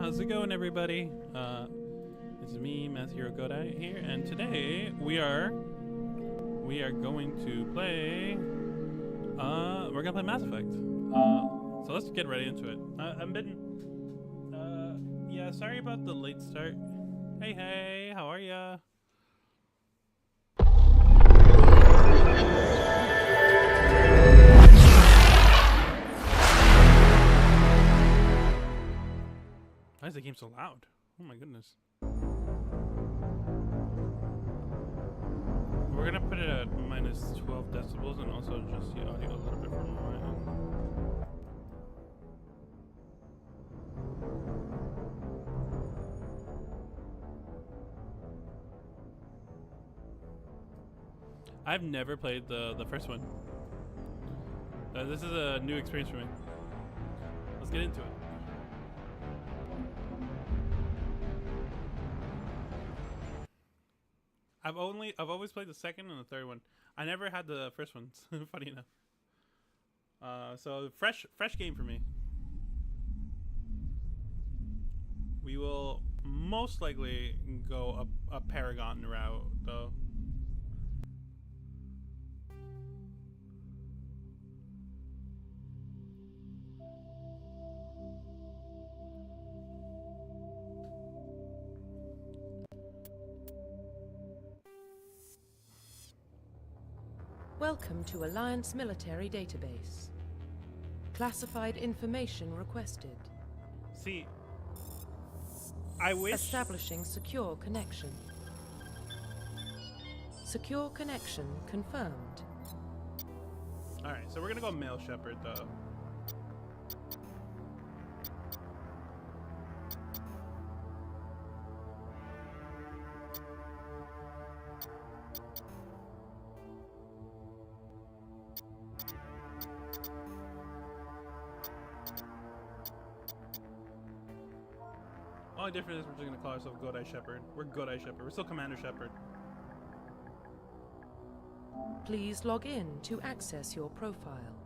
How's it going, everybody? It's me, Matthew Godai here, and today we are going to play. We're gonna play Mass Effect. So let's get right into it. Yeah, sorry about the late start. Hey, how are ya? Why is the game so loud? Oh my goodness. We're gonna put it at minus 12 decibels and also adjust the audio a little bit from my end. I've never played the first one. This is a new experience for me. Let's get into it. I've always played the second and the third one. I never had the first one. Funny enough. So fresh game for me. We will most likely go a Paragon route though. Welcome to Alliance Military Database. Classified information requested. See, I wish... Establishing secure connection. Secure connection confirmed. Alright, so we're gonna go male shepherd though. Only difference is we're just gonna call ourselves Godai Shepherd. We're Godai Shepherd. We're still Commander Shepherd. Please log in to access your profile.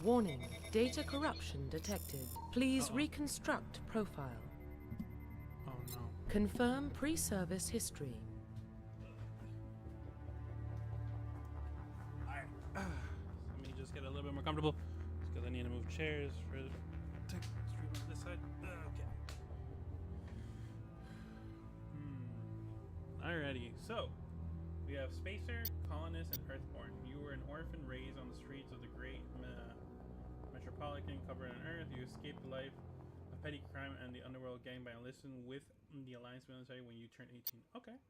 Warning, data corruption detected. Please reconstruct profile. Oh no. Confirm pre-service history. Let me just get a little bit more comfortable. Just because I need to move chairs for to stream on this side. Okay. Alrighty, so we have Spacer, Colonist, and Earthborn. You were an orphan raised on the streets of the great metropolitan covered on Earth. You escaped the life of petty crime and the underworld gang by enlisting with the Alliance military when you turned 18. Okay.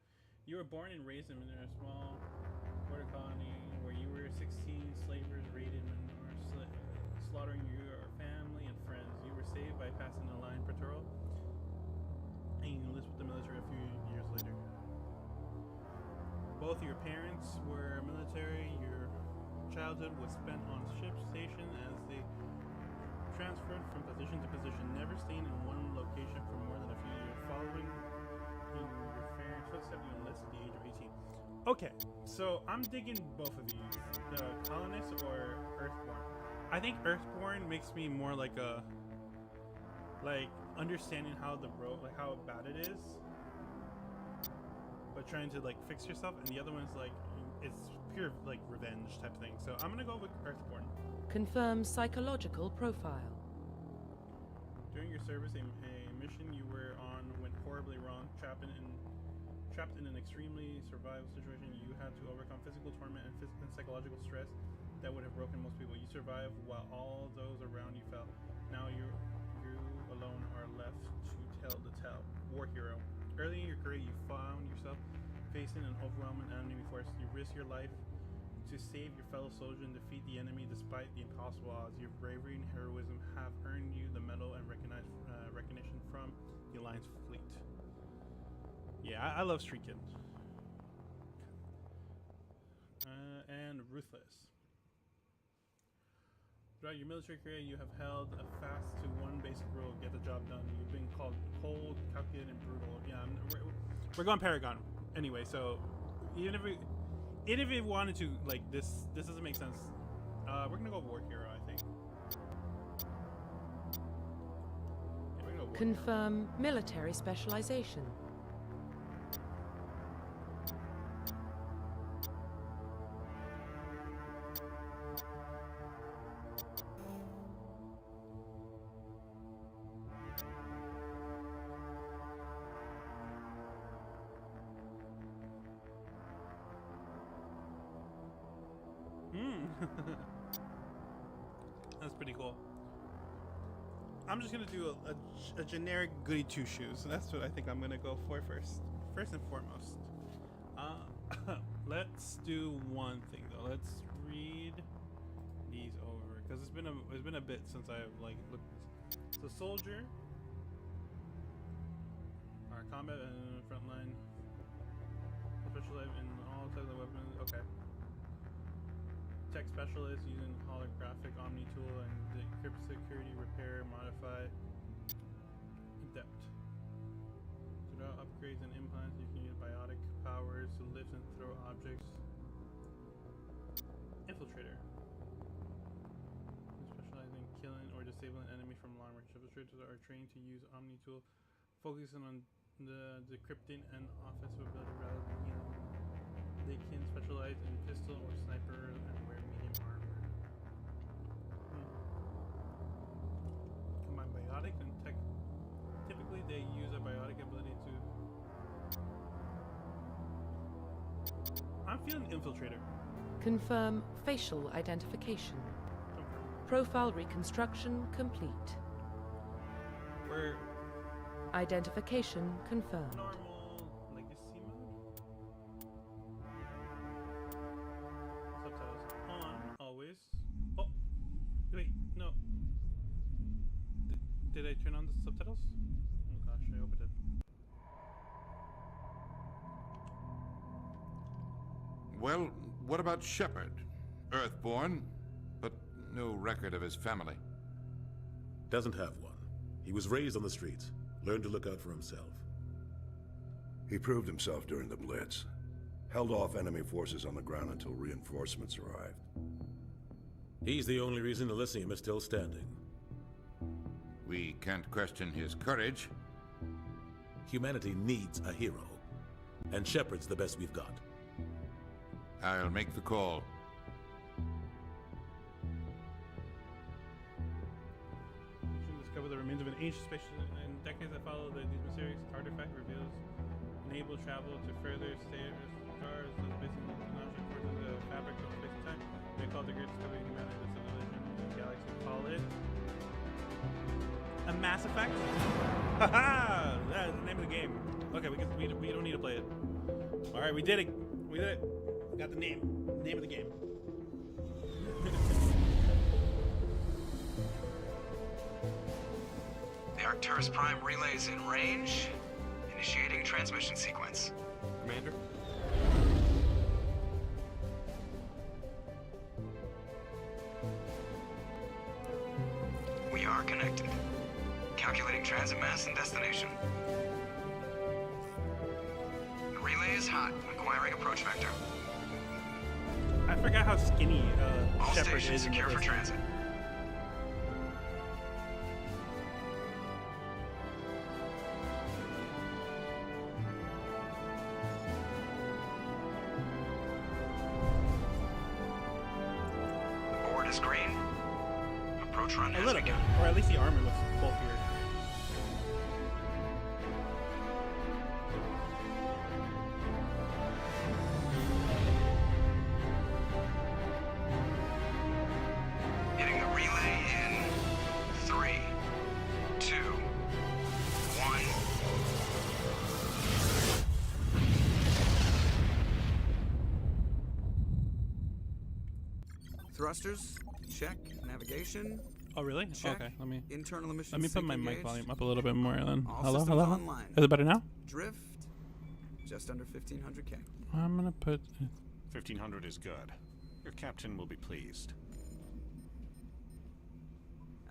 You were born and raised in a small border colony where you were 16 slavers raided and were slaughtering your family and friends. You were saved by passing the line patrol, and you enlisted with the military a few years later. Both your parents were military. Your childhood was spent on ship station as they transferred from position to position, never staying in one location for more than a few years. Following in your parents' footsteps, you enlisted at the age of 18. Okay, so I'm digging both of these, the Colonist or Earthborn. I think Earthborn makes me more like understanding how the road, like how bad it is, but trying to like fix yourself, and the other one's like it's pure like revenge type thing. So I'm gonna go with Earthborn. Confirm psychological profile. During your service, a mission you were on went horribly wrong. Trapped in an extremely survival situation, you had to overcome physical torment and psychological stress that would have broken most people. You survived while all those around you fell. Now you alone are left to tell the tale. War hero. Early in your career, you found yourself facing an overwhelming enemy force. You risked your life to save your fellow soldier and defeat the enemy despite the impossible odds. Your bravery and heroism have earned you the medal and recognition from the Alliance fleet. Yeah, I love Street Kid. And Ruthless. Throughout your military career, you have held a fast to one basic rule: get the job done. You've been called cold, calculated, and brutal. Yeah, we're going Paragon anyway. So even if it wanted to, like, this doesn't make sense. We're gonna go war hero, I think. Yeah, we're gonna go war Confirm military specialization. That's pretty cool. I'm just gonna do a generic goody two shoes. So that's what I think I'm gonna go for first and foremost. Let's do one thing though. Let's read these over because it's been a bit since I've like looked. So soldier, our combat and frontline, specialized in all types of weapons. Okay. Tech specialist using holographic omni tool and decrypt security repair modify adept. Without upgrades and implants, you can use biotic powers to lift and throw objects. Infiltrator. Specializing in killing or disabling enemy from long range. Infiltrators are trained to use omni tool, focusing on the decrypting and offensive ability rather than healing. They can specialize in pistol or sniper and wear medium armor. Combine biotic and tech. Typically, they use a biotic ability to. I'm feeling infiltrator. Confirm facial identification. Profile reconstruction complete. We're Identification confirmed. normal legacy mode. Subtitles on always. Oh, wait, no. Did I turn on the subtitles? Oh gosh, I hope I did. Well, what about Shepard? Earthborn, but no record of his family. Doesn't have one. He was raised on the streets, learned to look out for himself. He proved himself during the Blitz. Held off enemy forces on the ground until reinforcements arrived. He's the only reason Elysium is still standing. We can't question his courage. Humanity needs a hero, and Shepard's the best we've got. I'll make the call. Discover the remains of an ancient space. In decades that follow, these mysterious artifact reveals enable travel to further stars, the space and technology forces the fabric of space and time. They call it the great discovery of humanity, the civilization of the galaxy. Call it a Mass Effect. Haha! That's the name of the game. Okay, we don't need to play it. All right, we did it. We did it. We got the name. Name of the game. The Arcturus Prime relay's in range. Initiating transmission sequence. Commander? We are connected. Calculating transit mass and destination. The relay is hot. Acquiring approach vector. I forgot how skinny All Shepard stations is in secure this. for transit. The board is green. Approach run A has little bit, begun. or at least the armor looks bulkier. Hitting the relay in 3, 2, 1. Thrusters, check. Navigation, Oh really? check. Okay, Internal emissions. let me put sync my mic engaged. volume up a little bit more then. All Hello, systems hello. online. Is it better now? Drift, just under 1500K. I'm gonna put. 1500 is good. Your captain will be pleased.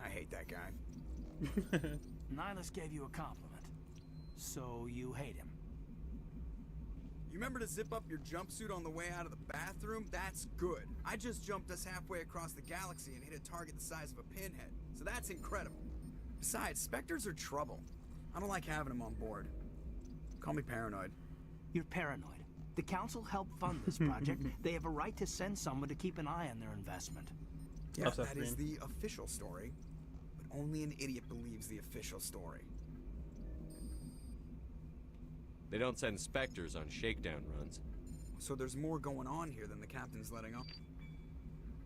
I hate that guy. Nihilus gave you a compliment. So you hate him. You remember to zip up your jumpsuit on the way out of the bathroom? That's good. I just jumped us halfway across the galaxy and hit a target the size of a pinhead, so that's incredible. Besides, Spectres are trouble. I don't like having them on board. Call me paranoid. You're paranoid. The Council helped fund this project. They have a right to send someone to keep an eye on their investment. Yeah, that is the official story. But only an idiot believes the official story. They don't send Spectres on shakedown runs. So there's more going on here than the captain's letting on.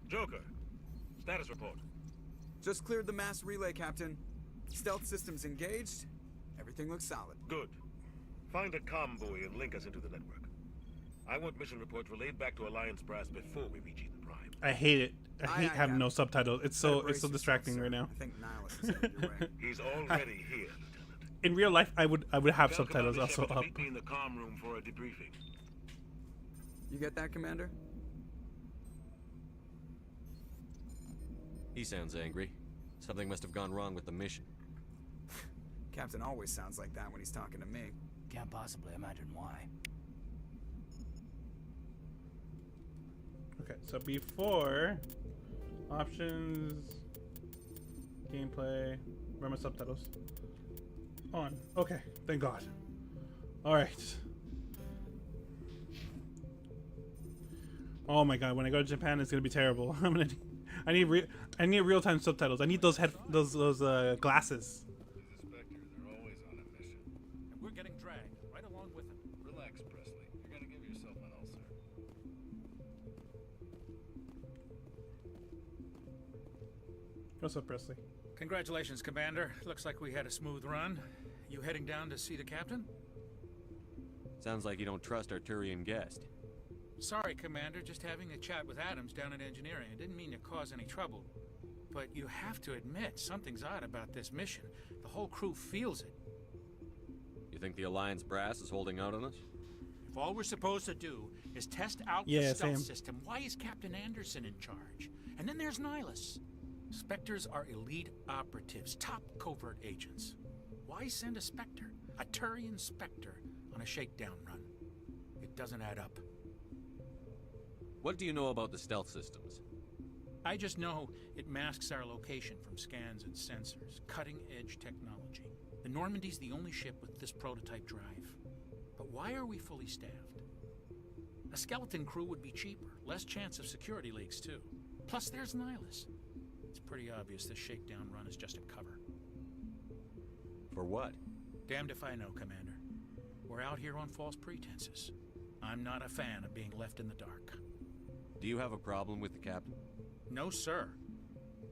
Joker, status report. Just cleared the mass relay, Captain. Stealth systems engaged. Everything looks solid. Good. Find a comm buoy and link us into the network. I want mission reports relayed back to Alliance brass before we reach Eden Prime. I hate it. I hate having no subtitles. It's so distracting right now. I think Nihilus is headed your way. He's already here, Lieutenant. In real life, I would have Tell subtitles Commander also Shepard to up. meet me in the comm room for a debriefing. You get that, Commander? He sounds angry. Something must have gone wrong with the mission. Captain always sounds like that when he's talking to me. Can't possibly imagine why. Okay, so before options, gameplay, run my subtitles on. Okay, thank God. All right. Oh my God, when I go to Japan, it's gonna be terrible. I need real-time subtitles. I need those glasses. We're getting dragged right along with them. Relax, Presley. You're gonna give yourself an ulcer. What's up, Presley? Congratulations, Commander. Looks like we had a smooth run. You heading down to see the captain? Sounds like you don't trust our Turian guest. Sorry, Commander. Just having a chat with Adams down at engineering. I didn't mean to cause any trouble. But you have to admit, something's odd about this mission. The whole crew feels it. You think the Alliance brass is holding out on us? If all we're supposed to do is test out the stealth system, why is Captain Anderson in charge? And then there's Nihilus. Spectres are elite operatives, top covert agents. Why send a Spectre, a Turian Spectre, on a shakedown run? It doesn't add up. What do you know about the stealth systems? I just know it masks our location from scans and sensors. Cutting-edge technology. The Normandy's the only ship with this prototype drive. But why are we fully staffed? A skeleton crew would be cheaper. Less chance of security leaks, too. Plus, there's Nihilus. It's pretty obvious this shakedown run is just a cover. For what? Damned if I know, Commander. We're out here on false pretenses. I'm not a fan of being left in the dark. Do you have a problem with the captain? No, sir.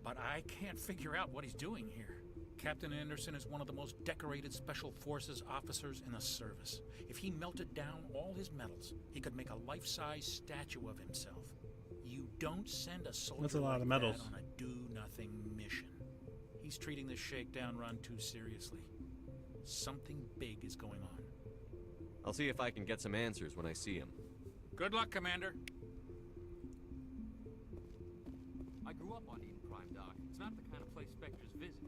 But I can't figure out what he's doing here. Captain Anderson is one of the most decorated Special Forces officers in the service. If he melted down all his medals, he could make a life-size statue of himself. You don't send a soldier That's a lot like of medals. that on a do-nothing mission. He's treating this shakedown run too seriously. Something big is going on. I'll see if I can get some answers when I see him. Good luck, Commander. I grew up on Eden Prime, Doc. It's not the kind of place Spectres visit.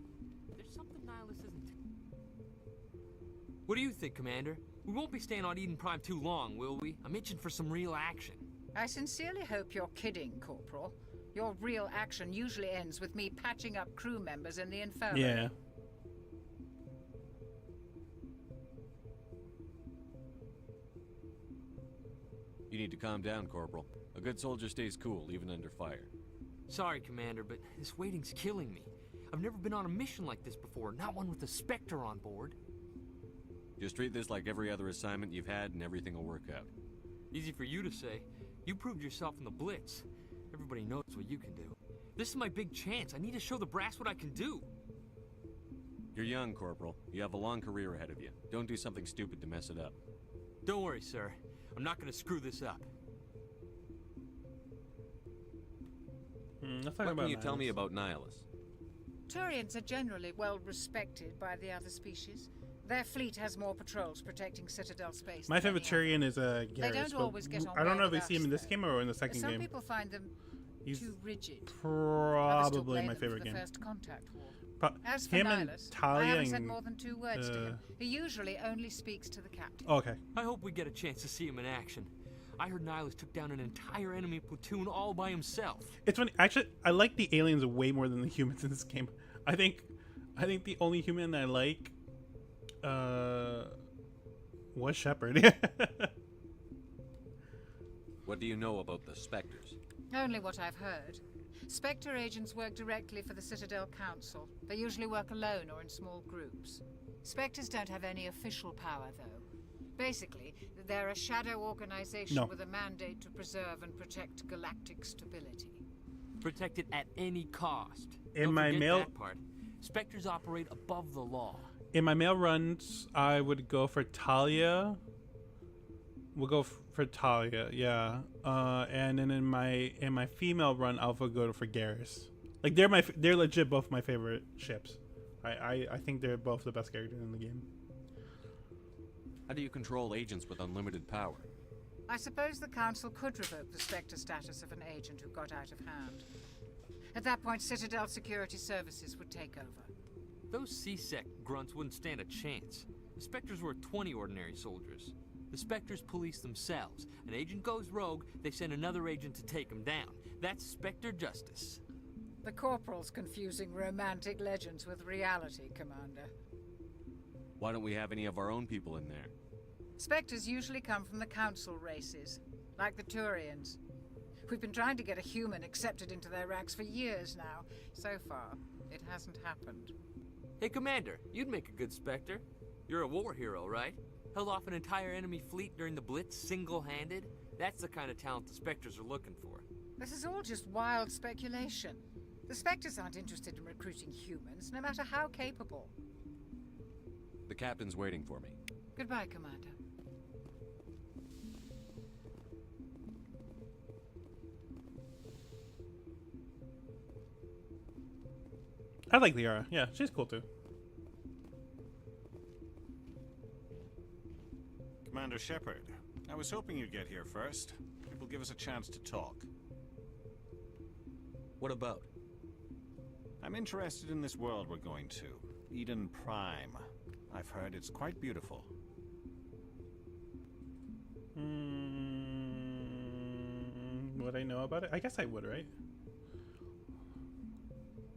There's something Nihilus isn't. What do you think, Commander? We won't be staying on Eden Prime too long, will we? I'm itching for some real action. I sincerely hope you're kidding, Corporal. Your real action usually ends with me patching up crew members in the infirmary. Yeah. You need to calm down, Corporal. A good soldier stays cool, even under fire. Sorry, Commander, but this waiting's killing me. I've never been on a mission like this before, not one with a Spectre on board. Just treat this like every other assignment you've had and everything will work out. Easy for you to say. You proved yourself in the Blitz. Everybody knows what you can do. This is my big chance. I need to show the brass what I can do. You're young, Corporal. You have a long career ahead of you. Don't do something stupid to mess it up. Don't worry, sir. I'm not gonna screw this up. What can you tell me about Nihilus? Turians are generally well respected by the other species. Their fleet has more patrols protecting Citadel space. My favorite Turian is Garrus. They don't always get on I don't know well if we see him in with this game or in the second Some people find them He's too rigid. probably my favorite the game. First Contact War. As for him and Nihilus, I Talia haven't said and, more than 2 words to him. He usually only speaks to the captain. Okay. I hope we get a chance to see him in action. I heard Nihilus took down an entire enemy platoon all by himself. It's funny. Actually, I like the aliens way more than the humans in this game. I think the only human I like was Shepard. What do you know about the Spectres? Only what I've heard. Spectre agents work directly for the Citadel Council. They usually work alone or in small groups. Spectres don't have any official power, though. Basically, they're a shadow organization with a mandate to preserve and protect galactic stability. Protect it at any cost. In Don't my forget mail- that part. Spectres operate above the law. In my male runs, I would go for Talia. We'll go for Talia, yeah. And then in my female run, I'll go for Garrus. Like they're legit both my favorite ships. I think they're both the best characters in the game. How do you control agents with unlimited power? I suppose the Council could revoke the Spectre status of an agent who got out of hand. At that point, Citadel Security Services would take over. Those C-Sec grunts wouldn't stand a chance. The Spectres were 20 ordinary soldiers. The Spectres police themselves. An agent goes rogue, they send another agent to take him down. That's Spectre justice. The Corporal's confusing romantic legends with reality, Commander. Why don't we have any of our own people in there? Spectres usually come from the Council races, like the Turians. We've been trying to get a human accepted into their ranks for years now. So far, it hasn't happened. Hey, Commander, you'd make a good Spectre. You're a war hero, right? Held off an entire enemy fleet during the Blitz single-handed? That's the kind of talent the Spectres are looking for. This is all just wild speculation. The Spectres aren't interested in recruiting humans, no matter how capable. The captain's waiting for me. Goodbye, Commander. I like Liara. Yeah, she's cool too. Commander Shepard, I was hoping you'd get here first. It will give us a chance to talk. What about? I'm interested in this world we're going to. Eden Prime. I've heard it's quite beautiful. Would I know about it? I guess I would, right?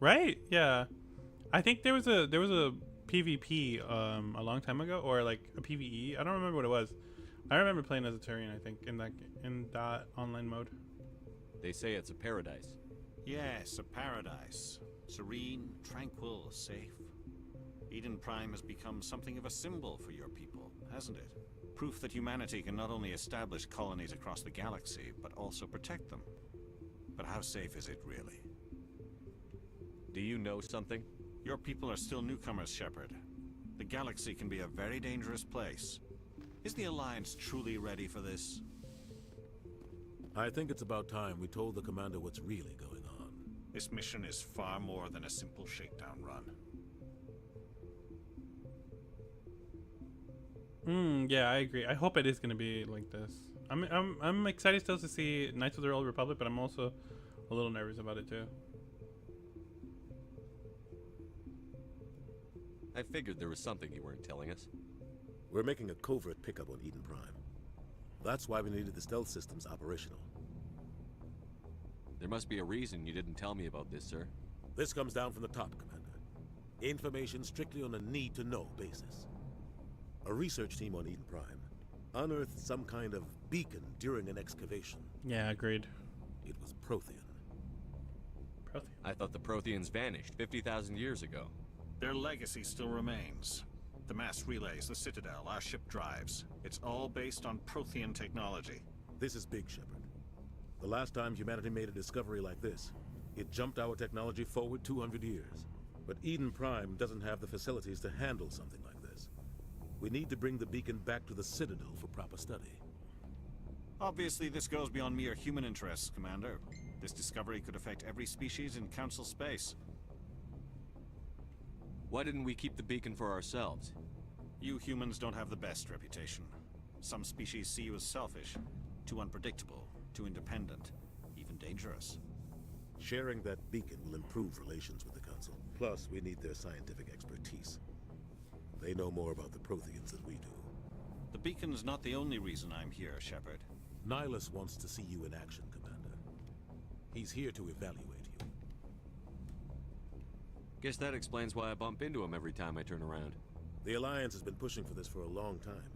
Right? Yeah. I think there was a PvP a long time ago, or like a PvE. I don't remember what it was. I remember playing as a Turian, I think, in that online mode. They say it's a paradise. Yes, a paradise. Serene, tranquil, safe. Eden Prime has become something of a symbol for your people, hasn't it? Proof that humanity can not only establish colonies across the galaxy, but also protect them. But how safe is it really? Do you know something? Your people are still newcomers, Shepard. The galaxy can be a very dangerous place. Is the Alliance truly ready for this? I think it's about time we told the commander what's really going on. This mission is far more than a simple shakedown run. Yeah, I agree. I hope it is going to be like this. I'm excited still to see Knights of the Old Republic, but I'm also a little nervous about it too. I figured there was something you weren't telling us. We're making a covert pickup on Eden Prime. That's why we needed the stealth systems operational. There must be a reason you didn't tell me about this, sir. This comes down from the top, Commander. Information strictly on a need-to-know basis. A research team on Eden Prime unearthed some kind of beacon during an excavation. Yeah, agreed. It was Prothean. Prothean? I thought the Protheans vanished 50,000 years ago. Their legacy still remains. The mass relays, the Citadel, our ship drives. It's all based on Prothean technology. This is big, Shepard. The last time humanity made a discovery like this, it jumped our technology forward 200 years. But Eden Prime doesn't have the facilities to handle something like this. We need to bring the beacon back to the Citadel for proper study. Obviously, this goes beyond mere human interests, Commander. This discovery could affect every species in Council space. Why didn't we keep the beacon for ourselves? You humans don't have the best reputation. Some species see you as selfish, too unpredictable, too independent, even dangerous. Sharing that beacon will improve relations with the Council. Plus, we need their scientific expertise. They know more about the Protheans than we do. The beacon's not the only reason I'm here, Shepard. Nihilus wants to see you in action, Commander. He's here to evaluate you. Guess that explains why I bump into him every time I turn around. The Alliance has been pushing for this for a long time.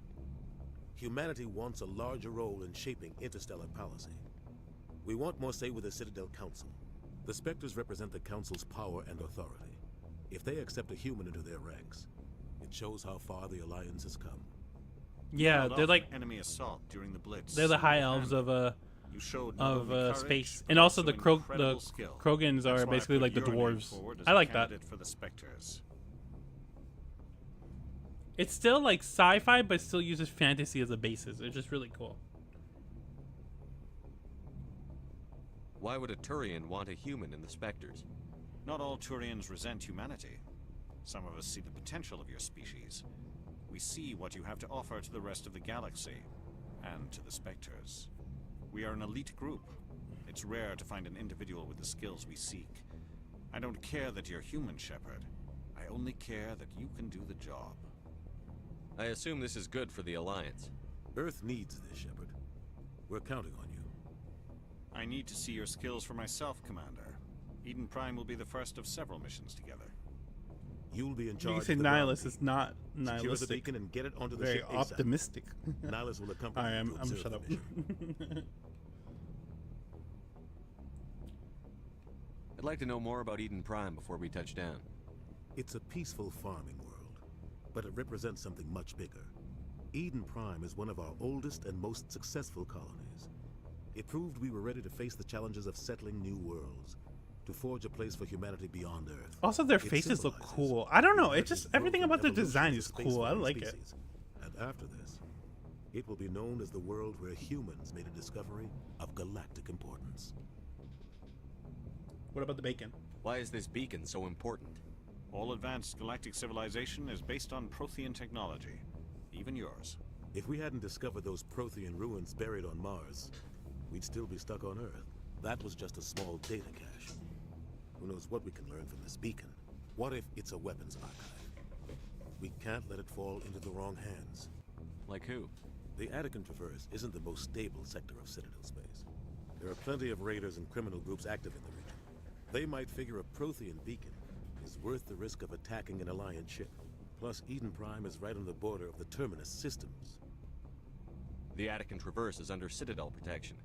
Humanity wants a larger role in shaping interstellar policy. We want more say with the Citadel Council. The Spectres represent the Council's power and authority. If they accept a human into their ranks, it shows how far the Alliance has come. Yeah, they're like enemy assault during the Blitz. They're the high elves of space, and also the Krogans are basically like the dwarves. I like that. For the Spectres. It's still like sci-fi, but still uses fantasy as a basis. It's just really cool. Why would a Turian want a human in the Spectres? Not all Turians resent humanity. Some of us see the potential of your species. We see what you have to offer to the rest of the galaxy, and to the Spectres. We are an elite group. It's rare to find an individual with the skills we seek. I don't care that you're human, Shepard. I only care that you can do the job. I assume this is good for the Alliance. Earth needs this, Shepard. We're counting on you. I need to see your skills for myself, Commander. Eden Prime will be the first of several missions together. You'll be in charge. You can say Nihilus is not nihilistic. Secure the beacon and get it onto the Very ship optimistic. Nihilus will accompany I you am. to I'm observe shut the up. mission. I'd like to know more about Eden Prime before we touch down. It's a peaceful farming world, but it represents something much bigger. Eden Prime is one of our oldest and most successful colonies. It proved we were ready to face the challenges of settling new worlds, to forge a place for humanity beyond Earth. Also, their faces look cool. I don't know. It's just everything about the design is cool. I like it. And after this, it will be known as the world where humans made a discovery of galactic importance. What about the bacon? Why is this beacon so important? All advanced galactic civilization is based on Prothean technology. Even yours. If we hadn't discovered those Prothean ruins buried on Mars, we'd still be stuck on Earth. That was just a small data cache. Who knows what we can learn from this beacon? What if it's a weapons archive? We can't let it fall into the wrong hands. Like who? The Attican Traverse isn't the most stable sector of Citadel space. There are plenty of raiders and criminal groups active in the region. They might figure a Prothean beacon is worth the risk of attacking an Alliance ship. Plus, Eden Prime is right on the border of the Terminus systems. The Attican Traverse is under Citadel protection.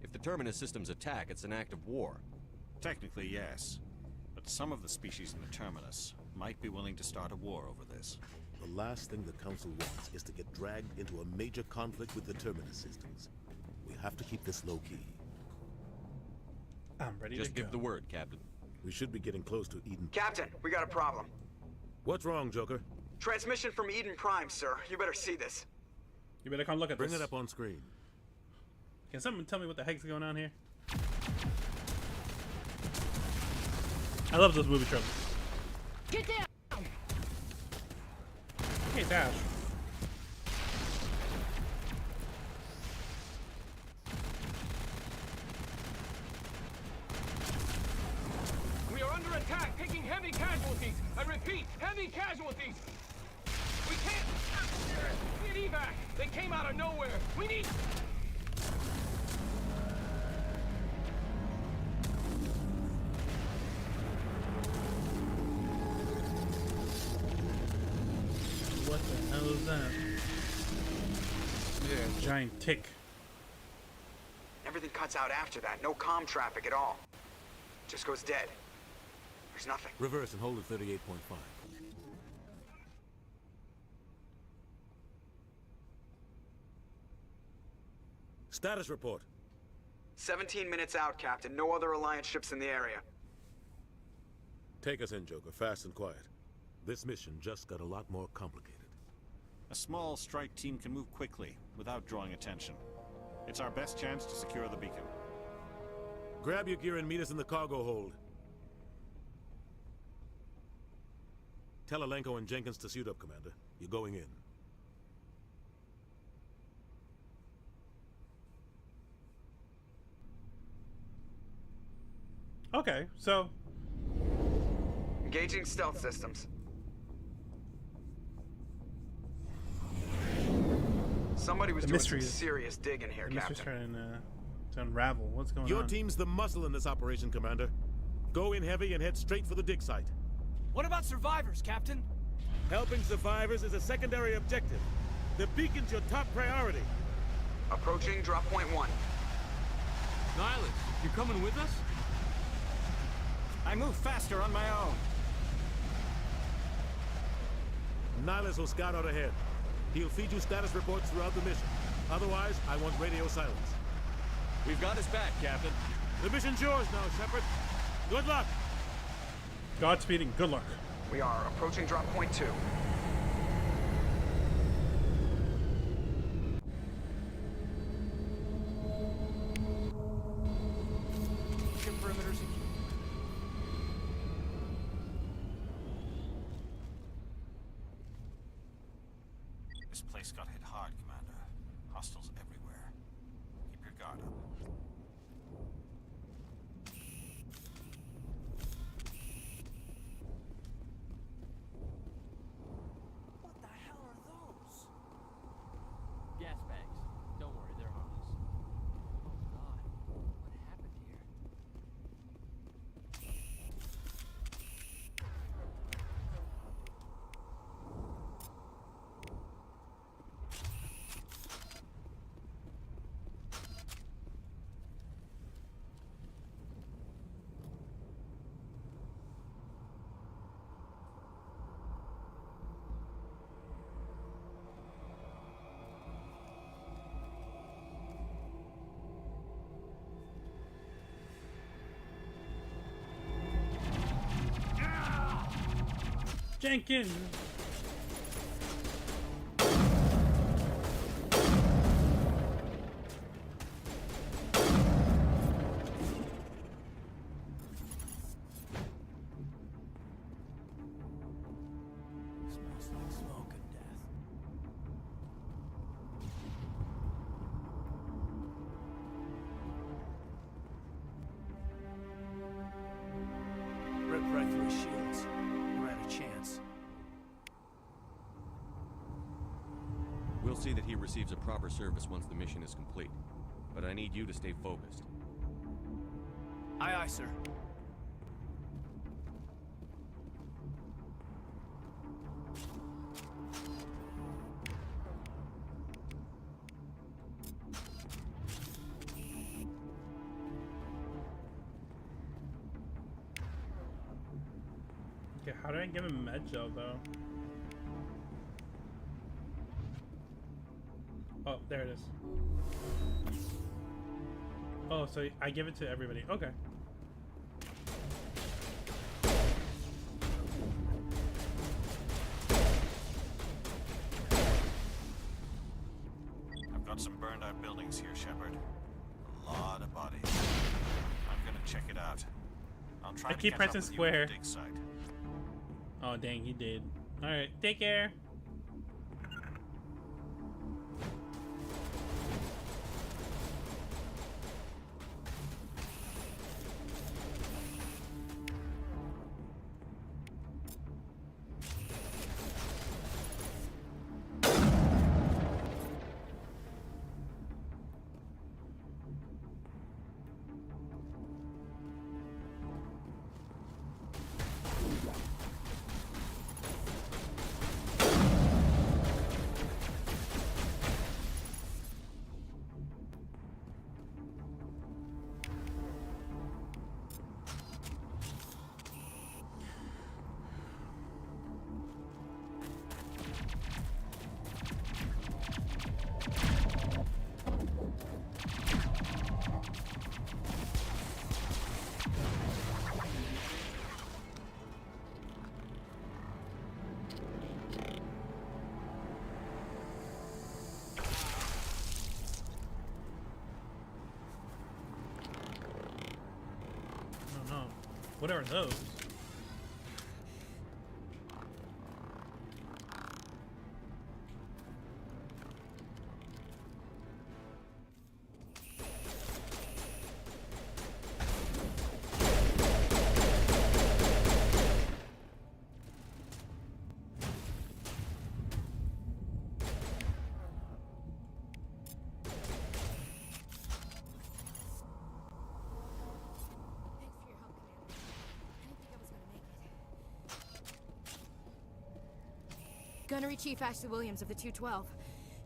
If the Terminus systems attack, it's an act of war. Technically, yes. But some of the species in the Terminus might be willing to start a war over this. The last thing the Council wants is to get dragged into a major conflict with the Terminus systems. We have to keep this low-key. I'm ready Just to give the word, Captain. We should be getting close to Eden. Captain, we got a problem. What's wrong, Joker? Transmission from Eden Prime, sir. You better see this. You better come look at this. Bring it up on screen. Can someone tell me what the heck's going on here? I love those movie tropes. Get down! Okay, Dash. We are under attack, taking heavy casualties. I repeat, heavy casualties. We can't... Need evac. They came out of nowhere. We need... What the hell is that? Yeah, giant tick. Everything cuts out after that. No comm traffic at all. Just goes dead. There's nothing. Reverse and hold at 38.5. Status report. 17 minutes out, Captain. No other Alliance ships in the area. Take us in, Joker, fast and quiet. This mission just got a lot more complicated. A small strike team can move quickly, without drawing attention. It's our best chance to secure the beacon. Grab your gear and meet us in the cargo hold. Tell Alenko and Jenkins to suit up, Commander. You're going in. Okay, so engaging stealth systems. Somebody was doing some serious digging here, the mystery's Captain. starting to unravel. What's going on? Your team's the muscle in this operation, Commander. Go in heavy and head straight for the dig site. What about survivors, Captain? Helping survivors is a secondary objective. The beacon's your top priority. Approaching drop point 1. Nihilus, you coming with us? I move faster on my own. Nihilus will scout out ahead. He'll feed you status reports throughout the mission. Otherwise, I want radio silence. We've got his back, Captain. The mission's yours now, Shepard. Good luck. Godspeed and good luck. We are approaching drop point 2. Ship perimeter secure. This place got hit hard, Commander. Hostiles everywhere. Keep your guard up. What the hell are those? Gas bags. Don't worry, they're harmless. Oh God, what happened here? Jenkins! Smells like smoke and death. Ripped right through his shields. Never had a chance. We'll see that he receives a proper service once the mission is complete. But I need you to stay focused. Aye, aye, sir. Okay, how do I give him med gel though? Oh, there it is. Oh, so I give it to everybody. Okay. I've got some burned out buildings here, Shepard. A lot of bodies. I'm gonna check it out. I'll try I to keep catch up pressing with you at square. the dig site. Oh, dang, he did. Alright, take care. What are those? Gunnery Chief Ashley Williams of the 212.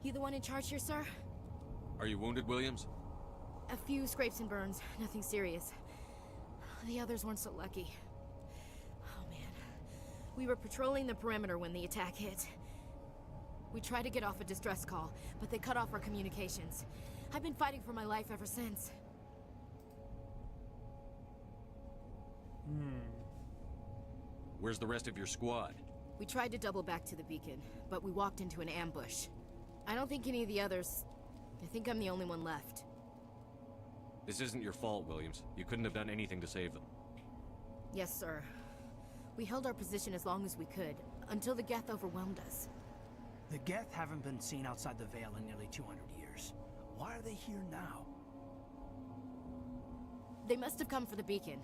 You the one in charge here, sir? Are you wounded, Williams? A few scrapes and burns, nothing serious. The others weren't so lucky. Oh man. We were patrolling the perimeter when the attack hit. We tried to get off a distress call, but they cut off our communications. I've been fighting for my life ever since. Where's the rest of your squad? We tried to double back to the beacon, but we walked into an ambush. I don't think any of the others... I think I'm the only one left. This isn't your fault, Williams. You couldn't have done anything to save them. Yes, sir. We held our position as long as we could, until the Geth overwhelmed us. The Geth haven't been seen outside the Veil in nearly 200 years. Why are they here now? They must have come for the beacon.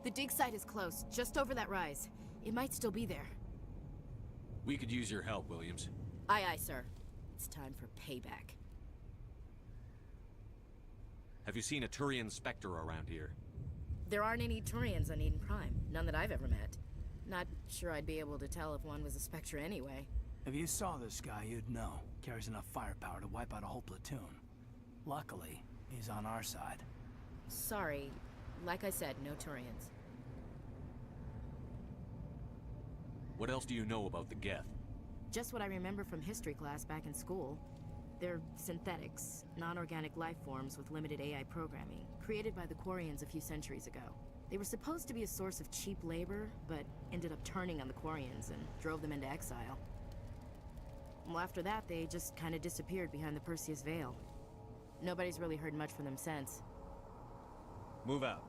The dig site is close, just over that rise. It might still be there. We could use your help, Williams. Aye, aye, sir. It's time for payback. Have you seen a Turian Spectre around here? There aren't any Turians on Eden Prime. None that I've ever met. Not sure I'd be able to tell if one was a Spectre anyway. If you saw this guy, you'd know. Carries enough firepower to wipe out a whole platoon. Luckily, he's on our side. Sorry. Like I said, no Turians. What else do you know about the Geth? Just what I remember from history class back in school. They're synthetics, non-organic life forms with limited AI programming, created by the Quarians a few centuries ago. They were supposed to be a source of cheap labor, but ended up turning on the Quarians and drove them into exile. Well, after that, they just kind of disappeared behind the Perseus Veil. Nobody's really heard much from them since. Move out.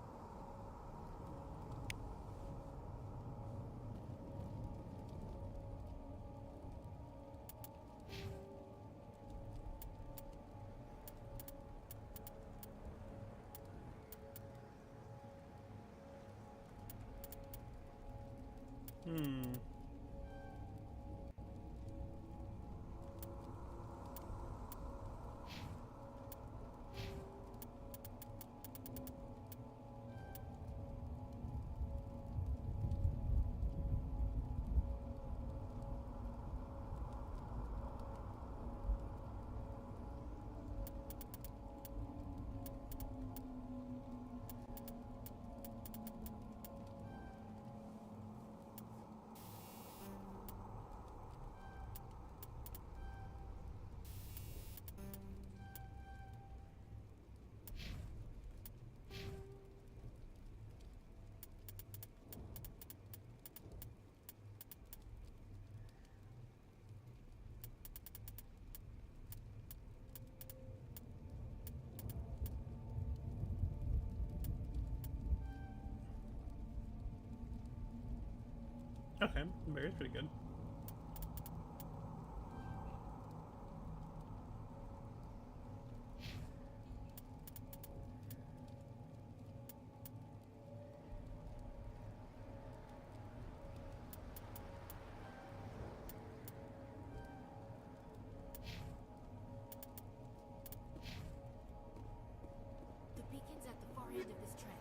Okay, Barry's pretty good. The beacon's at the far end of this trench.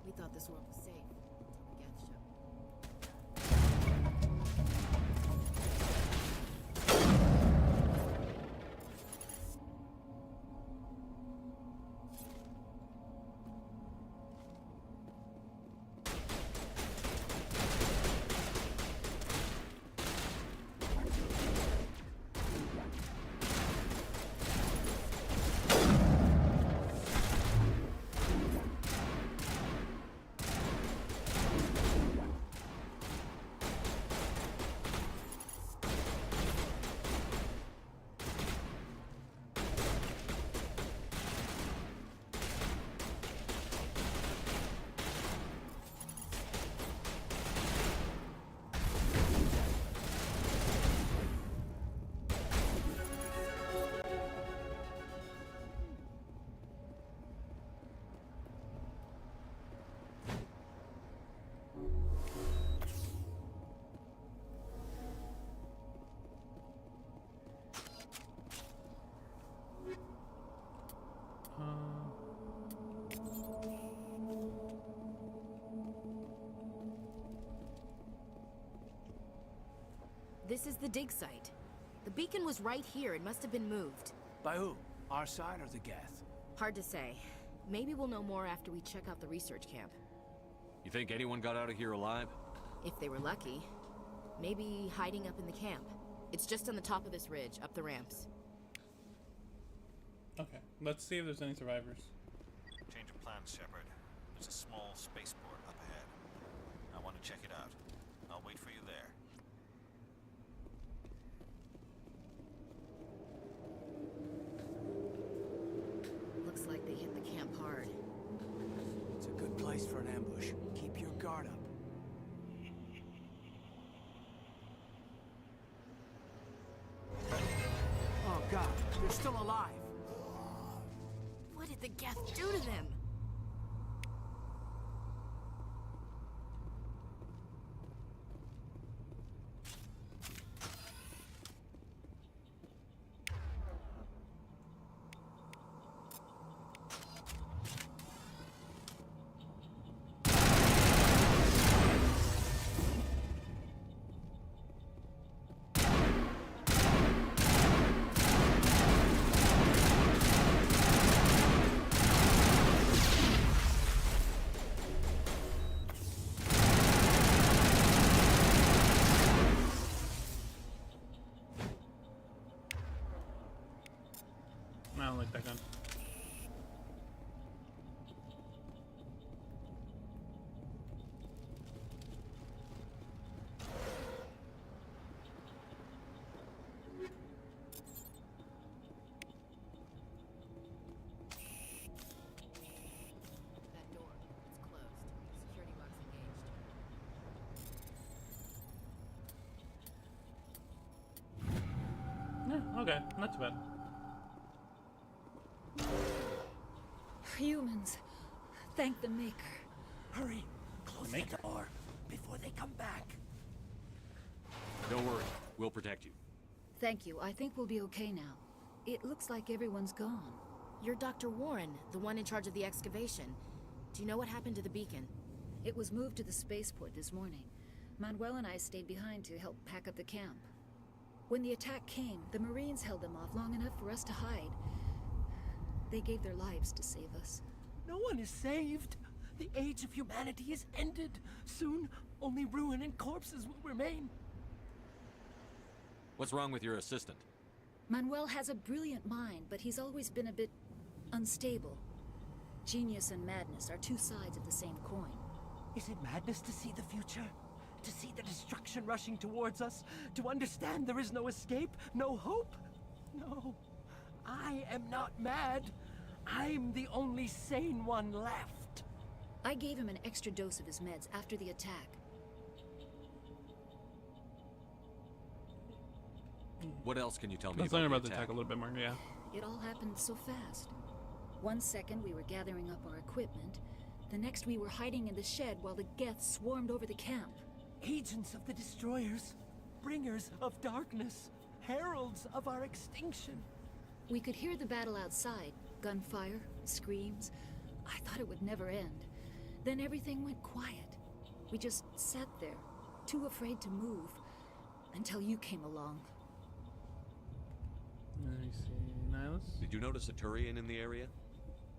We thought this world was safe until the Geth showed. This is the dig site. The beacon was right here. It must have been moved. By who? Our side or the Geth? Hard to say. Maybe we'll know more after we check out the research camp. You think anyone got out of here alive? If they were lucky. Maybe hiding up in the camp. It's just on the top of this ridge, up the ramps. Okay, let's see if there's any survivors. Change of plans, Shepard. There's a small spaceport up ahead. I want to check it out. I'll wait for you there. Looks like they hit the camp hard. It's a good place for an ambush. Keep your guard up. Oh god, they're still alive. What did the Geth do to them? I don't like that gun. That door, it's closed. Security box engaged. Yeah, okay, not too bad. Humans. Thank the Maker. Hurry, close the door before they come back. Don't worry, we'll protect you. Thank you. I think we'll be okay now. It looks like everyone's gone. You're Dr. Warren, the one in charge of the excavation. Do you know what happened to the beacon? It was moved to the spaceport this morning. Manuel and I stayed behind to help pack up the camp. When the attack came, the Marines held them off long enough for us to hide. They gave their lives to save us. No one is saved. The age of humanity is ended. Soon, only ruin and corpses will remain. What's wrong with your assistant? Manuel has a brilliant mind, but he's always been a bit unstable. Genius and madness are two sides of the same coin. Is it madness to see the future? To see the destruction rushing towards us? To understand there is no escape? No hope? No. I am not mad. I'm the only sane one left. I gave him an extra dose of his meds after the attack. What else can you tell me Let's about learn about the the attack a little bit more, yeah. It all happened so fast. One second we were gathering up our equipment. The next we were hiding in the shed while the Geth swarmed over the camp. Agents of the destroyers. Bringers of darkness. Heralds of our extinction. We could hear the battle outside. Gunfire, screams. I thought it would never end. Then everything went quiet. We just sat there, too afraid to move, until you came along. Let me see, Nihilus? Did you notice a Turian in the area?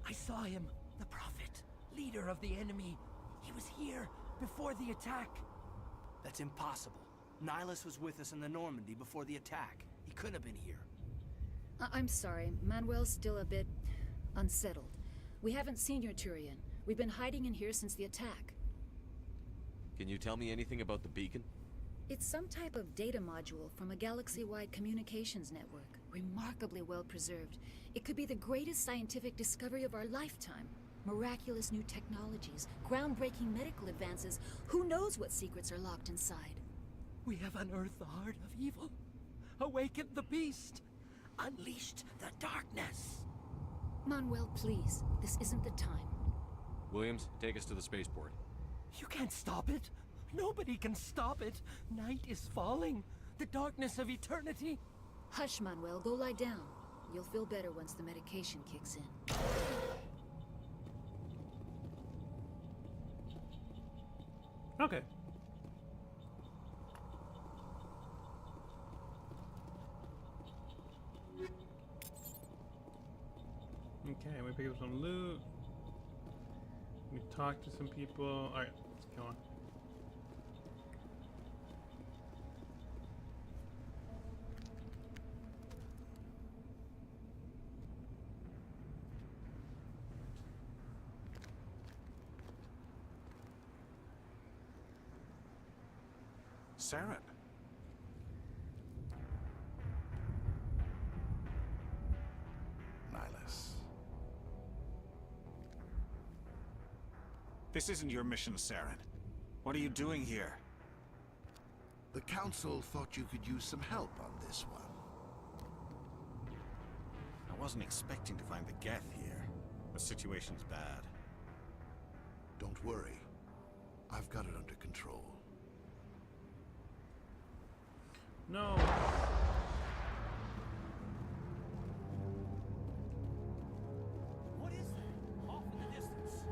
I saw him, the Prophet, leader of the enemy. He was here before the attack. That's impossible. Nihilus was with us in the Normandy before the attack. He couldn't have been here. I'm sorry, Manuel's still a bit unsettled. We haven't seen your Turian. We've been hiding in here since the attack. Can you tell me anything about the beacon? It's some type of data module from a galaxy-wide communications network. Remarkably well preserved. It could be the greatest scientific discovery of our lifetime. Miraculous new technologies, groundbreaking medical advances. Who knows what secrets are locked inside? We have unearthed the heart of evil, awakened the beast, unleashed the darkness. Manuel, please. This isn't the time. Williams, take us to the spaceport. You can't stop it. Nobody can stop it. Night is falling. The darkness of eternity. Hush, Manuel. Go lie down. You'll feel better once the medication kicks in. Okay. we pick up some loot. We talk to some people. Alright, let's go on. Saren. Nihilus. This isn't your mission, Saren. What are you doing here? The Council thought you could use some help on this one. I wasn't expecting to find the Geth here. The situation's bad. Don't worry. I've got it under control. No. What is that? Off in the distance.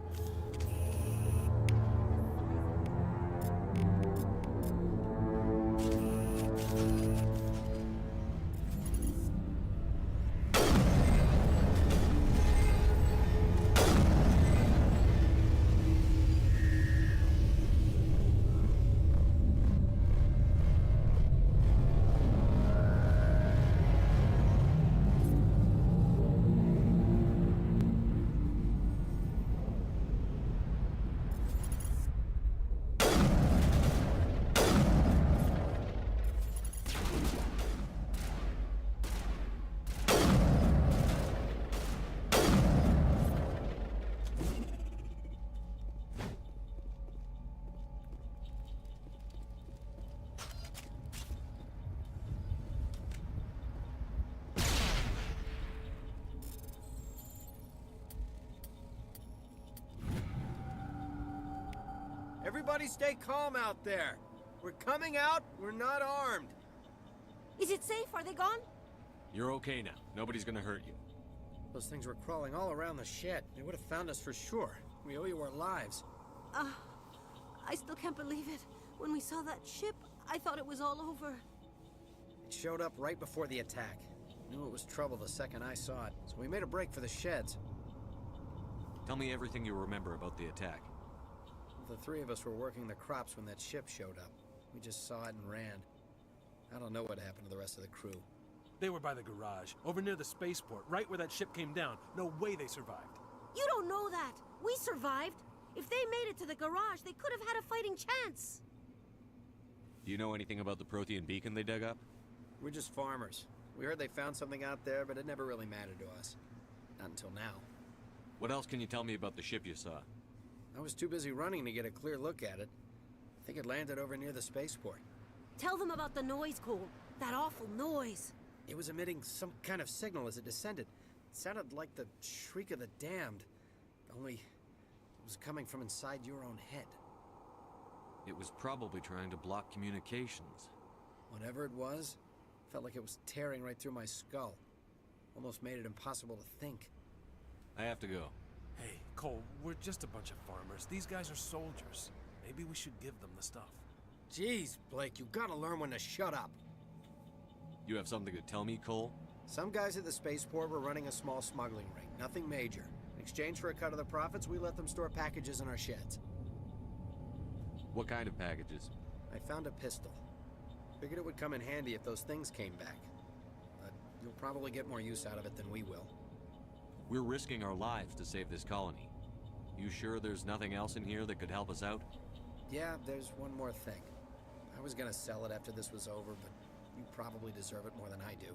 Everybody stay calm out there. We're coming out, we're not armed. Is it safe? Are they gone? You're okay now. Nobody's gonna hurt you. Those things were crawling all around the shed. They would have found us for sure. We owe you our lives. I still can't believe it. When we saw that ship, I thought it was all over. It showed up right before the attack. Knew it was trouble the second I saw it, so we made a break for the sheds. Tell me everything you remember about the attack. The three of us were working the crops when that ship showed up. We just saw it and ran. I don't know what happened to the rest of the crew. They were by the garage, over near the spaceport, right where that ship came down. No way they survived. You don't know that. We survived. If they made it to the garage, they could have had a fighting chance. Do you know anything about the Prothean beacon they dug up? We're just farmers. We heard they found something out there, but it never really mattered to us. Not until now. What else can you tell me about the ship you saw? I was too busy running to get a clear look at it. I think it landed over near the spaceport. Tell them about the noise, Cole. That awful noise. It was emitting some kind of signal as it descended. It sounded like the shriek of the damned. Only it was coming from inside your own head. It was probably trying to block communications. Whatever it was, felt like it was tearing right through my skull. Almost made it impossible to think. I have to go. Hey, Cole, we're just a bunch of farmers. These guys are soldiers. Maybe we should give them the stuff. Jeez, Blake, you gotta learn when to shut up. You have something to tell me, Cole? Some guys at the spaceport were running a small smuggling ring. Nothing major. In exchange for a cut of the profits, we let them store packages in our sheds. What kind of packages? I found a pistol. Figured it would come in handy if those things came back. But you'll probably get more use out of it than we will. We're risking our lives to save this colony. You sure there's nothing else in here that could help us out? Yeah, there's one more thing. I was gonna sell it after this was over, but you probably deserve it more than I do.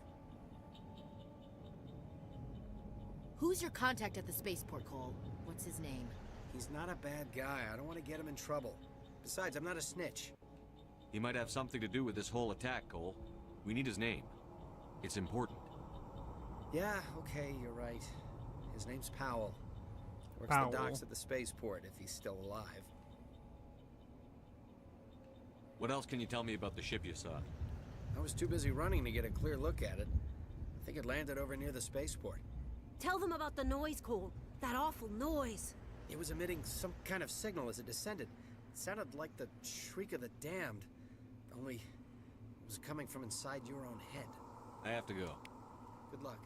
Who's your contact at the spaceport, Cole? What's his name? He's not a bad guy. I don't want to get him in trouble. Besides, I'm not a snitch. He might have something to do with this whole attack, Cole. We need his name. It's important. Yeah, okay, you're right. His name's Powell. Works Powell. the docks at the spaceport, if he's still alive. What else can you tell me about the ship you saw? I was too busy running to get a clear look at it. I think it landed over near the spaceport. Tell them about the noise, Cole. That awful noise. It was emitting some kind of signal as it descended. It sounded like the shriek of the damned. Only it was coming from inside your own head. I have to go. Good luck.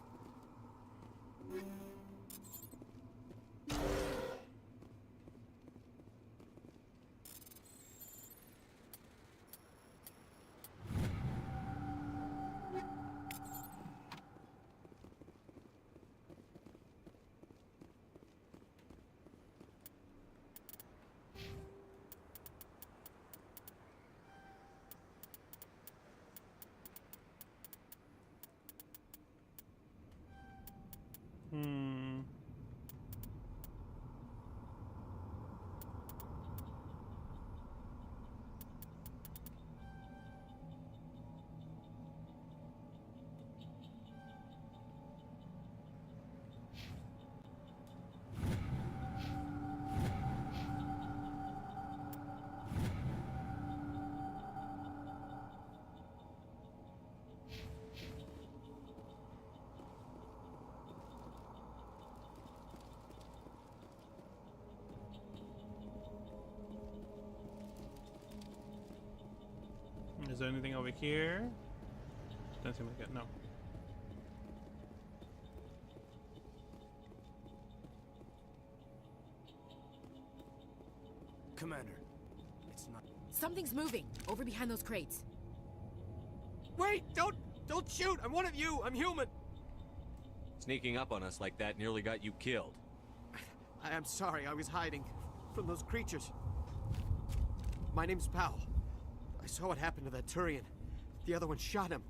Is there anything over here? Doesn't seem like it. No. Commander, it's not. Something's moving over behind those crates. Wait! Don't shoot! I'm one of you! I'm human! Sneaking up on us like that nearly got you killed. I am sorry, I was hiding from those creatures. My name's Powell. I saw what happened to that Turian. The other one shot him.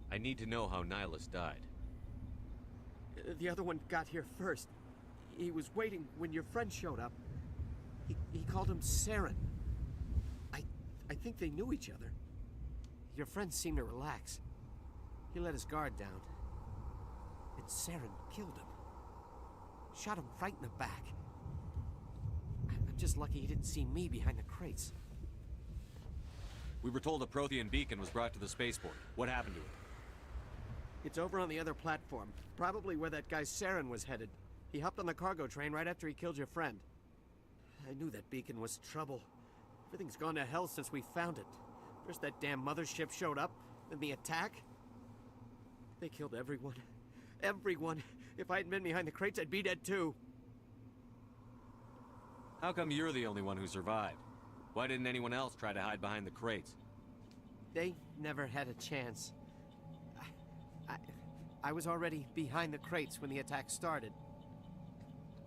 I need to know how Nihilus died. The other one got here first. He was waiting when your friend showed up. He called him Saren. I think they knew each other. Your friend seemed to relax. He let his guard down. And Saren killed him. Shot him right in the back. I'm just lucky he didn't see me behind the crates. We were told a Prothean beacon was brought to the spaceport. What happened to it? It's over on the other platform. Probably where that guy Saren was headed. He hopped on the cargo train right after he killed your friend. I knew that beacon was trouble. Everything's gone to hell since we found it. First that damn mothership showed up, then the attack. They killed everyone. Everyone. If I hadn't been behind the crates, I'd be dead too. How come you're the only one who survived? Why didn't anyone else try to hide behind the crates? They never had a chance. I was already behind the crates when the attack started.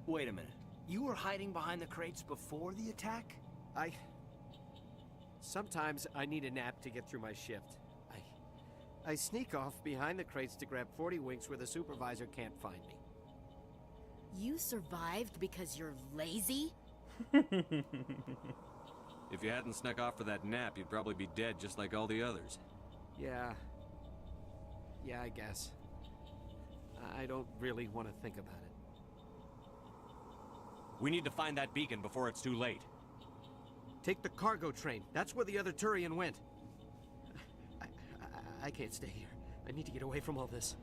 Wait a minute. You were hiding behind the crates before the attack? Sometimes I need a nap to get through my shift. I sneak off behind the crates to grab 40 winks where the supervisor can't find me. You survived because you're lazy? If you hadn't snuck off for that nap, you'd probably be dead just like all the others. Yeah, I guess. I don't really want to think about it. We need to find that beacon before it's too late. Take the cargo train. That's where the other Turian went. I can't stay here. I need to get away from all this.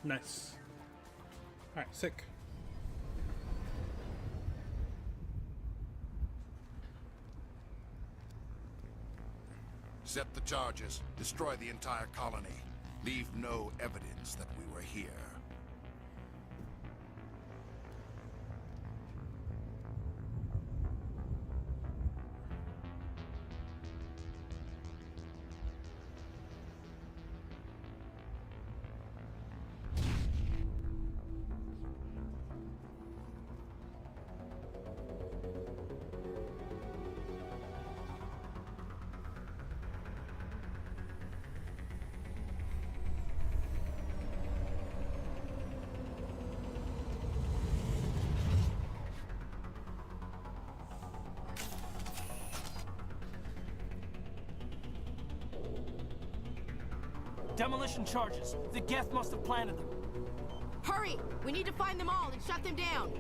Nice. Alright, sick. Set the charges. Destroy the entire colony. Leave no evidence that we were here. Demolition charges. The Geth must have planted them. Hurry! We need to find them all and shut them down.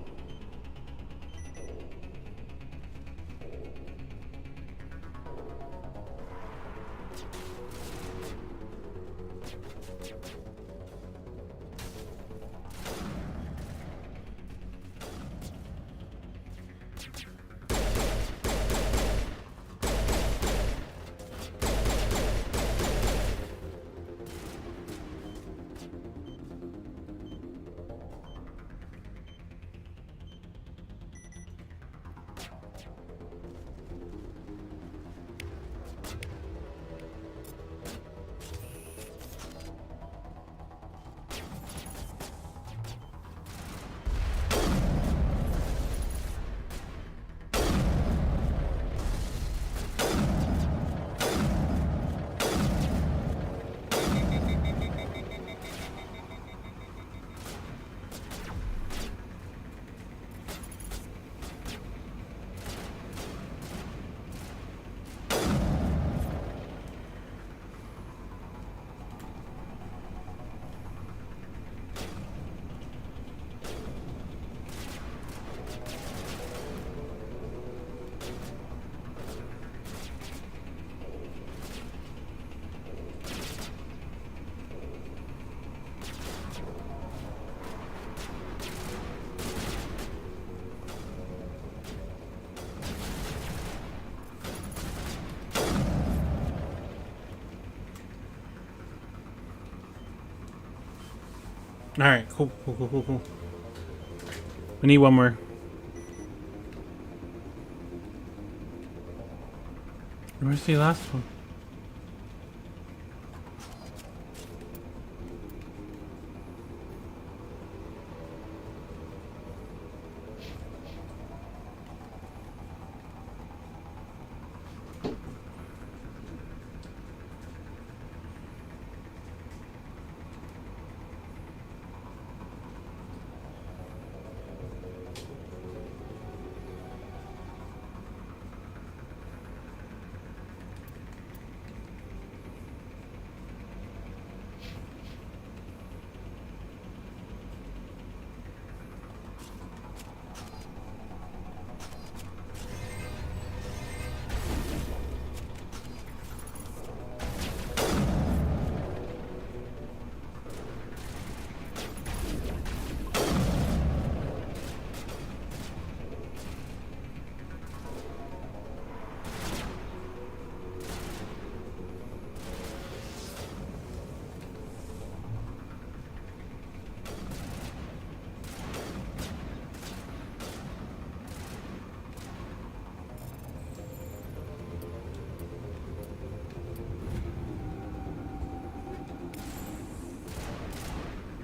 Alright, cool. We need one more. Where's the last one?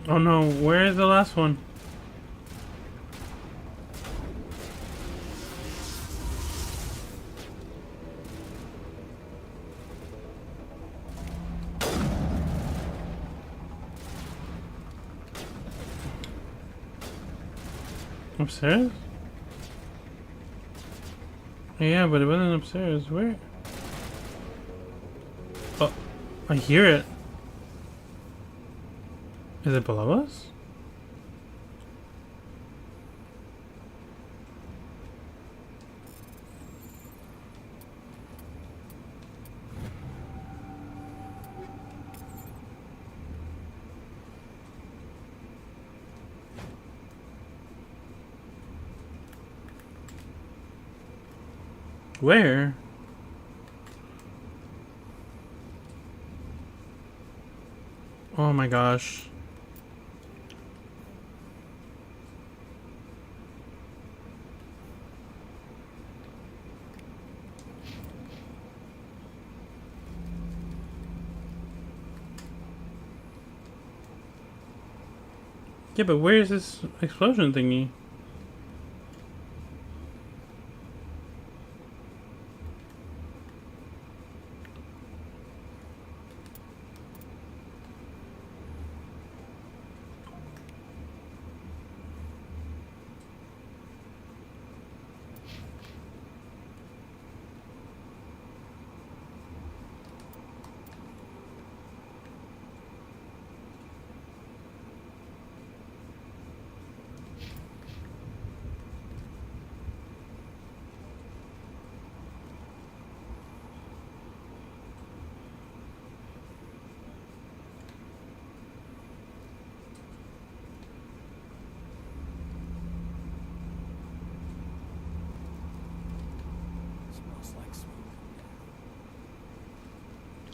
Oh no, where is the last one? Upstairs? Yeah, but it wasn't upstairs. Where? Oh, I hear it. Is it below us? Where? Oh my gosh. Yeah, but where is this explosion thingy?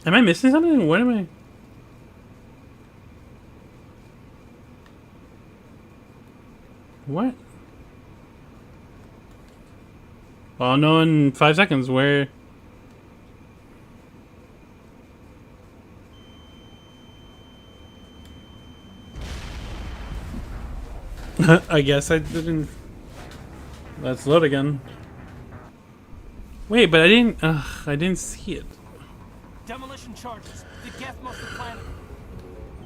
Am I missing something? What am I? What? Well, I'll know in 5 seconds where. I guess I didn't. Let's load again. Wait, but I didn't see it. Demolition charges. The Geth must have planted them.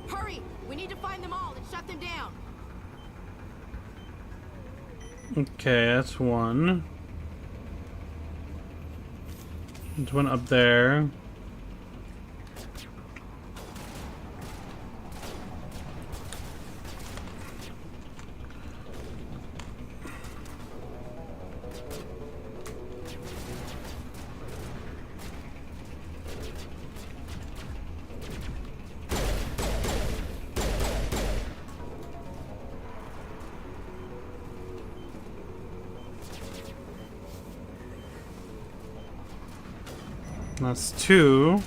Hurry! We need to find them all and shut them down. Okay, that's one. There's one up there. That's two.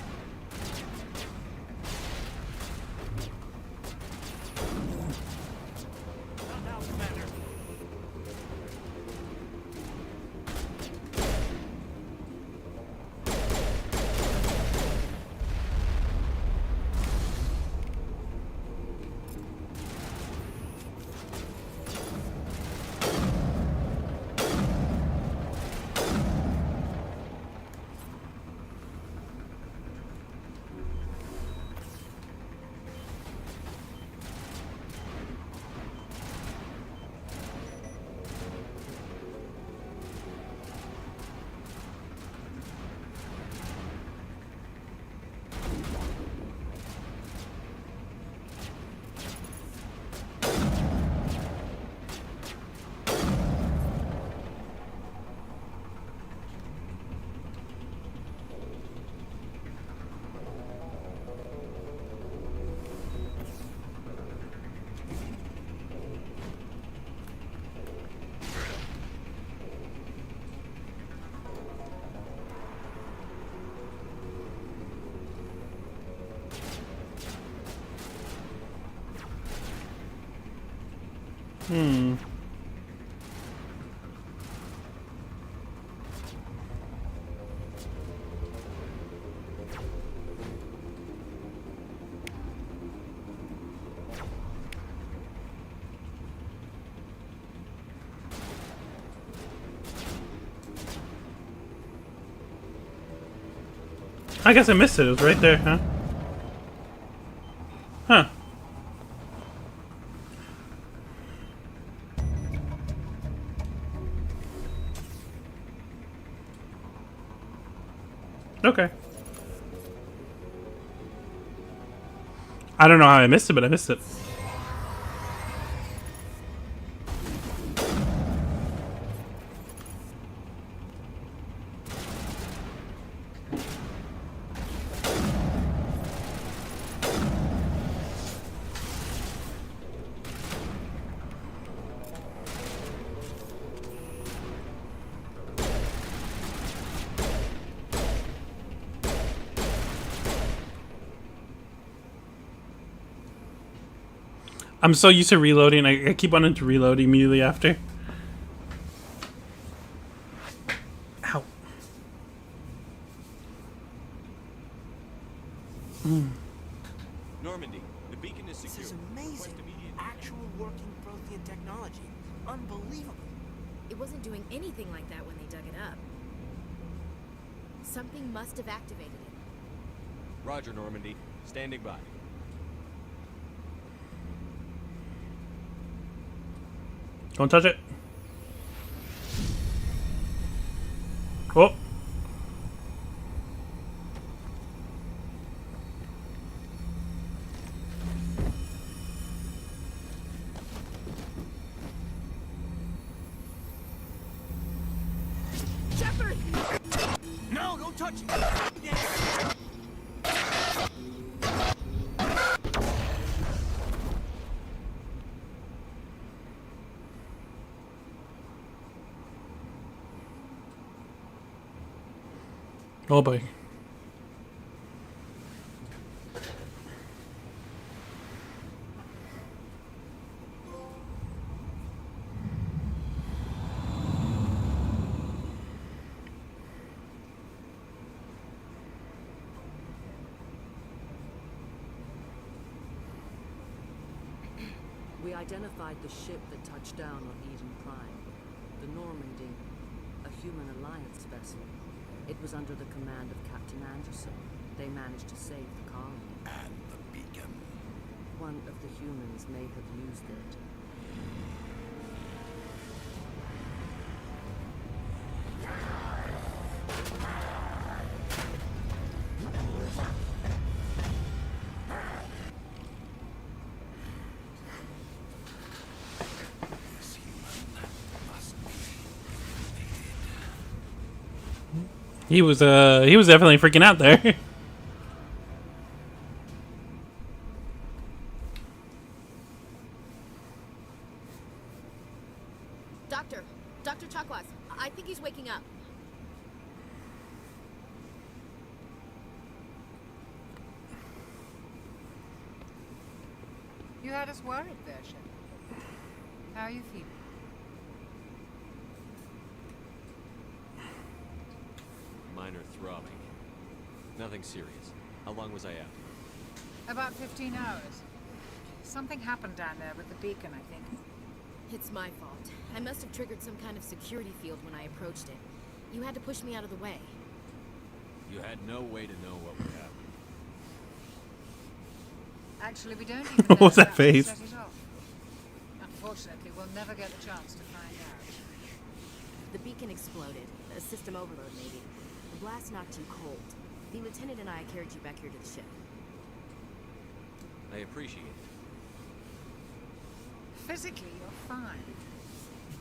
I guess I missed it. It was right there, huh? Huh. Okay. I don't know how I missed it, but I missed it. I'm so used to reloading. I keep wanting to reload immediately after. Ow. Normandy, the beacon is secure. This is amazing. Actual working Prothean technology. Unbelievable. It wasn't doing anything like that when they dug it up. Something must have activated it. Roger, Normandy. Standing by. Don't touch it. Oh. Shepard! No, don't touch it! Oh boy. We identified the ship that touched down on Eden Prime. The Normandy, a human alliance vessel. It was under the command of Captain Anderson. They managed to save the colony. And the beacon. One of the humans may have used it. He was definitely freaking out there. Dr. Chakwas, I think he's waking up. You had us worried there, Shepard. How are you feeling? Minor throbbing. Nothing serious. How long was I out? About 15 hours. Something happened down there with the beacon, I think. It's my fault. I must have triggered some kind of security field when I approached it. You had to push me out of the way. You had no way to know what would happen. Actually, we don't even What know was that how to face? set it off. Unfortunately, we'll never get the chance to find out. The beacon exploded. A system overload, maybe. The blast knocked you cold. The lieutenant and I carried you back here to the ship. I appreciate it. Physically, you're fine.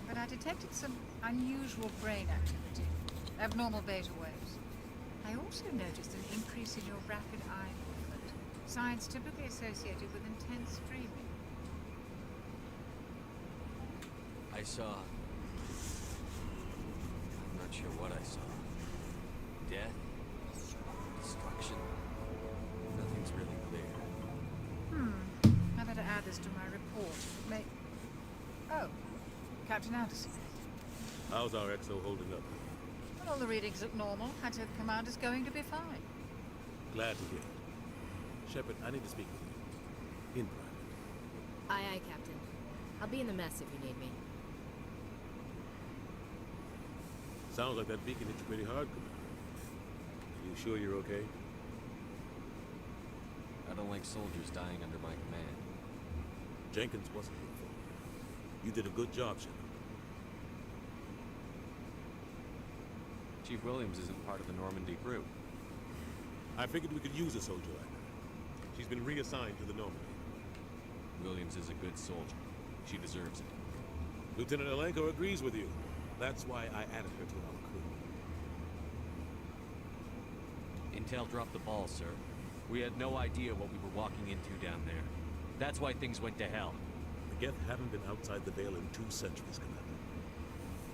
But I detected some unusual brain activity. Abnormal beta waves. I also noticed an increase in your rapid eye movement. Signs typically associated with intense dreaming. I saw... I'm not sure what I saw. Death? Destruction? Nothing's really clear. I better add this to my report. Oh, Captain Anderson. How's our XO holding up? Well, all the readings look normal. I'd say the commander's going to be fine. Glad to hear it. Shepard, I need to speak with you. In private. Aye, aye, Captain. I'll be in the mess if you need me. Sounds like that beacon hit you pretty hard, Commander. Are you sure you're okay? I don't like soldiers dying under my command. Jenkins wasn't your fault. You did a good job, Shepard. Chief Williams isn't part of the Normandy crew. I figured we could use a soldier like that. She's been reassigned to the Normandy. Williams is a good soldier. She deserves it. Lieutenant Alenko agrees with you. That's why I added her to our crew. Intel dropped the ball, sir. We had no idea what we were walking into down there. That's why things went to hell. The Geth haven't been outside the Veil in 2 centuries, Commander.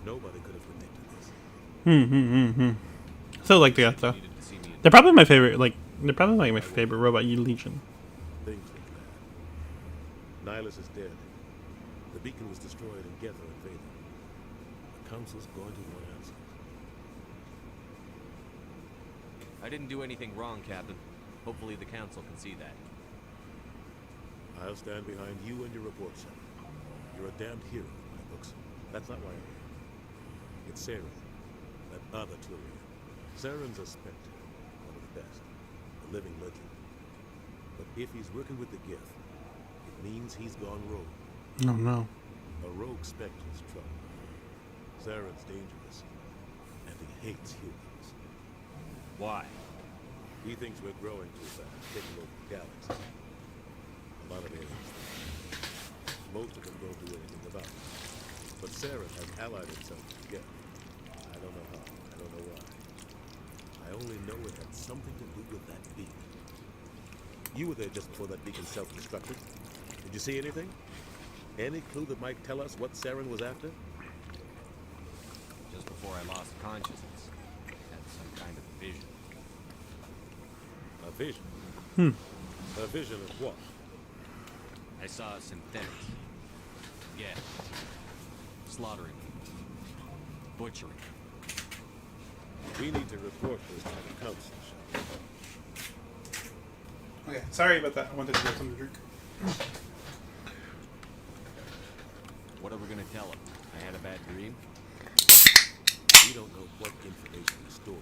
Nobody could have predicted this. Still like the Geth though. They're probably my favorite. They're probably like my favorite robot legion. Things look bad. Nihilus is dead. The beacon was destroyed and Geth are invaded. The Council's going to want answers. I didn't do anything wrong, Captain. Hopefully the Council can see that. I'll stand behind you and your report, sir. You're a damned hero in my books. That's not why I'm here. It's Saren, that other Turian. Saren's a Spectre, one of the best, a living legend. But if he's working with the Geth, it means he's gone rogue. Oh no. A rogue Spectre's trouble. Saren's dangerous, and he hates humans. Why? He thinks we're growing too fast, taking over the galaxy. A lot of aliens. Most of them don't do anything about it. But Saren has allied himself with the Geth. I don't know how, I don't know why. I only know it had something to do with that beacon. You were there just before that beacon self-destructed. Did you see anything? Any clue that might tell us what Saren was after? Just before I lost consciousness, I had some kind of vision. A vision? A vision of what? I saw synthetics. Yeah. Slaughtering. Butchering. We need to report this to the Council. Okay, sorry about that. I wanted to get something to drink. What are we gonna tell him? I had a bad dream? We don't know what information is stored.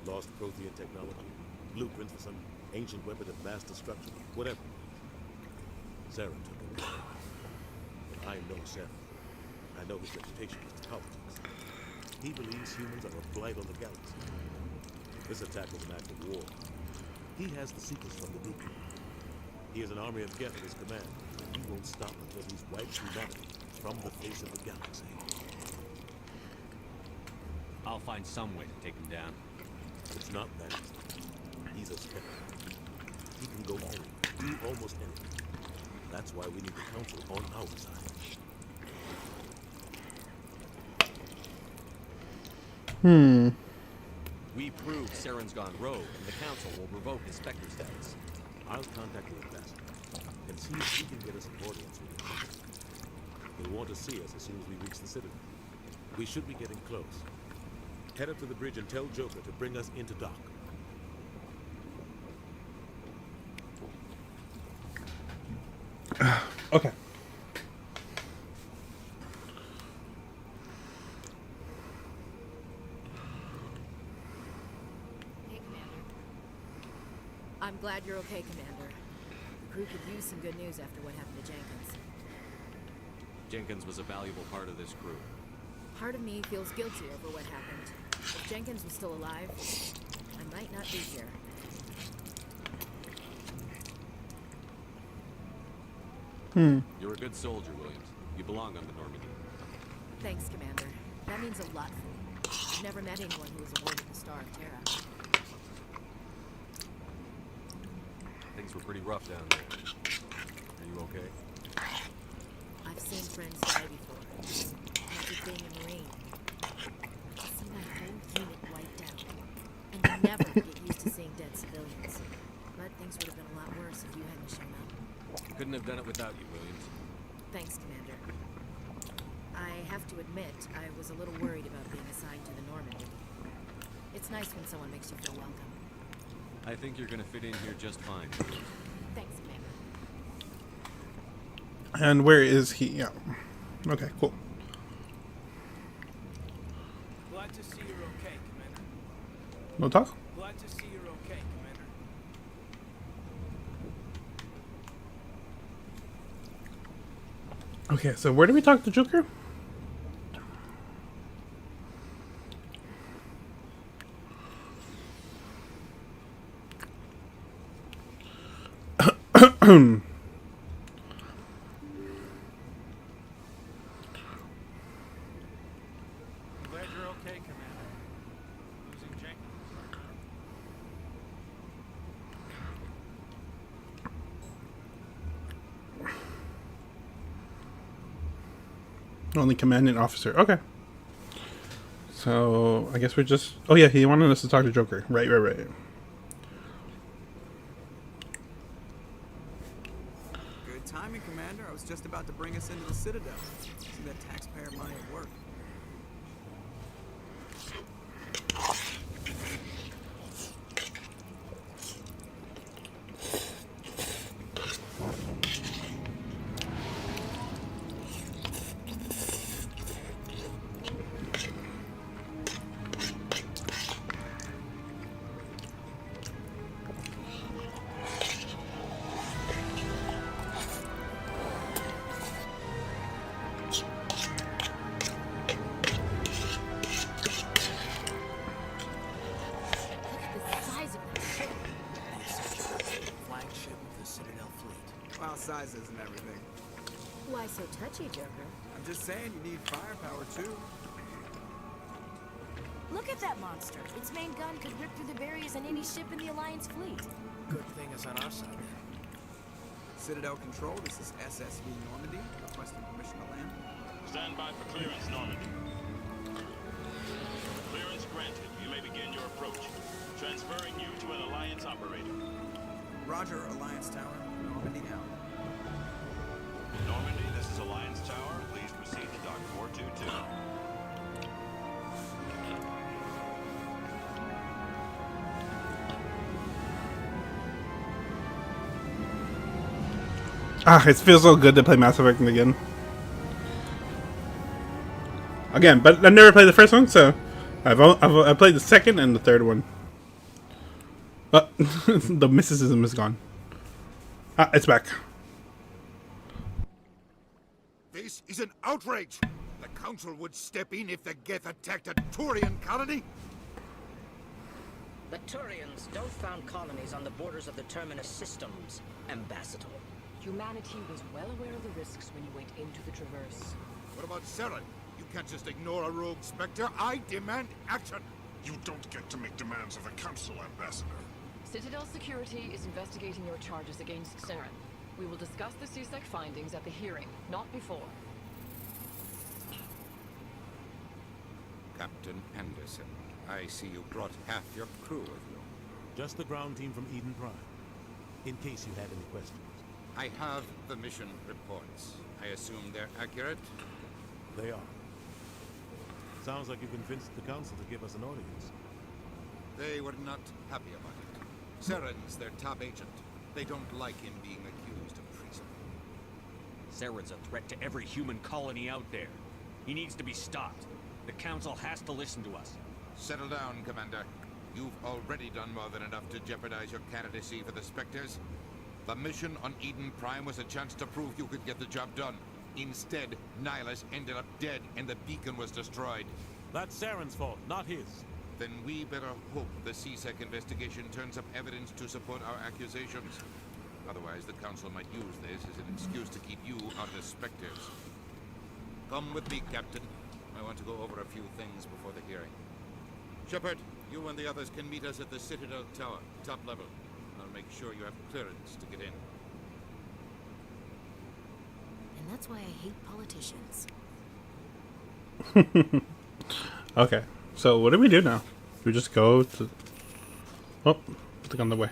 Lost Prothean technology, blueprints for some ancient weapon of mass destruction, whatever. Saren took it. But I know Saren. I know his reputation is politics. He believes humans are a blight on the galaxy. This attack was an act of war. He has the secrets from the beacon. He has an army of Geth at his command. He won't stop until he's wiped humanity from the face of the galaxy. I'll find some way to take him down. It's not that easy. He's a Spectre. He can go anywhere, do almost anything. That's why we need the Council on our side. We prove Saren's gone rogue, and the Council will revoke his Spectre status. I'll contact the ambassador and see if he can get us an audience with him. He'll want to see us as soon as we reach the Citadel. We should be getting close. Head up to the bridge and tell Joker to bring us into dock. Okay. Hey, Commander. I'm glad you're okay, Commander. The crew could use some good news after what happened to Jenkins. Jenkins was a valuable part of this crew. Part of me feels guilty over what happened. If Jenkins was still alive, I might not be here. You're a good soldier, Williams. You belong on the Normandy. Thanks, Commander. That means a lot for me. I've never met anyone who was awarded the Star of Terra. Things were pretty rough down there. Are you okay? I've seen friends die before. After being a Marine. To see my whole unit wiped out. And you never get used to seeing dead civilians. But things would have been a lot worse if you hadn't shown up. Couldn't have done it without you, Williams. Thanks, Commander. I have to admit, I was a little worried about being assigned to the Normandy. It's nice when someone makes you feel welcome. I think you're gonna fit in here just fine. Thanks, Commander. And where is he? Yeah. Okay, cool. Glad to see you're okay, Commander. No talk? Glad to see you're okay, Commander. Okay, so where do we talk to Joker? Glad you're okay, Commander. Losing Jenkins. Only commanding officer. Okay. So I guess we're just. Oh yeah, he wanted us to talk to Joker. Right. Good timing, Commander. I was just about to bring us into the Citadel. See that taxpayer money at work. Sizes and everything. Why so touchy, Joker? I'm just saying you need firepower too. Look at that monster. Its main gun could rip through the barriers in any ship in the Alliance fleet. Good thing it's on our side then. Citadel Control, this is SSV Normandy. Requesting permission to land. Stand by for clearance, Normandy. Clearance granted. You may begin your approach. Transferring you to an Alliance operator. Roger, Alliance Tower. Normandy out. Normandy, this is Alliance Tower. Please proceed to Dock 422. It feels so good to play Mass Effect again. But I never played the first one, so I played the second and the third one. But the mysticism is gone. It's back. This is an outrage! The Council would step in if the Geth attacked a Turian colony? The Turians don't found colonies on the borders of the Terminus systems, Ambassador. Humanity was well aware of the risks when you went into the Traverse. What about Saren? You can't just ignore a rogue Spectre. I demand action! You don't get to make demands of the Council, Ambassador. Citadel Security is investigating your charges against Saren. We will discuss the CSEC findings at the hearing, not before. Captain Anderson, I see you brought half your crew with you. Just the ground team from Eden Prime, in case you had any questions. I have the mission reports. I assume they're accurate? They are. Sounds like you convinced the Council to give us an audience. They were not happy about it. Saren's their top agent. They don't like him being accused of treason. Saren's a threat to every human colony out there. He needs to be stopped. The Council has to listen to us. Settle down, Commander. You've already done more than enough to jeopardize your candidacy for the Spectres. The mission on Eden Prime was a chance to prove you could get the job done. Instead, Nihilus ended up dead and the beacon was destroyed. That's Saren's fault, not his. Then we better hope the CSEC investigation turns up evidence to support our accusations. Otherwise, the Council might use this as an excuse to keep you out of the Spectres. Come with me, Captain. I want to go over a few things before the hearing. Shepard, you and the others can meet us at the Citadel Tower, top level. I'll make sure you have clearance to get in. And that's why I hate politicians. Okay, so what do we do now? Do we just go to... Oh, click on the way.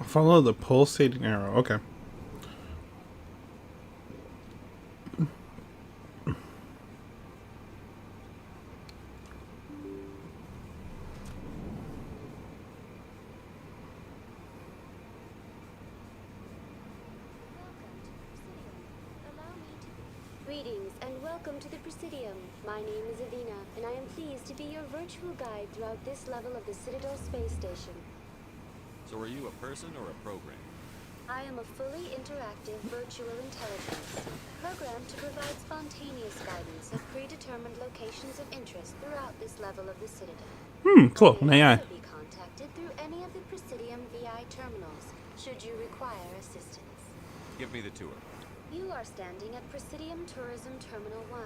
Follow the pulsating arrow. Okay. Greetings and welcome to the Presidium. My name is Avina, and I am pleased to be your virtual guide throughout this level of the Citadel Space Station. So are you a person or a program? I am a fully interactive virtual intelligence, programmed to provide spontaneous guidance of predetermined locations of interest throughout this level of the Citadel. Cool. An AI. You may be contacted through any of the Presidium VI terminals, should you require assistance. Give me the tour. You are standing at Presidium Tourism Terminal 1.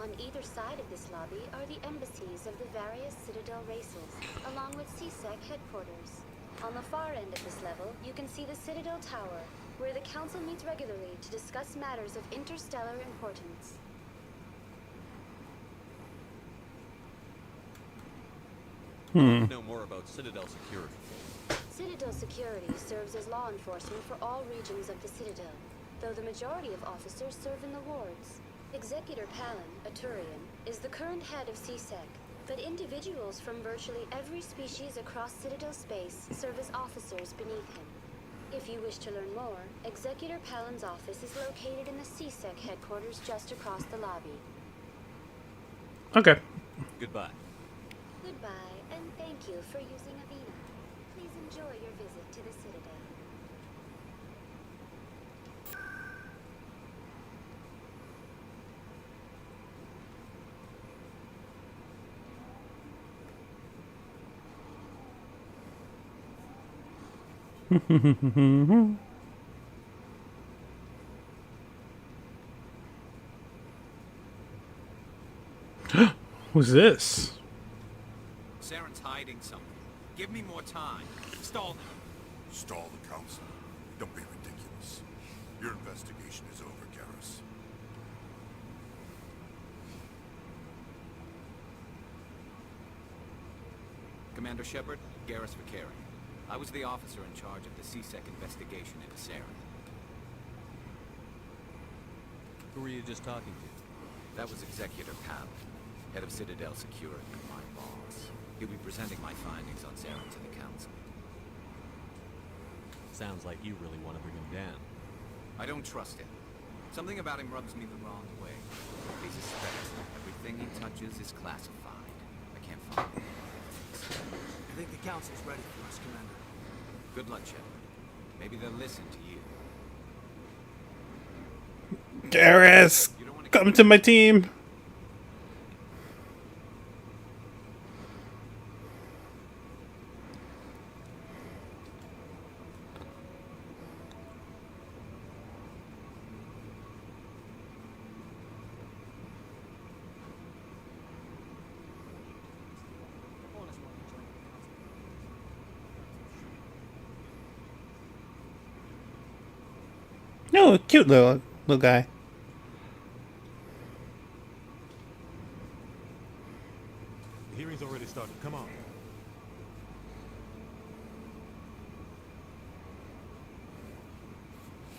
On either side of this lobby are the embassies of the various Citadel races, along with CSEC headquarters. On the far end of this level, you can see the Citadel Tower, where the Council meets regularly to discuss matters of interstellar importance. I'd like to know more about Citadel security. Citadel security serves as law enforcement for all regions of the Citadel, though the majority of officers serve in the wards. Executor Palin, a Turian, is the current head of CSEC, but individuals from virtually every species across Citadel space serve as officers beneath him. If you wish to learn more, Executor Palin's office is located in the CSEC headquarters just across the lobby. Okay. Goodbye. Goodbye, and thank you for using Avena. Please enjoy your visit to the Citadel. Who's this? Saren's hiding something. Give me more time. Stall them. Stall the council? Don't be ridiculous. Your investigation is over, Garrus. Commander Shepard, Garrus Vakarian. I was the officer in charge of the CSEC investigation into Saren. Who were you just talking to? That was Executor Palin, head of Citadel Security, my boss. He'll be presenting my findings on Saren to the council. Sounds like you really want to bring him down. I don't trust him. Something about him rubs me the wrong way. He's a Spectre. Everything he touches is classified. I can't find it. I think the council's ready for us, Commander. Good luck, Shepard. Maybe they'll listen to you. Garrus, come to my team. No, cute little guy. The hearing's already started. Come on.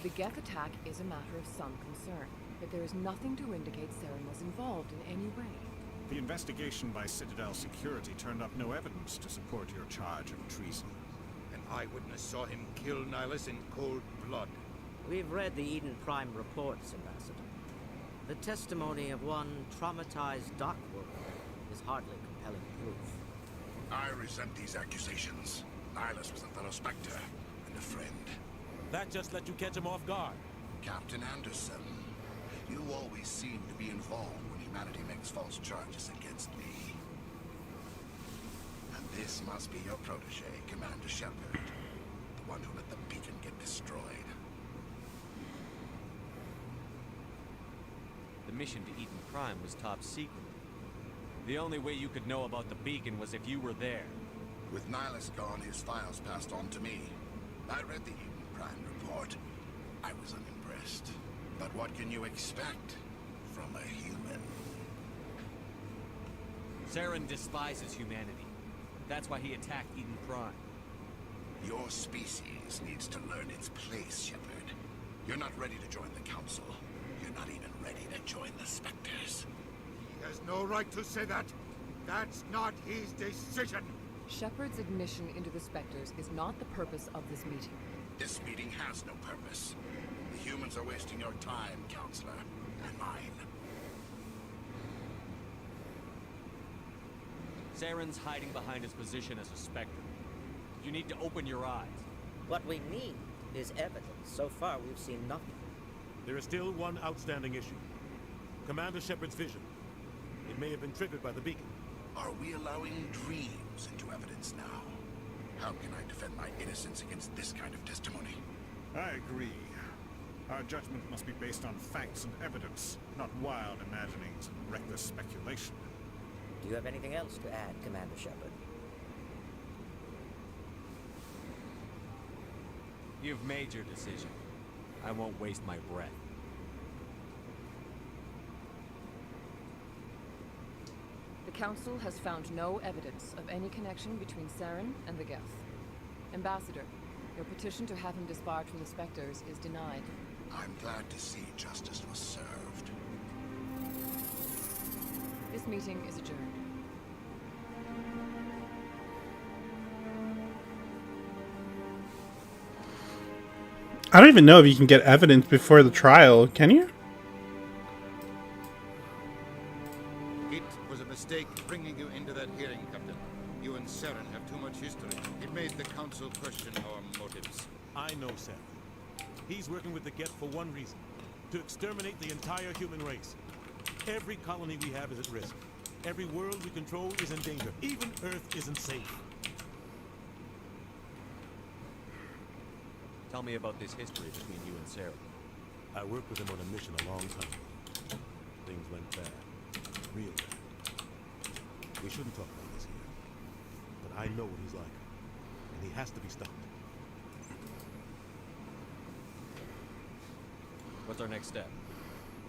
The Geth attack is a matter of some concern, but there is nothing to indicate Saren was involved in any way. The investigation by Citadel Security turned up no evidence to support your charge of treason. An eyewitness saw him kill Nihilus in cold blood. We've read the Eden Prime reports, Ambassador. The testimony of one traumatized dock worker is hardly compelling proof. I resent these accusations. Nihilus was a fellow Spectre and a friend. That just let you catch him off guard. Captain Anderson, you always seem to be involved when humanity makes false charges against me. And this must be your protege, Commander Shepard. The one who let the beacon get destroyed. The mission to Eden Prime was top secret. The only way you could know about the beacon was if you were there. With Nihilus gone, his files passed on to me. I read the Eden Prime report. I was unimpressed. But what can you expect from a human? Saren despises humanity. That's why he attacked Eden Prime. Your species needs to learn its place, Shepard. You're not ready to join the Council. You're not even ready to join the Spectres. He has no right to say that. That's not his decision. Shepard's admission into the Spectres is not the purpose of this meeting. This meeting has no purpose. The humans are wasting your time, Counselor, and mine. Saren's hiding behind his position as a Spectre. You need to open your eyes. What we need is evidence. So far, we've seen nothing. There is still one outstanding issue. Commander Shepard's vision. It may have been triggered by the beacon. Are we allowing dreams into evidence now? How can I defend my innocence against this kind of testimony? I agree. Our judgment must be based on facts and evidence, not wild imaginings and reckless speculation. Do you have anything else to add, Commander Shepard? You've made your decision. I won't waste my breath. The Council has found no evidence of any connection between Saren and the Geth. Ambassador, your petition to have him disbarred from the Spectres is denied. I'm glad to see justice was served. This meeting is adjourned. I don't even know if you can get evidence before the trial, can you? It was a mistake bringing you into that hearing, Captain. You and Saren have too much history. It made the Council question our motives. I know Saren. He's working with the Geth for one reason. To exterminate the entire human race. Every colony we have is at risk. Every world we control is in danger. Even Earth isn't safe. Tell me about this history between you and Sarah. I worked with him on a mission a long time ago. Things went bad. Real bad. We shouldn't talk about this here. But I know what he's like. And he has to be stopped. What's our next step?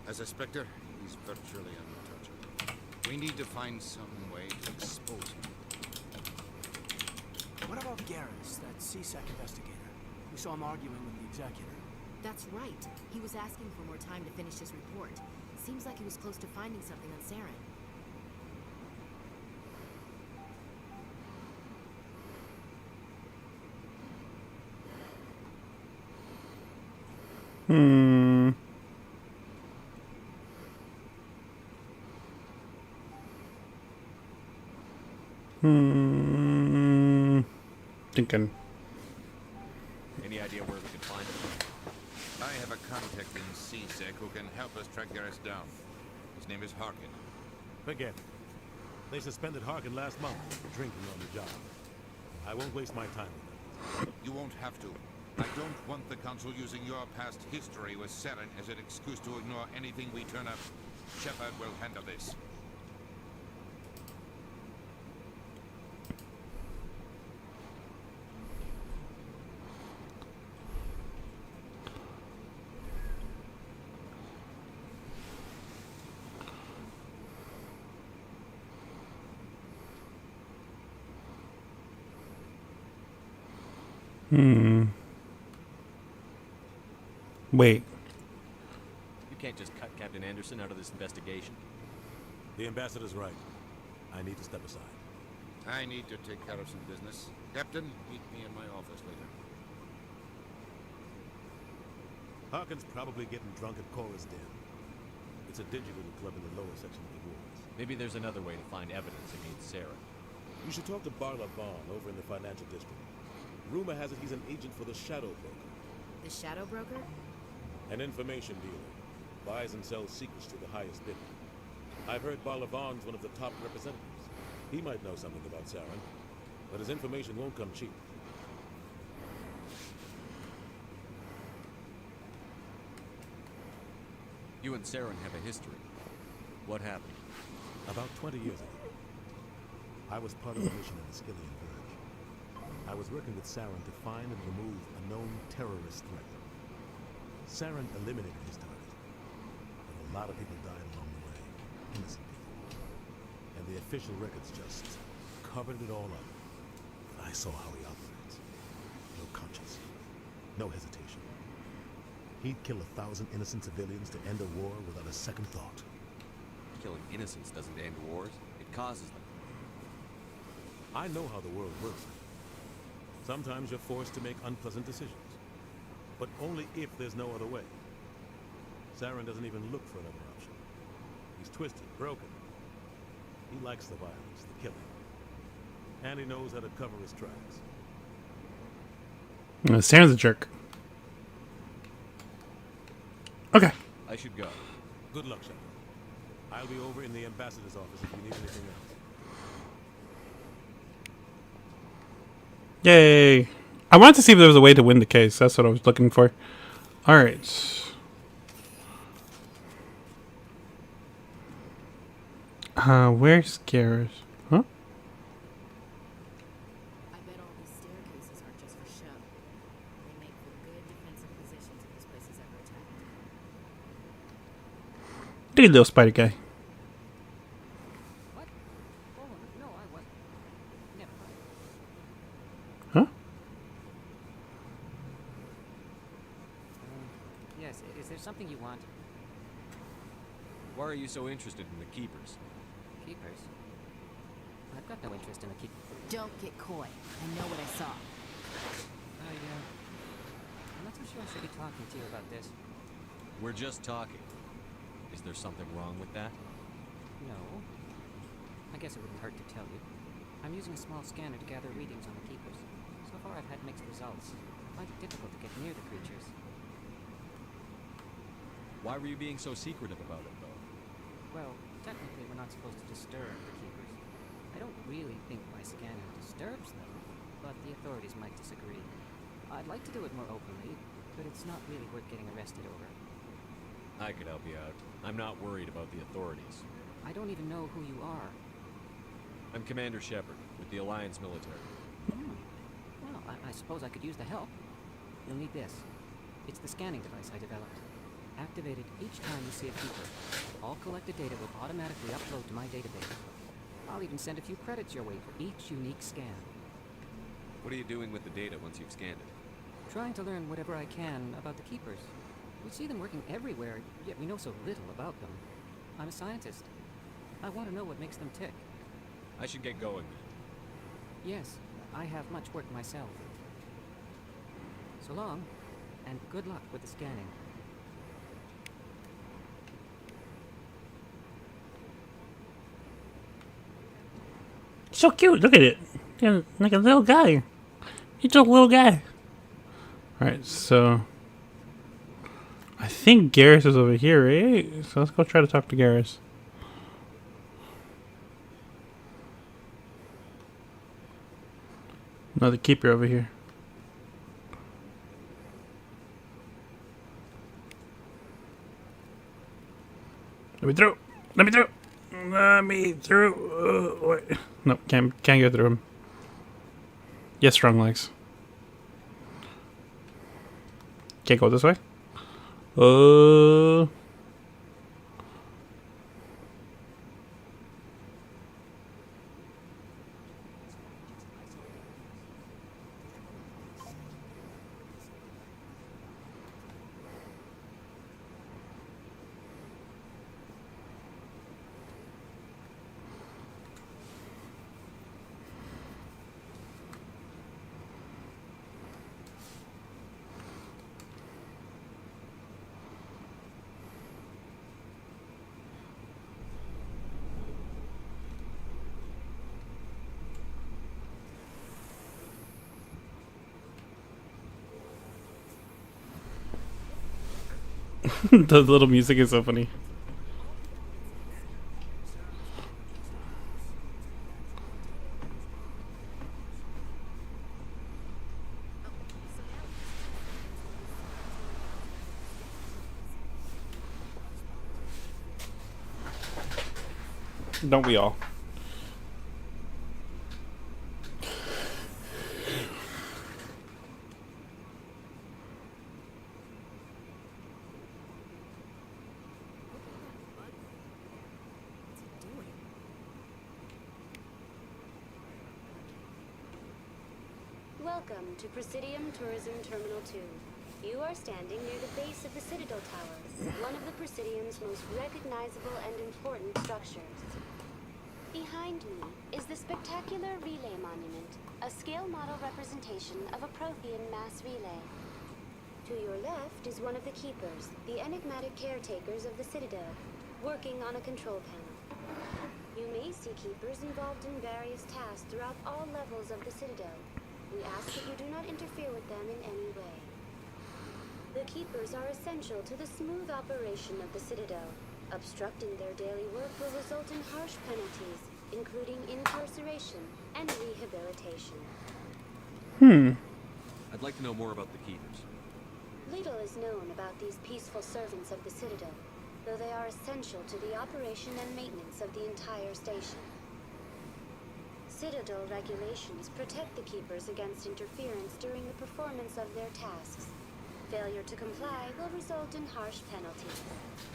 As a Spectre, he's virtually untouchable. We need to find some way to expose him. What about Garrus, that CSEC investigator? We saw him arguing with the executor. That's right. He was asking for more time to finish his report. Seems like he was close to finding something on Saren. Thinking. Any idea where we can find him? I have a contact in CSEC who can help us track Garrus down. His name is Harkin. Forget it. They suspended Harkin last month for drinking on the job. I won't waste my time with them. You won't have to. I don't want the Council using your past history with Saren as an excuse to ignore anything we turn up. Shepard will handle this. Wait. You can't just cut Captain Anderson out of this investigation. The ambassador's right. I need to step aside. I need to take care of some business. Captain, meet me in my office later. Harkin's probably getting drunk at Cora's Den. It's a dingy little club in the lower section of the walls. Maybe there's another way to find evidence against Sarah. You should talk to Barla Vaughn over in the financial district. Rumor has it he's an agent for the Shadow Broker. The Shadow Broker? An information dealer. Buys and sells secrets to the highest bidder. I've heard Barla Vaughn's one of the top representatives. He might know something about Saren, but his information won't come cheap. You and Saren have a history. What happened? About 20 years ago, I was part of a mission in the Skillian Verge. I was working with Saren to find and remove a known terrorist threat. Saren eliminated his target, but a lot of people died along the way, innocent people. And the official records just covered it all up. I saw how he operates. No conscience, no hesitation. He'd kill 1,000 innocent civilians to end a war without a second thought. Killing innocents doesn't end wars, it causes them. I know how the world works. Sometimes you're forced to make unpleasant decisions, but only if there's no other way. Saren doesn't even look for another option. He's twisted, broken. He likes the violence, the killing. And he knows how to cover his tracks. Saren's a jerk. Okay. I should go. Good luck, Shepard. I'll be over in the ambassador's office if you need anything else. Yay. I wanted to see if there was a way to win the case. That's what I was looking for. Alright. Where's Garrus? Huh? I bet all these staircases aren't just for show. They make for good defensive positions if this place is ever attacked. Look at little spider guy. there something you want? Why are you so interested in the Keepers? Keepers? I've got no interest in the keep. Don't get coy. I know what I saw. I'm not so sure I should be talking to you about this. We're just talking. Is there something wrong with that? No. I guess it wouldn't hurt to tell you. I'm using a small scanner to gather readings on the Keepers. So far I've had mixed results. I find it difficult to get near the creatures. Why were you being so secretive about it, though? Well, technically we're not supposed to disturb the Keepers. I don't really think my scanner disturbs them, but the authorities might disagree. I'd like to do it more openly, but it's not really worth getting arrested over. I could help you out. I'm not worried about the authorities. I don't even know who you are. I'm Commander Shepard, with the Alliance military. Well, I suppose I could use the help. You'll need this. It's the scanning device I developed. Activated each time you see a Keeper. All collected data will automatically upload to my database. I'll even send a few credits your way for each unique scan. What are you doing with the data once you've scanned it? Trying to learn whatever I can about the Keepers. We see them working everywhere, yet we know so little about them. I'm a scientist. I want to know what makes them tick. I should get going then. Yes, I have much work myself. So long, and good luck with the scanning. So cute. Look at it. Yeah, like a little guy. He's a little guy. Alright, so I think Garrus is over here, right? So let's go try to talk to Garrus. Another keeper over here. Let me through. Let me through. Let me through. Wait. No, can't get through him. Yes, strong legs. Can't go this way. The little music is so funny. Don't we all? Welcome to Presidium Tourism Terminal 2. You are standing near the base of the Citadel Tower, one of the Presidium's most recognizable and important structures. Behind me is the spectacular relay monument, a scale model representation of a Prothean mass relay. To your left is one of the Keepers, the enigmatic caretakers of the Citadel, working on a control panel. You may see Keepers involved in various tasks throughout all levels of the Citadel. We ask that you do not interfere with them in any way. The Keepers are essential to the smooth operation of the Citadel. Obstructing their daily work will result in harsh penalties, including incarceration and rehabilitation. I'd like to know more about the Keepers. Little is known about these peaceful servants of the Citadel, though they are essential to the operation and maintenance of the entire station. Citadel regulations protect the Keepers against interference during the performance of their tasks. Failure to comply will result in harsh penalties.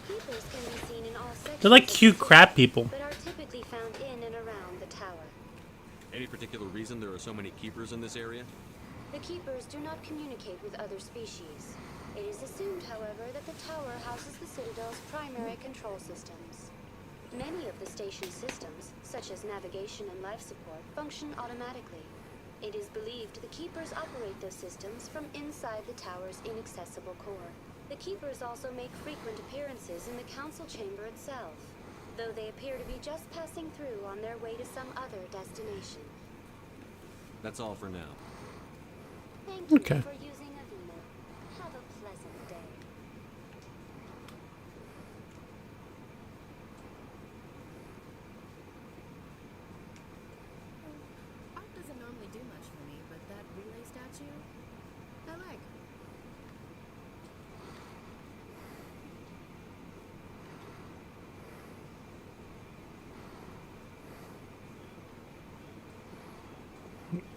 Keepers can be seen in all sections. They're like cute crab people. But are typically found in and around the tower. Any particular reason there are so many Keepers in this area? The Keepers do not communicate with other species. They are strictly protected. Keepers can be seen in all sections of the tower. Any particular reason there are so many Keepers in this area? The Keepers do not communicate with other species. They are strictly protected. Keepers can be seen in all sections of the tower. It is assumed, however, that the tower houses the Citadel's primary control systems. Many of the station's systems, such as navigation and life support, function automatically. It is believed the Keepers operate those systems from inside the tower's inaccessible core. The Keepers also make frequent appearances in the council chamber itself, though they appear to be just passing through on their way to some other destination. That's all for now. Thank you Okay. for using Avino. Have a pleasant day. Art doesn't normally do much for me, but that relay statue, I like.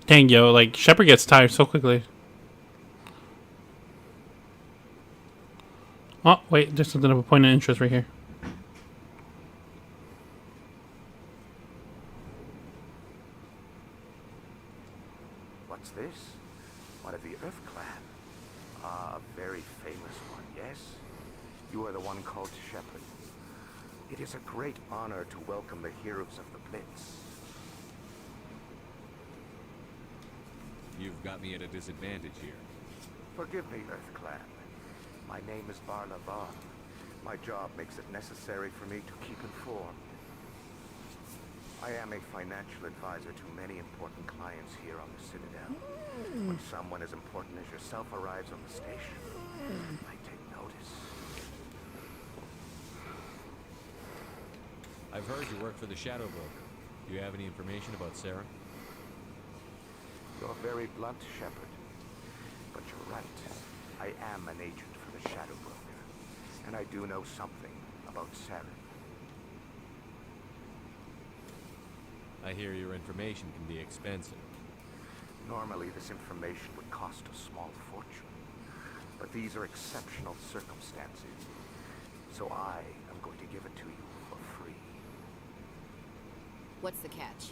Dang, yo, like, Shepard gets tired so quickly. Oh, wait, there's something of a point of interest right here. What's this? One of the Earth Clan. Ah, a very famous one, yes? You are the one called Shepard. It is a great honor to welcome the heroes of the Blitz. You've got me at a disadvantage here. Forgive me, Earth Clan. My name is Barla Vaughn. My job makes it necessary for me to keep informed. I am a financial advisor to many important clients here on the Citadel. When someone as important as yourself arrives on the station, I take notice. I've heard you work for the Shadow Broker. Do you have any information about Sarah? You're very blunt, Shepard. But you're right. I am an agent for the Shadow Broker. And I do know something about Sarah. I hear your information can be expensive. Normally, this information would cost a small fortune. But these are exceptional circumstances. So I am going to give it to you for free. What's the catch?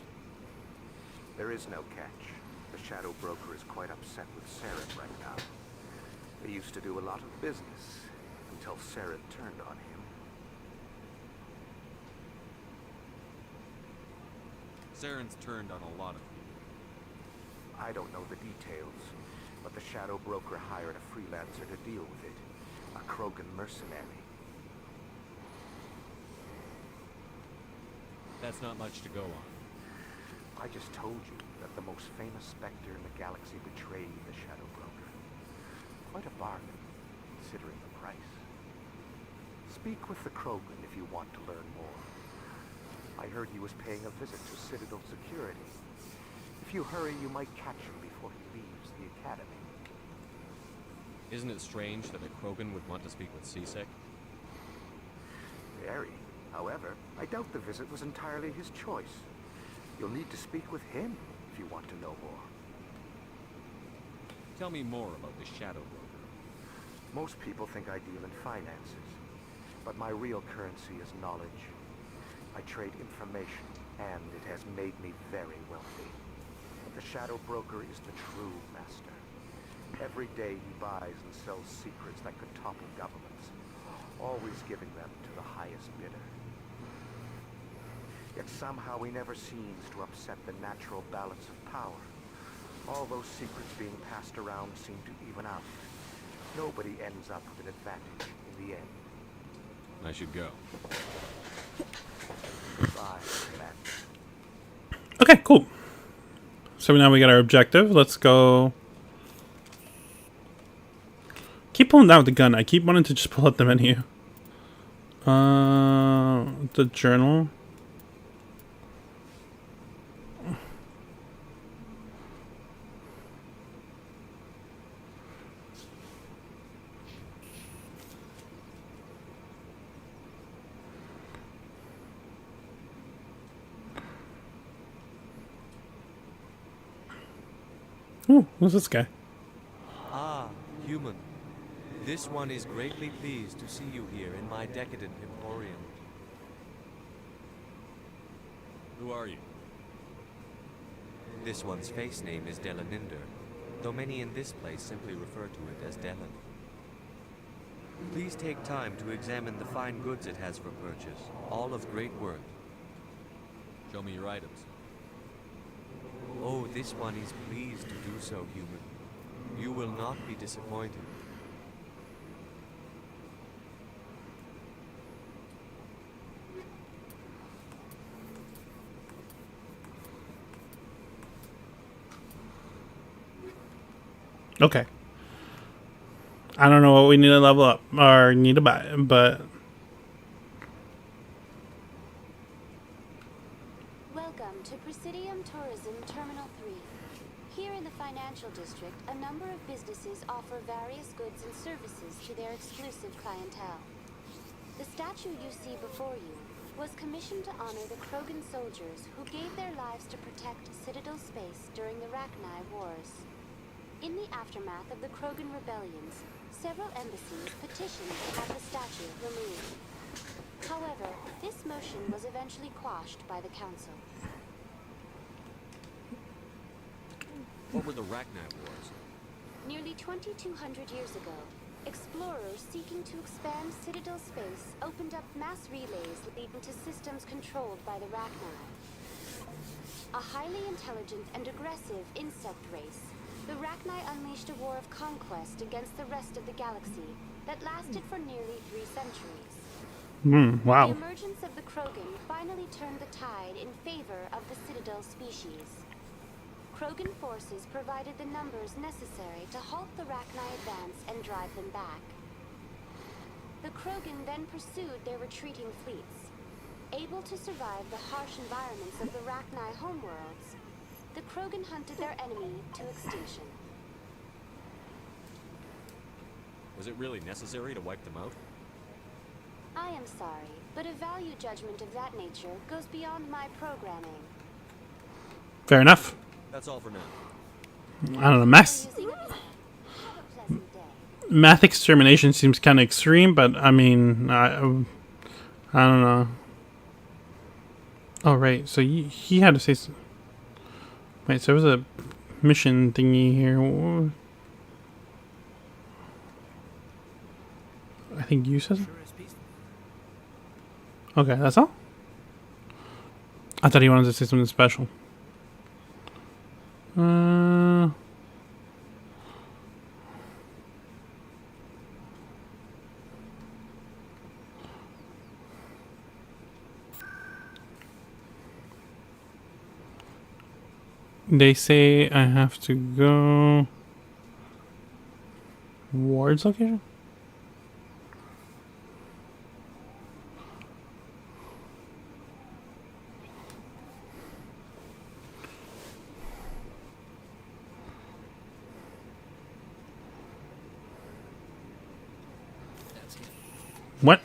There is no catch. The Shadow Broker is quite upset with Saren right now. They used to do a lot of business until Saren turned on him. Saren's turned on a lot of people. I don't know the details, but the Shadow Broker hired a freelancer to deal with it. A Krogan mercenary. That's not much to go on. I just told you that the most famous Spectre in the galaxy betrayed the Shadow Broker. Quite a bargain, considering the price. Speak with the Krogan if you want to learn more. I heard he was paying a visit to Citadel security. If you hurry, you might catch him before he leaves the Academy. Isn't it strange that a Krogan would want to speak with C-Sec? Very. However, I doubt the visit was entirely his choice. You'll need to speak with him if you want to know more. Tell me more about the Shadow Broker. Most people think I deal in finances, but my real currency is knowledge. I trade information, and it has made me very wealthy. But the Shadow Broker is the true master. Every day he buys and sells secrets that could topple governments, always giving them to the highest bidder. Yet somehow he never seems to upset the natural balance of power. All those secrets being passed around seem to even out. Nobody ends up with an advantage in the end. I should go. Bye, man. Okay, cool. So now we got our objective. Let's go. Keep pulling down with the gun. I keep wanting to just pull out the menu. The journal. Oh, who's this guy? Ah, human. This one is greatly pleased to see you here in my decadent emporium. Who are you? This one's face name is Delaninder, though many in this place simply refer to it as Delan. Please take time to examine the fine goods it has for purchase, all of great worth. Show me your items. Oh, this one is pleased to do so, human. You will not be disappointed. Okay. I don't know what we need to level up or need to buy, but Welcome to Presidium Tourism Terminal 3. Here in the financial district, a number of businesses offer various goods and services to their exclusive clientele. The statue you see before you was commissioned to honor the Krogan soldiers who gave their lives to protect Citadel space during the Rachni Wars. In the aftermath of the Krogan rebellions, several embassies petitioned to have the statue removed. However, this motion was eventually quashed by the council. What were the Rachni Wars? Nearly 2,200 years ago, explorers seeking to expand Citadel space opened up mass relays leading to systems controlled by the Rachni. A highly intelligent and aggressive insect race, the Rachni unleashed a war of conquest against the rest of the galaxy that lasted for nearly 3 centuries. Wow. The emergence of the Krogan finally turned the tide in favor of the Citadel species. Krogan forces provided the numbers necessary to halt the Rachni advance and drive them back. The Krogan then pursued their retreating fleets. Able to survive the harsh environments of the Rachni homeworlds, the Krogan hunted their enemy to extinction. Was it really necessary to wipe them out? I am sorry, but a value judgment of that nature goes beyond my programming. Fair enough. That's all for now. I don't know. Math extermination seems kind of extreme, but I mean, I don't know. Oh, right. So he had to say something. Wait, so there was a mission thingy here. I think you said. Okay, that's all? I thought he wanted to say something special. They say I have to go Ward's location? What?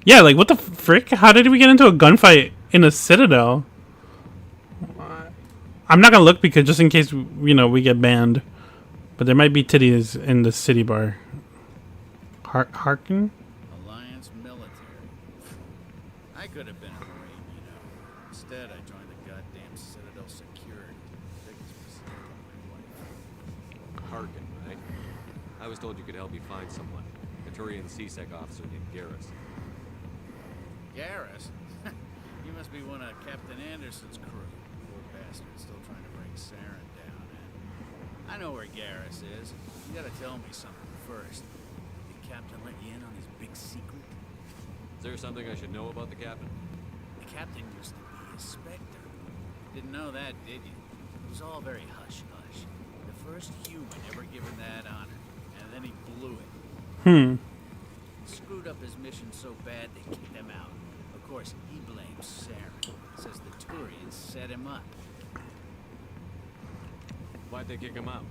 Yeah, like what the frick? How did we get into a gunfight in a citadel? I'm not gonna look because just in case we get banned, but there might be titties in the city bar. Harkin? Alliance military. I could have been a Marine, Instead, I joined the goddamn Citadel security. Biggest mistake of my life. Harkin, right? I was told you could help me find someone. A Turian CSEC officer named Garrus. Garrus? You must be one of Captain Anderson's crew. Poor bastard, still trying to bring Saren down. I know where Garrus is. You gotta tell me something first. Did Captain let you in on his big secret? Is there something I should know about the captain? The captain used to be a Spectre. Didn't know that, did you? It was all very hush-hush. The first human ever given that honor, and then he blew it. Screwed up his mission so bad they kicked him out. Of course, he blames Saren. Says the Turians set him up. Why'd they kick him out?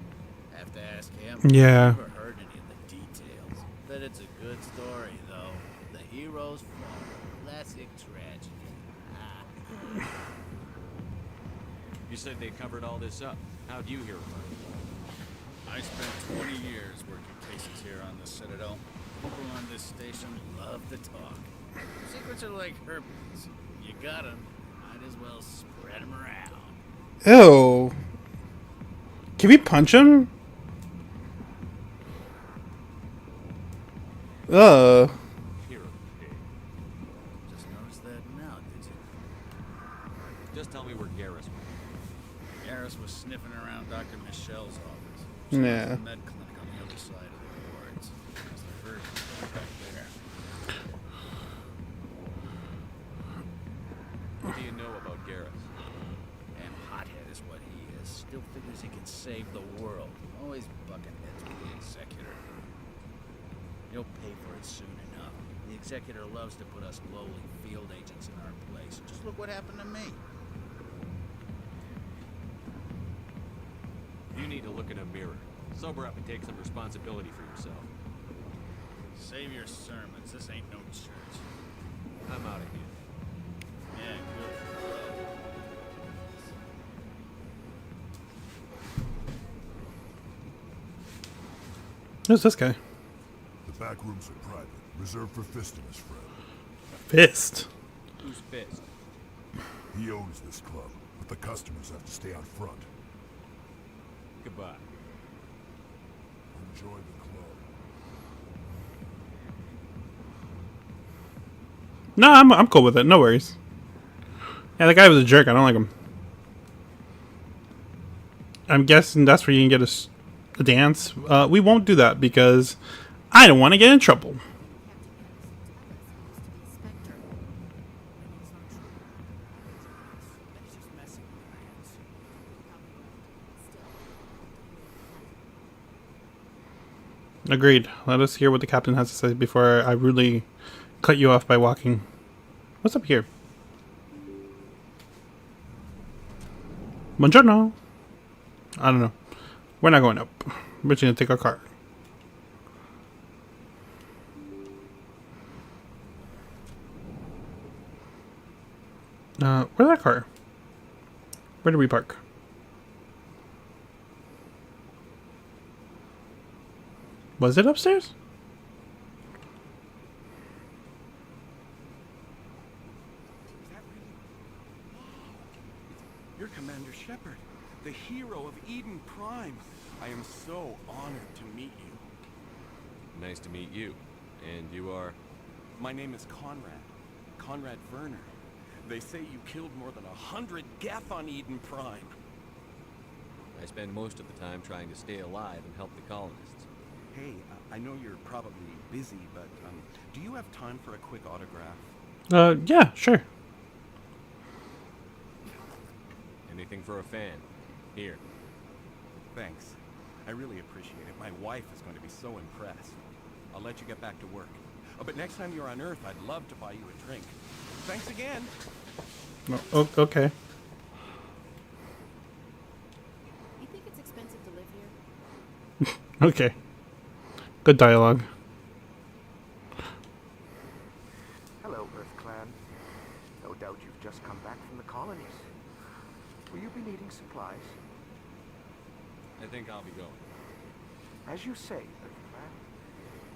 Have to ask him. Yeah. Never heard any of the details. Bet it's a good story, though. The hero's fall. Classic tragedy. You said they covered all this up. How'd you hear about it? I spent 20 years working cases here on the Citadel. People on this station love to talk. Secrets are like herpes. You got 'em, might as well spread 'em around. Ew. Can we punch him? Just noticed that now, did you? Just tell me where Garrus went. Garrus was sniffing around Dr. Michelle's office. Yeah. Med clinic on the other side of the wards. There's the herd back there. What do you know about Garrus? And hothead is what he is. Still figures he can save the world. Always bucking heads with the executor. He'll pay for it soon enough. The executor loves to put us lowly field agents in our place. Just look what happened to me. You need to look in a mirror. Sober up and take some responsibility for yourself. Save your sermons. This ain't no church. I'm out of here. Yeah, good. Who's this guy? The back rooms are private, reserved for Fist and his friend. Fist. Who's Fist? He owns this club, but the customers have to stay out front. Goodbye. Enjoy the club. No, I'm cool with it. No worries. Yeah, the guy was a jerk. I don't like him. I'm guessing that's where you can get a dance. We won't do that because I don't want to get in trouble. Agreed. Let us hear what the captain has to say before I rudely cut you off by walking. What's up here? Buongiorno. I don't know. We're not going up. We're just gonna take our car. Where's that car? Where did we park? Was it upstairs? You're Commander Shepard, the hero of Eden Prime. I am so honored to meet you. Nice to meet you. And you are? My name is Conrad Werner. They say you killed more than 100 Geth on Eden Prime. I spend most of the time trying to stay alive and help the colonists. Hey, I know you're probably busy, but do you have time for a quick autograph? Yeah, sure. Anything for a fan. Here. Thanks. I really appreciate it. My wife is going to be so impressed. I'll let you get back to work. Oh, but next time you're on Earth, I'd love to buy you a drink. Thanks again. Oh, okay. You think it's expensive to live here? Okay. Good dialogue. Hello, Earth Clan. No doubt you've just come back from the colonies. Will you be needing supplies? I think I'll be going. As you say, Earth Clan.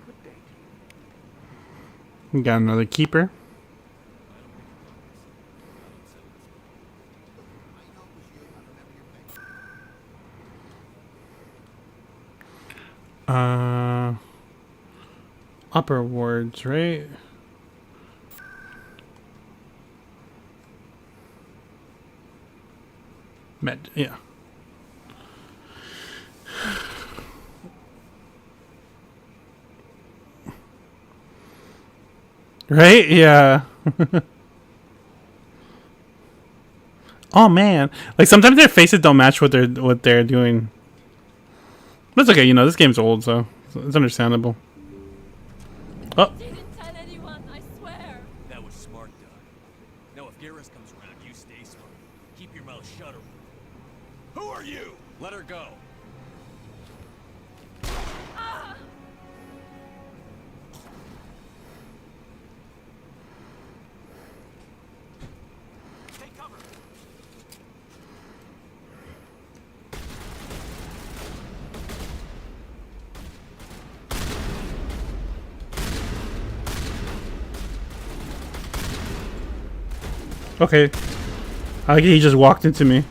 Good day to you. We got another keeper. Upper wards, right? Med, yeah. Right? Yeah. Oh man, like sometimes their faces don't match what they're doing. But it's okay, you know, this game's old, so it's understandable. Oh. Didn't tell anyone, I swear. That was smart, Doc. Now if Garrus comes around, you stay smart. Keep your mouth shut. Who are you? Let her go. Ah! Take cover. Okay. I like he just walked into me.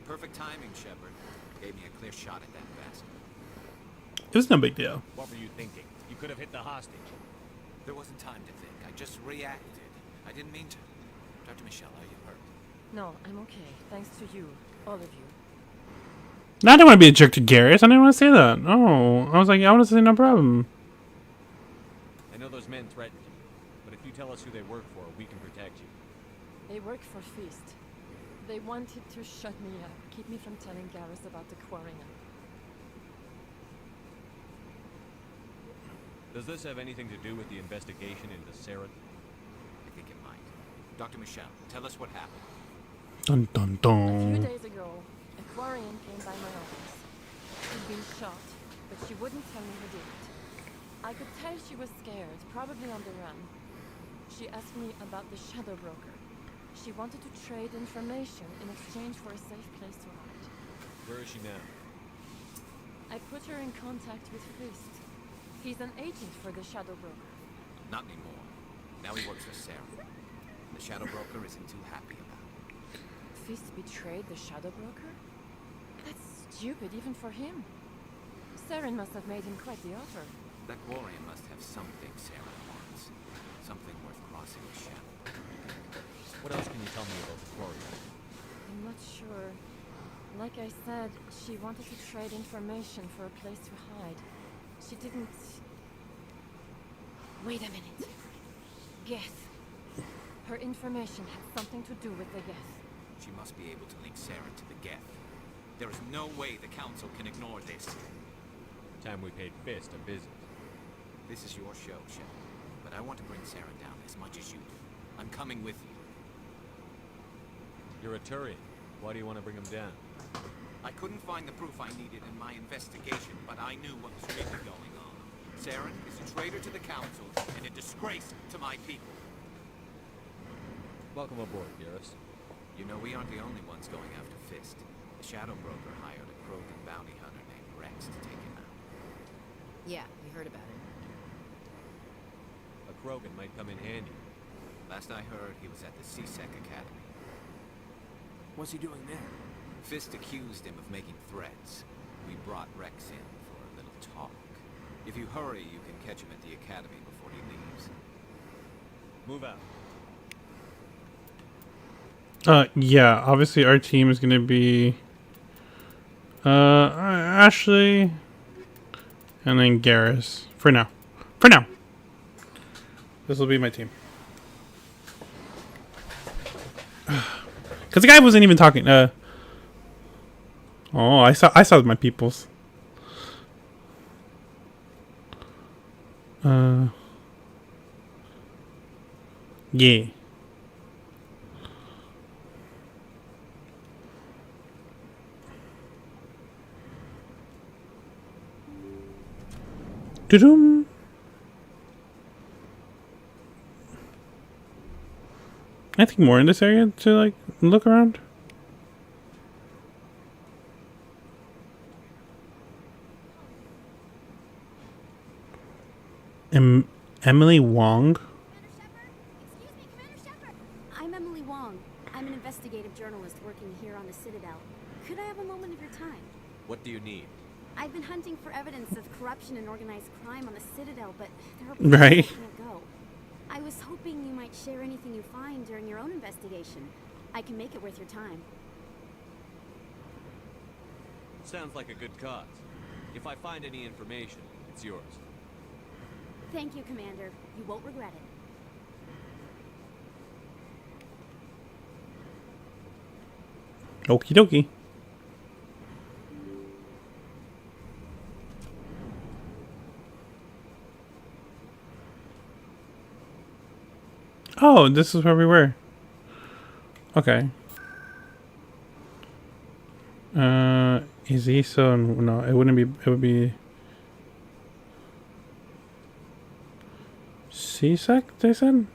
Perfect timing, Shepard. Gave me a clear shot at that bastard. It was no big deal. What were you thinking? You could have hit the hostage. There wasn't time to think. I just reacted. I didn't mean to. Dr. Michelle, are you hurt? No, I'm okay. Thanks to you. All of you. No, I didn't want to be a jerk to Garrus. I didn't want to say that. No. I was like, I want to say no problem. I know those men threatened you, but if you tell us who they work for, we can protect you. They work for Feast. They wanted to shut me up, keep me from telling Garrus about the Quarian. Does this have anything to do with the investigation into Saren? I think it might. Dr. Michelle, tell us what happened. Dun dun A few dun. days ago, a Quarian came by my office. She'd been shot, but she wouldn't tell me who did it. I could tell she was scared, probably on the run. She asked me about the Shadow Broker. She wanted to trade information in exchange for a safe place to hide. Where is she now? I put her in contact with Feast. He's an agent for the Shadow Broker. Not anymore. Now he works for Saren. The Shadow Broker isn't too happy about it. Feast betrayed the Shadow Broker? That's stupid even for him. Saren must have made him quite the offer. That Quarian must have something Saren wants. Something worth crossing the Shadow. What else can you tell me about the Quarian? I'm not sure. Like I said, she wanted to trade information for a place to hide. She didn't... Wait a minute. Geth. Her information had something to do with the Geth. She must be able to link Saren to the Geth. There is no way the Council can ignore this. Time we paid Fist a visit. This is your show, Shepard. But I want to bring Saren down as much as you do. I'm coming with you. You're a Turian. Why do you want to bring him down? I couldn't find the proof I needed in my investigation, but I knew what was really going on. Saren is a traitor to the Council and a disgrace to my people. Welcome aboard, Garrus. You know, we aren't the only ones going after Fist. The Shadow Broker hired a Krogan bounty hunter named Rex to take him out. Yeah, we heard about it. A Krogan might come in handy. Last I heard, he was at the CSEC Academy. What's he doing there? Fist accused him of making threats. We brought Rex in for a little talk. If you hurry, you can catch him at the academy before he leaves. Move out. Yeah, obviously our team is gonna be Ashley and then Garrus. For now. For now. This will be my team. Cause the guy wasn't even talking. Oh, I saw my peoples. Yeah. Doo-doom. Anything more in this area to like look around? Emily Wong? I'm Emily Wong. I'm an investigative journalist working here on the Citadel. Could I have a moment of your time? What do you need? I've been hunting for evidence of corruption and organized crime on the Citadel, but there are Right. places I can't go. I was hoping you might share anything you find during your own investigation. I can make it worth your time. Sounds like a good cause. If I find any information, it's yours. Thank you, Commander. You won't regret it. Okie dokie. Oh, this is where we were. Okay. Is he so? No, it wouldn't be. It would be CSEC, they said?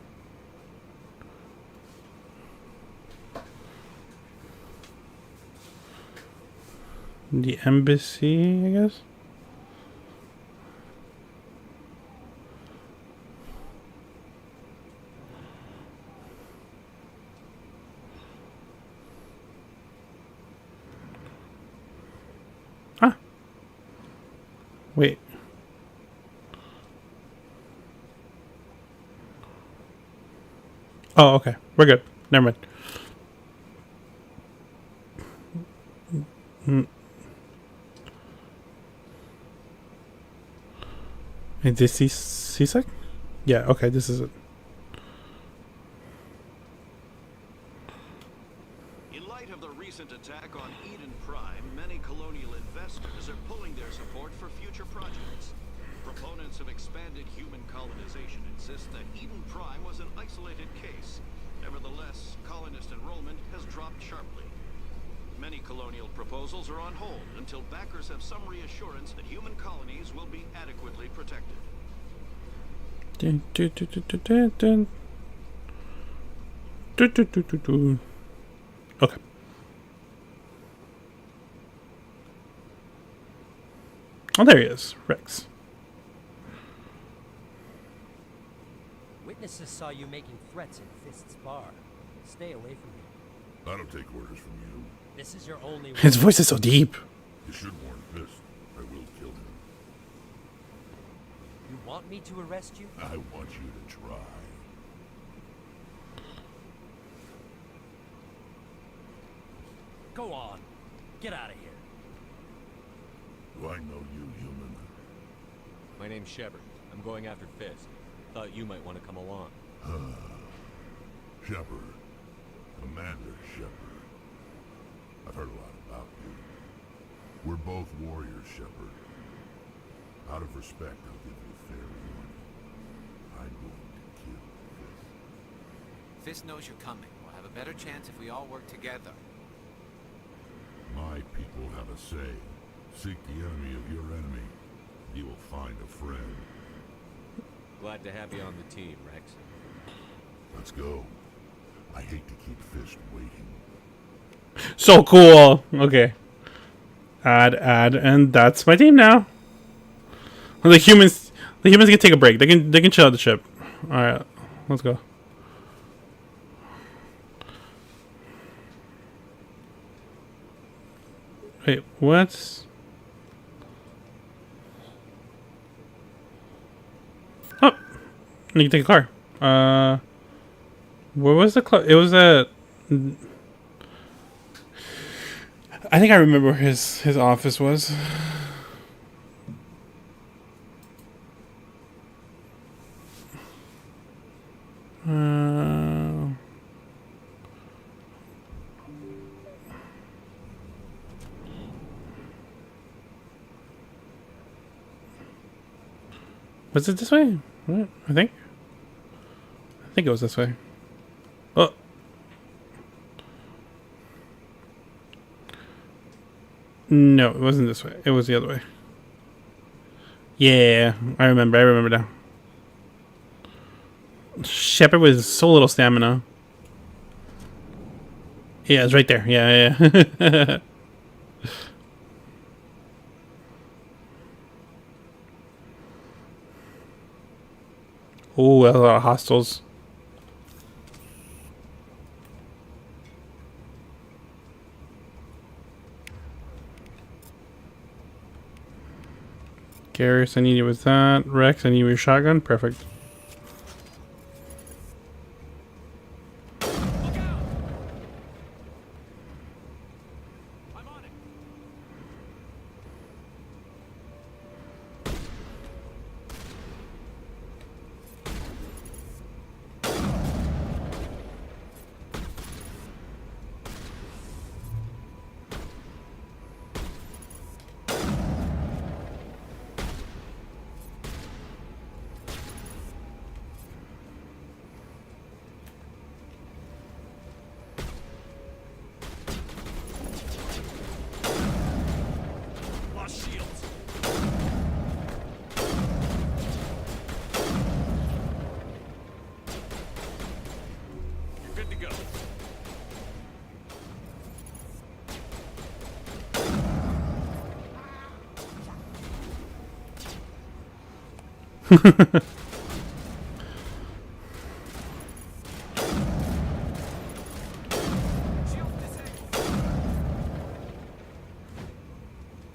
The embassy, I guess? Ah. Wait. Oh, okay. We're good. Never mind. Is this CSEC? Yeah, okay, this is it. In light of the recent attack on Eden Prime, many colonial investors are pulling their support for future projects. Proponents of expanded human colonization insist that Eden Prime was an isolated case. Nevertheless, colonist enrollment has dropped sharply. Many colonial proposals are on hold until backers have some reassurance that human colonies will be adequately protected. Dun, dun, dun, dun, dun, dun. Dun, dun, dun, dun, dun. Okay. Oh, there he is, Rex. Witnesses saw you making threats in Fist's bar. Stay away from him. I don't take orders from you. This is your only His voice is so deep. You should warn Fist. I will kill him. You want me to arrest you? I want you to try. Go on. Get out of here. Do I know you, human? My name's Shepard. I'm going after Fist. Thought you might want to come along. Shepard. Commander Shepard. I've heard a lot about you. We're both warriors, Shepard. Out of respect, I'll give you a fair warning. I'm going to kill Fist. Fist knows you're coming. We'll have a better chance if we all work together. My people have a say. Seek the enemy of your enemy. You will find a friend. Glad to have you on the team, Rex. Let's go. I hate to keep Fist waiting. So cool. Okay. Add, and that's my team now. The humans can take a break. They can chill out the ship. All right, let's go. Wait, what's? Oh, you can take a car. Where was the club? It was at. I think I remember where his office was. Was it this way? What? I think it was this way. Oh. No, it wasn't this way. It was the other way. Yeah, I remember now. Shepard with so little stamina. Yeah, it's right there. Yeah. Oh, a lot of hostiles. Garrus, I need you with that. Rex, I need your shotgun. Perfect.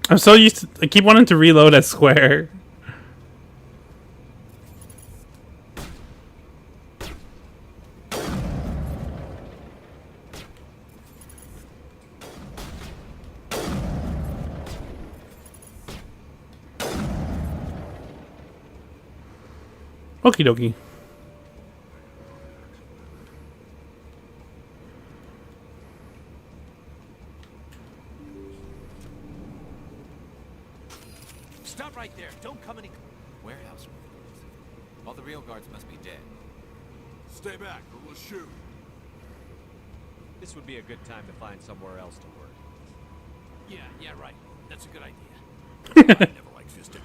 I'm so used to, I keep wanting to reload at square. Okie dokie. Stop right there. Don't come any... Warehouse. All the real guards must be dead. Stay back or we'll shoot. This would be a good time to find somewhere else to work. Yeah, right. That's a good idea. I never liked fisting.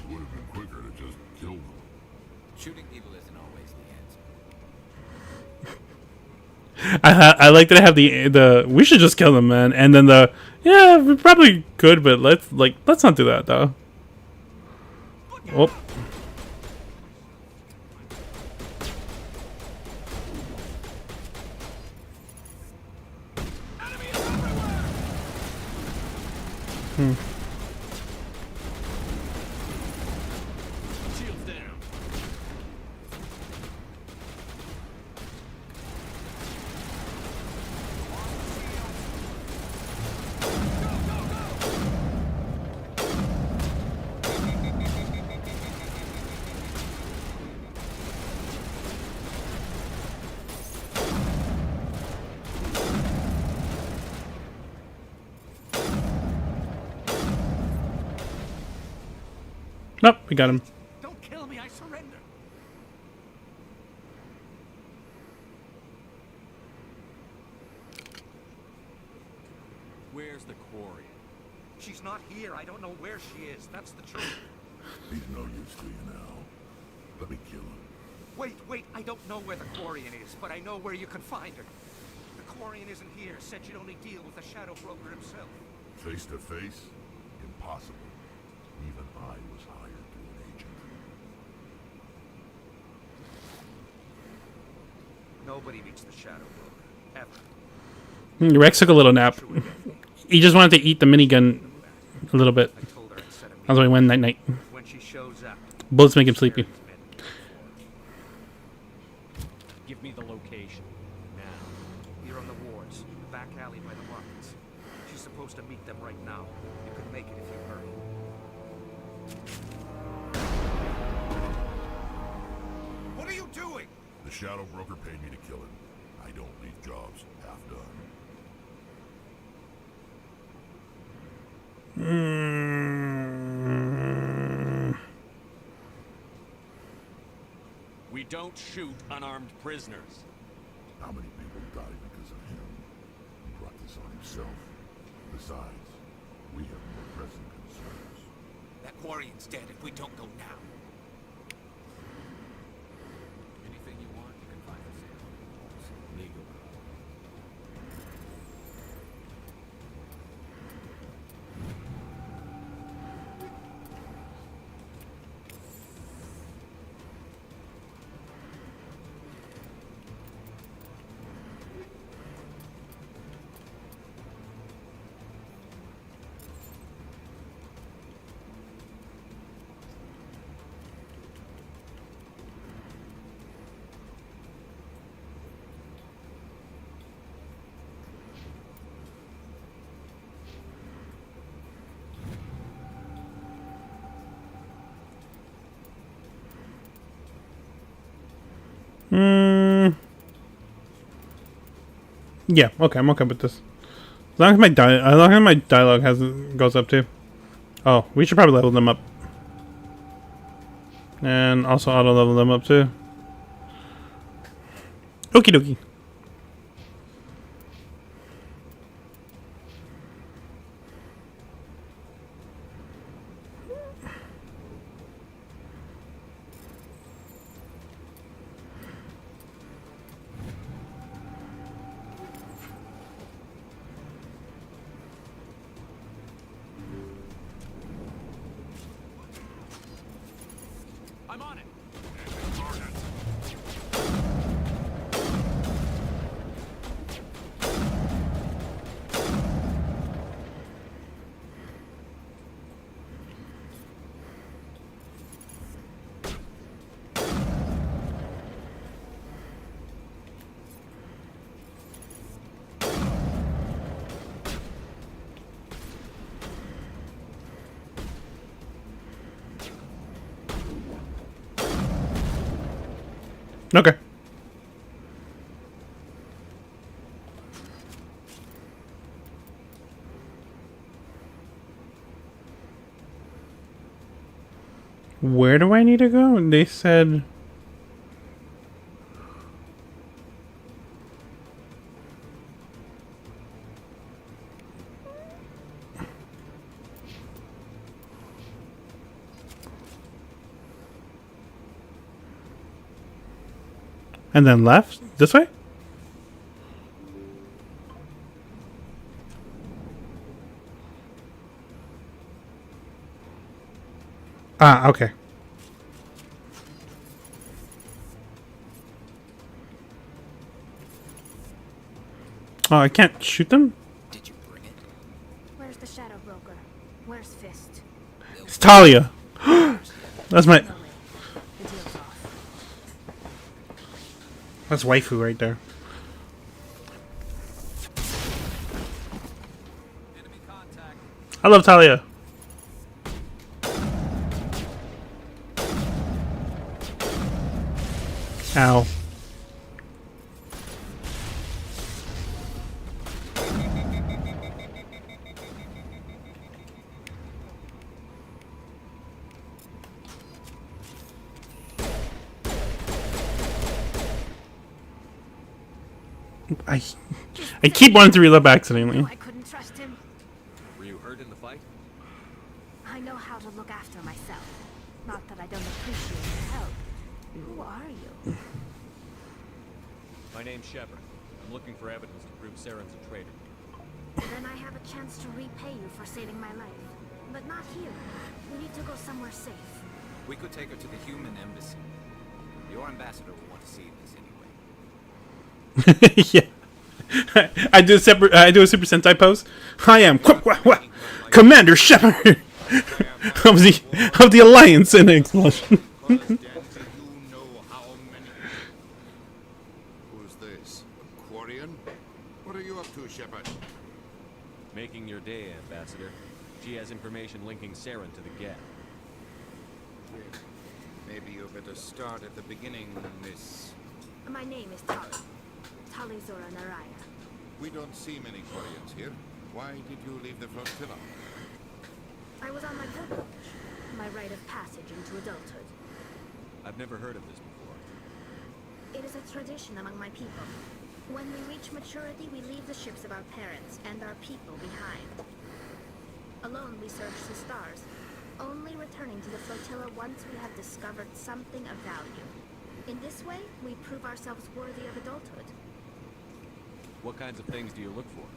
It would have been quicker to just kill them. Shooting people isn't always the answer. I like that I have the we should just kill them, man, and then the yeah, we probably could, but let's not do that though. Oh. Hmm. Shields down. Nope, we got him. Don't kill me, I surrender. Where's the quarry? She's not here. I don't know where she is. That's the truth. He's no use to you now. Let me kill him. Wait. I don't know where the Quarian is, but I know where you can find her. The Quarian isn't here. Said you'd only deal with the Shadow Broker himself. Face to face? Impossible. Even I was hired to an agent. Nobody beats the Shadow Broker. Ever. Rex took a little nap. He just wanted to eat the minigun a little bit. That's why he went night night. When she shows up, Bullets make him sleepy. Give me the location. Now. Here on the wards, the back alley by the markets. She's supposed to meet them right now. You could make it if you hurry. What are you doing? The Shadow Broker paid me to kill him. I don't leave jobs half done. We don't shoot unarmed prisoners. How many people died because of him? He brought this on himself. Besides, we have more pressing concerns. That Quarian's dead if we don't go now. Anything you want, you can find for sale. Legal. Yeah, okay, I'm okay with this. As long as my dialogue goes up too. Oh, we should probably level them up. And also auto level them up too. Okie dokie. I'm on it. Okay. Where do I need to go? They said... And then left? This way? Ah, okay. Oh, I can't shoot them? Where's the Shadow Broker? Where's Fist? It's Talia! That's my... That's waifu right there. I love Talia. Ow. I keep wanting to reload accidentally. I couldn't trust him. Were you hurt in the fight? I know how to look after myself. Not that I don't appreciate your help. Who are you? My name's Shepard. I'm looking for evidence to prove Saren's a traitor. Then I have a chance to repay you for saving my life. But not here. We need to go somewhere safe. We could take her to the human embassy. Your ambassador will want to see this anyway. Yeah. I do a Super Sentai pose. I am Commander Shepard of the Alliance in explosion. Who's this? Quarian? What are you up to, Shepard? Making your day, Ambassador. She has information linking Saren to the Geth. Maybe you better start at the beginning, Miss... My name is Tali. Tali Zora Naraya. We don't see many Quarians here. Why did you leave the flotilla? I was on my pilgrimage. My rite of passage into adulthood. I've never heard of this before. It is a tradition among my people. When we reach maturity, we leave the ships of our parents and our people behind. Alone, we search the stars, only returning to the flotilla once we have discovered something of value. In this way, we prove ourselves worthy of adulthood. What kinds of things do you look for?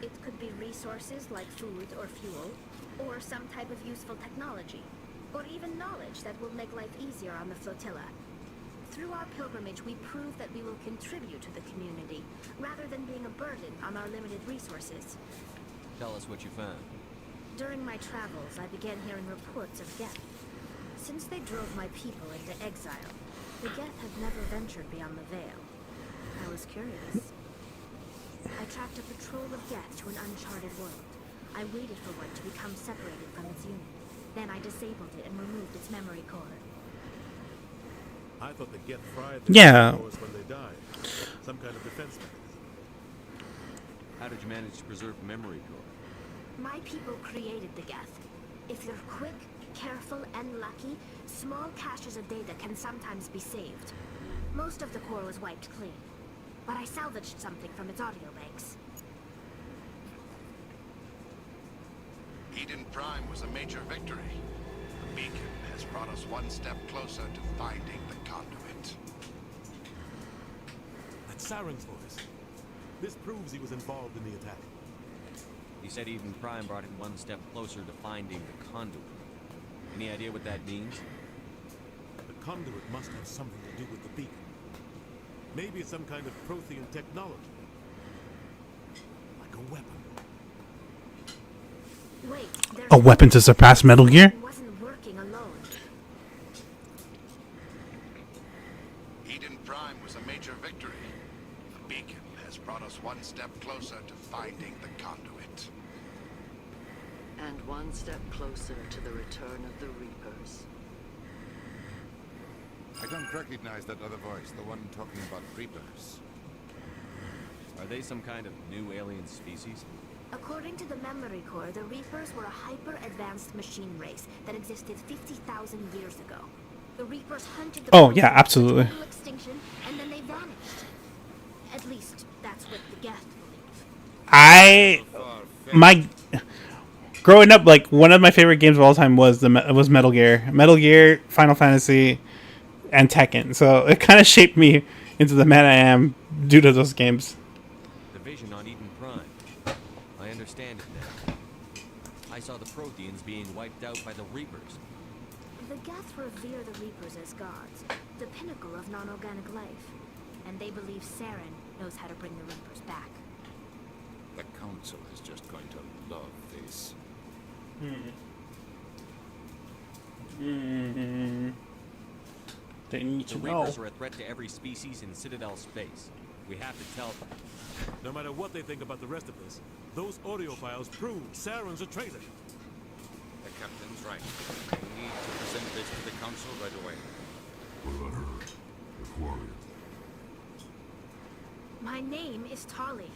It could be resources like food or fuel, or some type of useful technology, or even knowledge that will make life easier on the flotilla. Through our pilgrimage, we prove that we will contribute to the community, rather than being a burden on our limited resources. Tell us what you found. During my travels, I began hearing reports of Geth. Since they drove my people into exile, the Geth have never ventured beyond the Veil. I was curious. I tracked a patrol of Geth to an uncharted world. I waited for one to become separated from its unit. Then I disabled it and removed its memory core. I thought the Geth fried Yeah. when they died. Some kind of defense mechanism. How did you manage to preserve the memory core? My people created the Geth. If you're quick, careful, and lucky, small caches of data can sometimes be saved. Most of the core was wiped clean, but I salvaged something from its audio banks. Eden Prime was a major victory. The beacon has brought us one step closer to finding the conduit. That's Saren's voice. This proves he was involved in the attack. He said Eden Prime brought him one step closer to finding the conduit. Any idea what that means? conduit must have something to do with the beacon. Maybe it's some kind of Prothean technology. Like a weapon. Wait, A weapon to surpass Metal Gear? wasn't working alone. Eden Prime was a major victory. The beacon has brought us one step closer to finding the conduit. And one step closer to the return of the Reapers. I don't recognize that other voice, the one talking about creepers. Are they some kind of new alien species? According to the memory core, the Reapers were a hyper-advanced machine race that existed 50,000 years ago. The Reapers hunted the Oh, yeah, absolutely. total extinction, and then they vanished. At least, that's what the Geth believed. Growing up, like, one of my favorite games of all time was Metal Gear. Metal Gear, Final Fantasy, and Tekken. So it kind of shaped me into the man I am due to those games. The vision on Eden Prime. I understand it now. I saw the Protheans being wiped out by the Reapers. The Geth revere the Reapers as gods, the pinnacle of non-organic life. And they believe Saren knows how to bring the Reapers back. The Council is just going to love this. They need The to Reapers know. are a threat to every species in Citadel space. We have to tell them. No matter what they think about the rest of this, those audio files prove Saren's a traitor. The captain's right. We need to present this to the Council right away. What about her? The Quarian? My name is Tali.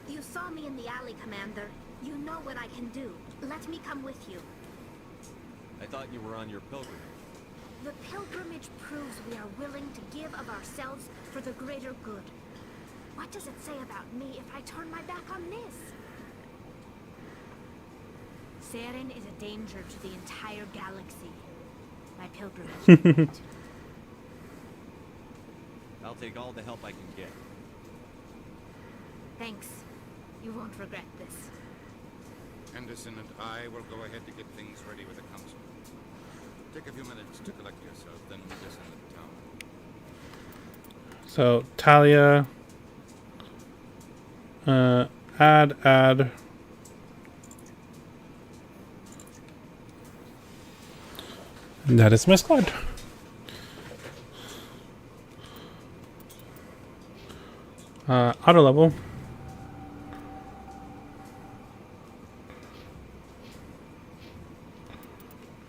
You saw me in the alley, Commander. You know what I can do. Let me come with you. I thought you were on your pilgrimage. The pilgrimage proves we are willing to give of ourselves for the greater good. What does it say about me if I turn my back on this? Saren is a danger to the entire galaxy. My pilgrimage. I'll take all the help I can get. Thanks. You won't regret this. Henderson and I will go ahead to get things ready with the Council. Take a few minutes to collect yourself, then meet us in the town. So, Talia. Add. And that is my squad. Auto level.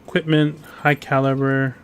Equipment, high caliber.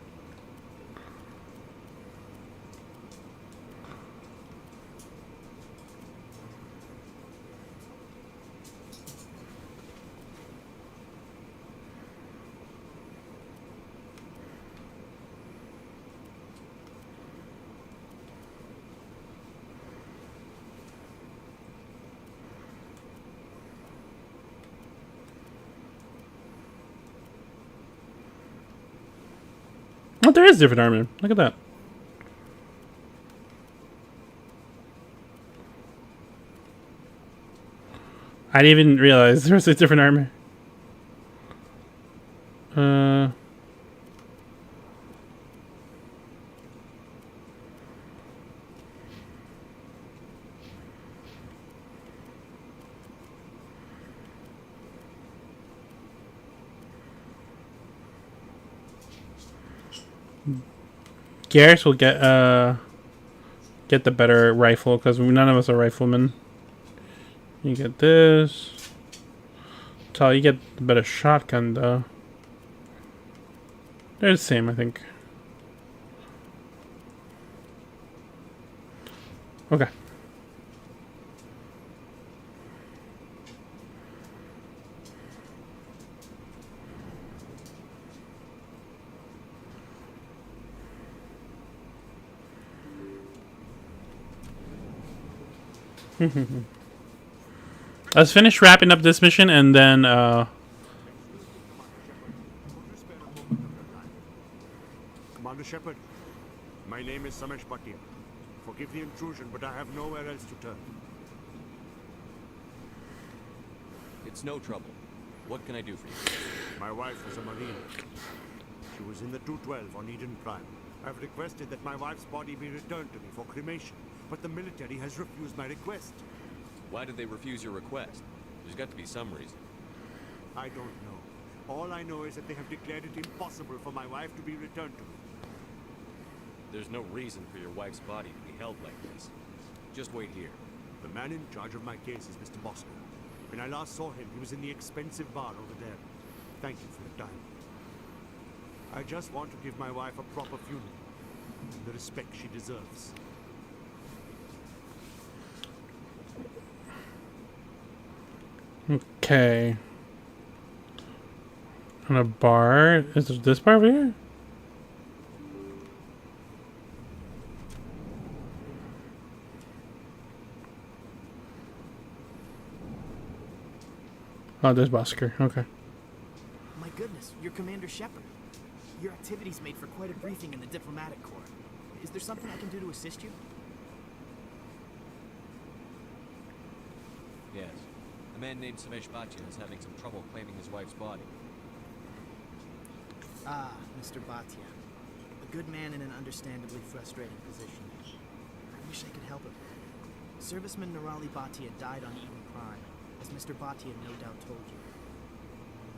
Oh, there is different armor. Look at that. I didn't even realize there was a different armor. Garrus will get the better rifle because none of us are riflemen. You get this. Tal, you get the better shotgun though. They're the same, I think. Okay. Let's finish wrapping up this mission and then Commander Shepard, my name is Samesh Bhatia. Forgive the intrusion, but I have nowhere else to turn. It's no trouble. What can I do for you? My wife was a Marine. She was in the 212 on Eden Prime. I've requested that my wife's body be returned to me for cremation, but the military has refused my request. Why did they refuse your request? There's got to be some reason. I don't know. All I know is that they have declared it impossible for my wife to be returned to me. There's no reason for your wife's body to be held like this. Just wait here. The man in charge of my case is Mr. Bosco. When I last saw him, he was in the expensive bar over there. Thank you for your time. I just want to give my wife a proper funeral, the respect she deserves. Okay. On a bar? Is it this bar over here? Oh, there's Bosker. Okay. My goodness, you're Commander Shepard. Your activities made for quite a briefing in the diplomatic corps. Is there something I can do to assist you? Yes. A man named Samesh Bhatia is having some trouble claiming his wife's body. Ah, Mr. Bhatia. A good man in an understandably frustrating position. I wish I could help him. Serviceman Nirali Bhatia died on Eden Prime, as Mr. Bhatia no doubt told you.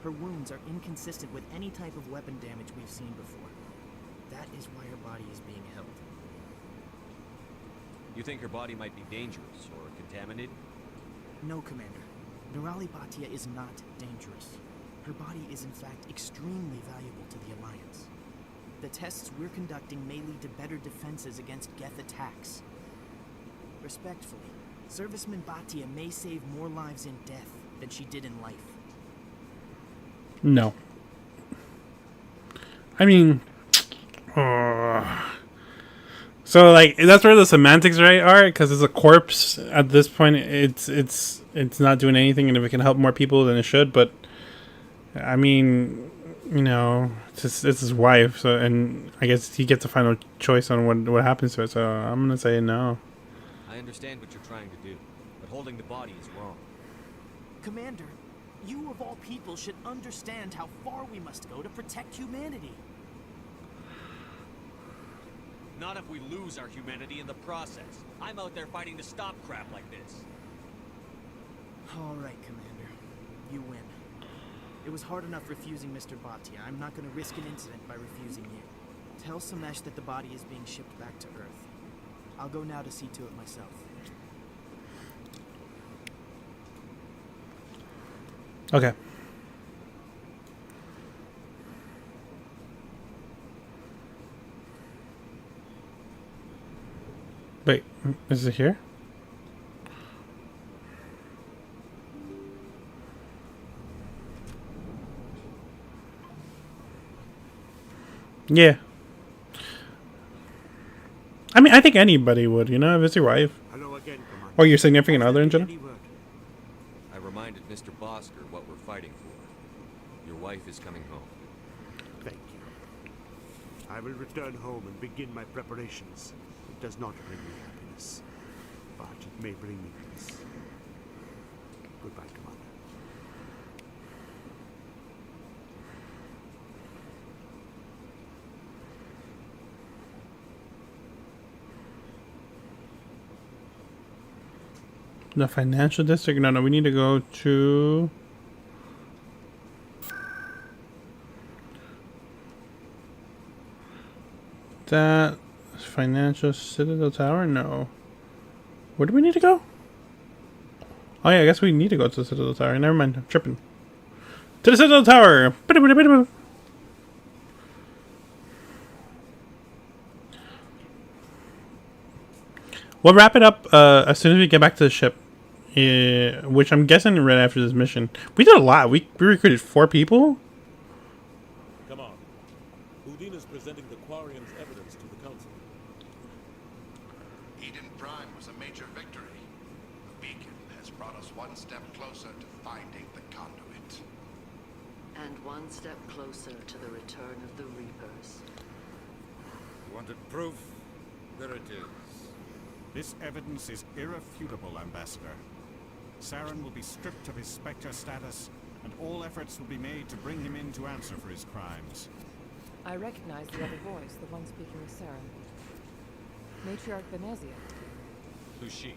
Her wounds are inconsistent with any type of weapon damage we've seen before. That is why her body is being held. You think her body might be dangerous or contaminated? No, Commander. Nirali Bhatia is not dangerous. Her body is in fact extremely valuable to the Alliance. The tests we're conducting may lead to better defenses against Geth attacks. Respectfully, Serviceman Bhatia may save more lives in death than she did in life. No. I mean, so like that's where the semantics right are, because it's a corpse at this point. It's not doing anything, and if it can help more people, then it should. But I mean, you know, it's his wife, so, and I guess he gets a final choice on what happens to it. So I'm gonna say no. I understand what you're trying to do, but holding the body is wrong. Commander, you of all people should understand how far we must go to protect humanity. Not if we lose our humanity in the process. I'm out there fighting to stop crap like this. All right, Commander. You win. It was hard enough refusing Mr. Bhatia. I'm not going to risk an incident by refusing you. Tell Samesh that the body is being shipped back to Earth. I'll go now to see to it myself. Okay. Wait, is it here? Yeah. I mean, I think anybody would, you know, if it's your wife. Hello again, Commander. Or your significant other in general. I reminded Mr. Bosker what we're fighting for. Your wife is coming home. Thank you. I will return home and begin my preparations. It does not bring me happiness, but it may bring me peace. Goodbye, Commander. The financial district? No, we need to go to... that financial Citadel Tower? No. Where do we need to go? Oh yeah, I guess we need to go to the Citadel Tower. Never mind, I'm tripping. To the Citadel Tower! We'll wrap it up as soon as we get back to the ship. Which I'm guessing right after this mission. We did a lot. We recruited 4 people. Come on. Udine is presenting the Quarian's evidence to the Council. Eden Prime was a major victory. The beacon has brought us one step closer to finding the conduit. And one step closer to the return of the Reapers. You wanted proof? There it is. This evidence is irrefutable, Ambassador. Saren will be stripped of his Spectre status, and all efforts will be made to bring him in to answer for his crimes. I recognize the other voice, the one speaking with Saren. Matriarch Venezia. Who's she?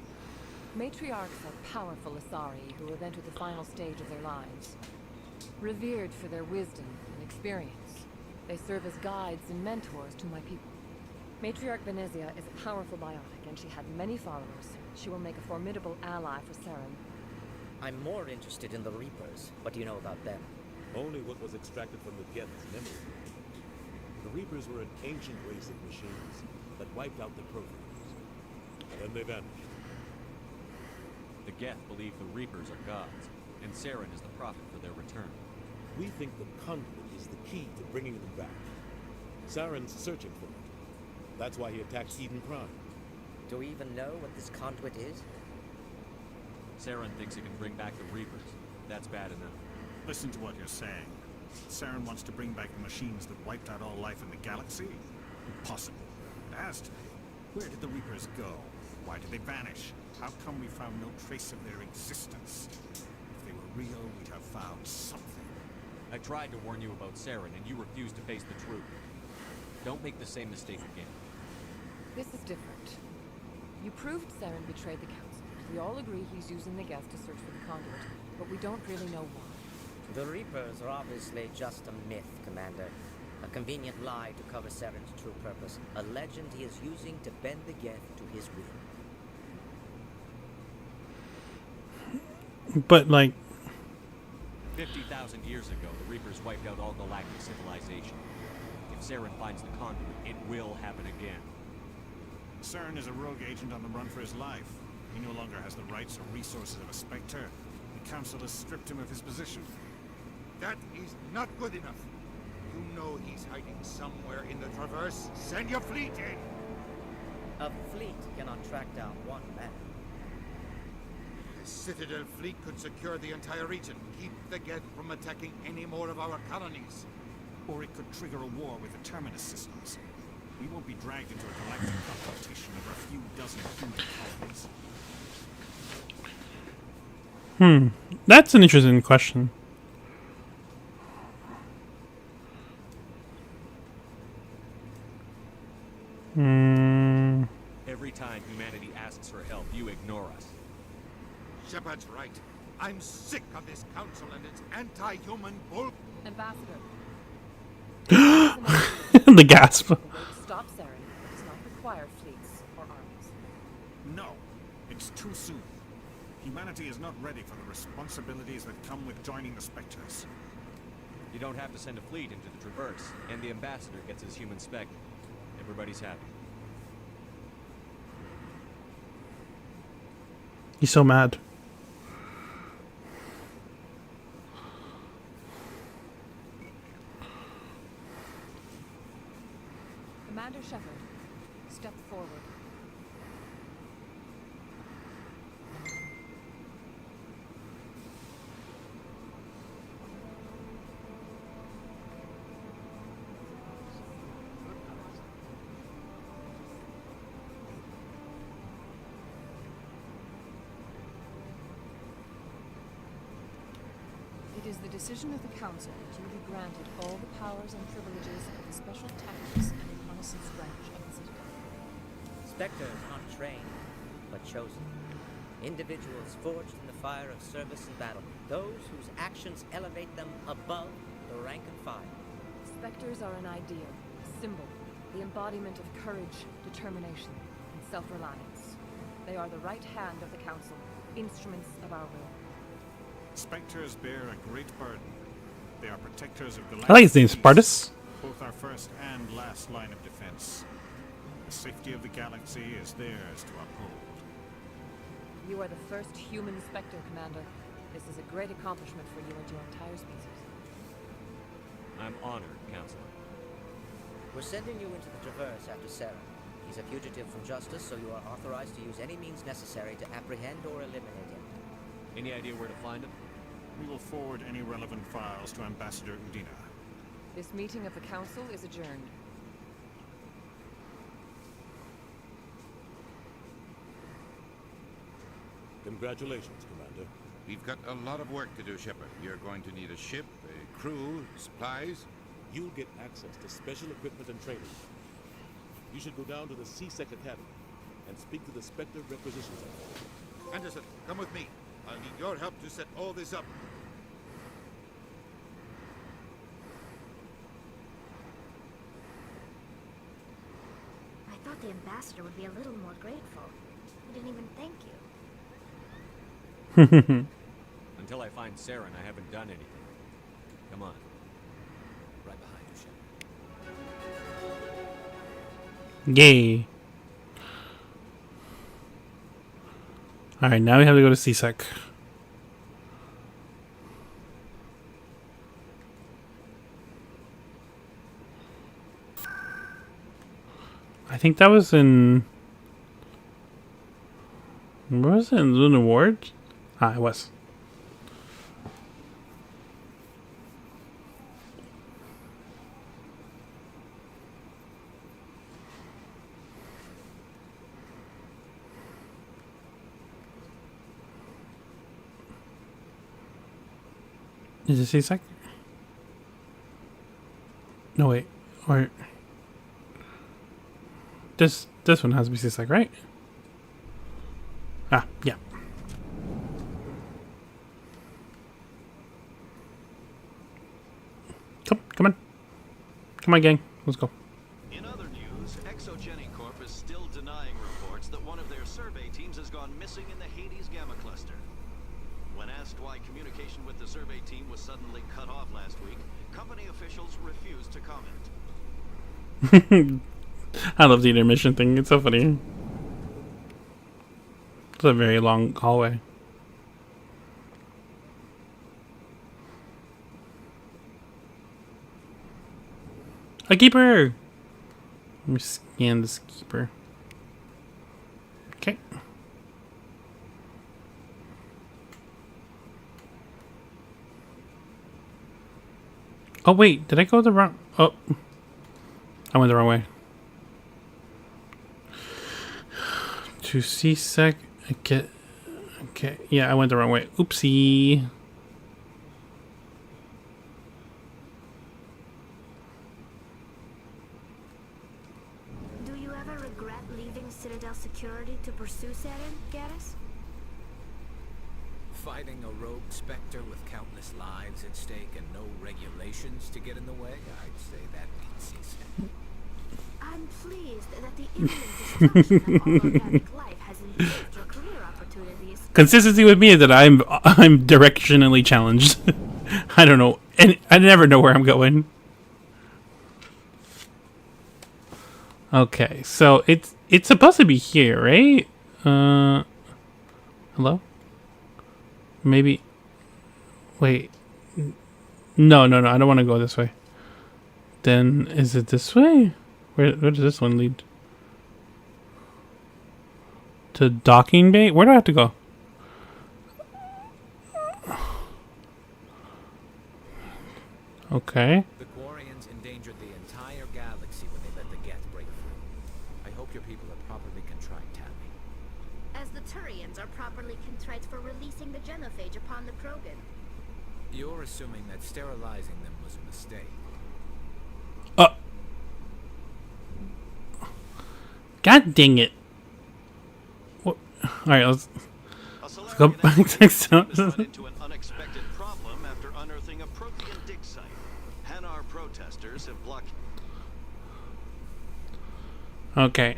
Matriarchs are powerful Asari who have entered the final stage of their lives. Revered for their wisdom and experience, they serve as guides and mentors to my people. Matriarch Venezia is a powerful biotic, and she had many followers. She will make a formidable ally for Saren. I'm more interested in the Reapers. What do you know about them? Only what was extracted from the Geth's memory. The Reapers were an ancient race of machines that wiped out the Protheans. Then they vanished. The Geth believe the Reapers are gods, and Saren is the prophet for their return. We think the conduit is the key to bringing them back. Saren's searching for it. That's why he attacked Eden Prime. Do we even know what this conduit is? Saren thinks he can bring back the Reapers. That's bad enough. Listen to what you're saying. Saren wants to bring back the machines that wiped out all life in the galaxy? Impossible. It has to be. Where did the Reapers go? Why did they vanish? How come we found no trace of their existence? If they were real, we'd have found something. I tried to warn you about Saren, and you refused to face the truth. Don't make the same mistake again. This is different. You proved Saren betrayed the Council. We all agree he's using the Geth to search for the conduit, but we don't really know why. The Reapers are obviously just a myth, Commander. A convenient lie to cover Saren's true purpose. A legend he is using to bend the Geth to his will. But, like... 50,000 years ago, the Reapers wiped out all galactic civilization. If Saren finds the conduit, it will happen again. Saren is a rogue agent on the run for his life. He no longer has the rights or resources of a Spectre. The Council has stripped him of his position. That is not good enough. You know he's hiding somewhere in the Traverse. Send your fleet in! A fleet cannot track down one man. The Citadel fleet could secure the entire region, keep the Geth from attacking any more of our colonies. Or it could trigger a war with the Terminus systems. We won't be dragged into a galactic confrontation over a few dozen human colonies. That's an interesting question. Every time humanity asks for help, you ignore us. Shepard's right. I'm sick of this council and its anti-human bull. Ambassador. The gasp. The way to stop Saren does not require fleets or armies. No, it's too soon. Humanity is not ready for the responsibilities that come with joining the Spectres. You don't have to send a fleet into the Traverse, and the ambassador gets his human spec. Everybody's happy. He's so mad. Commander Shepard, step forward. It is the decision of the Council that you be granted all the powers and privileges of the Special Tactics and Reconnaissance Branch of the Citadel. Spectres aren't trained, but chosen. Individuals forged in the fire of service and battle. Those whose actions elevate them above the rank and file. Spectres are an ideal, a symbol, the embodiment of courage, determination, and self-reliance. They are the right hand of the Council, instruments of our will. Spectres bear a great burden. They are protectors of galactic I like his name, Spartus. both our first and last line of defense. The safety of the galaxy is theirs to uphold. You are the first human Spectre, Commander. This is a great accomplishment for you and your entire species. I'm honored, Counselor. We're sending you into the Traverse after Saren. He's a fugitive from justice, so you are authorized to use any means necessary to apprehend or eliminate him. Any idea where to find him? We will forward any relevant files to Ambassador Udina. This meeting of the Council is adjourned. Congratulations, Commander. We've got a lot of work to do, Shepard. You're going to need a ship, a crew, supplies. you'll get access to special equipment and training. You should go down to the C-Sec Academy and speak to the Spectre Requisition Center. Anderson, come with me. I'll need your help to set all this up. I thought the ambassador would be a little more grateful. He didn't even thank you. Until I find Saren, I haven't done anything. Come on. Right behind you, Shepard. Yay. Alright, now we have to go to C-Sec. I think that was in... Where was it? In the award? Ah, it was. Is it C-Sec? No, wait. Or... This one has to be C-Sec, right? Ah, yeah. Come on. Come on, gang. Let's go. In other news, Exogeny Corp is still denying reports that one of their survey teams has gone missing in the Hades Gamma Cluster. When asked why communication with the survey team was suddenly cut off last week, company officials refused to comment. I love the intermission thing. It's so funny. It's a very long hallway. A keeper! Let me scan this keeper. Okay. Oh wait, did I go the wrong... Oh. I went the wrong way. To C-Sec... Okay, yeah, I went the wrong way. Oopsie. Do you ever regret leaving Citadel Security to pursue Saren, Garrus? Fighting a rogue Spectre with countless lives at stake and no regulations to get in the way, I'd say that beats C-Sec. I'm pleased that the imminent destruction of all organic life has improved your career opportunities. Consistency with me is that I'm directionally challenged. I don't know, and I never know where I'm going. Okay, so it's supposed to be here, right? Hello? Maybe. Wait. No, I don't want to go this way. Then is it this way? Where does this one lead? To docking bay? Where do I have to go? Okay. The Quarians endangered the entire galaxy when they let the Geth break through. I hope your people are properly contrite, Tammy. As the Turians are properly contrite for releasing the genophage upon the Krogan. You're assuming that sterilizing them was a mistake. God dang it. Alright, let's go back next time. Into an unexpected problem after unearthing a Prothean dig site. Hanar protesters have blocked. Okay.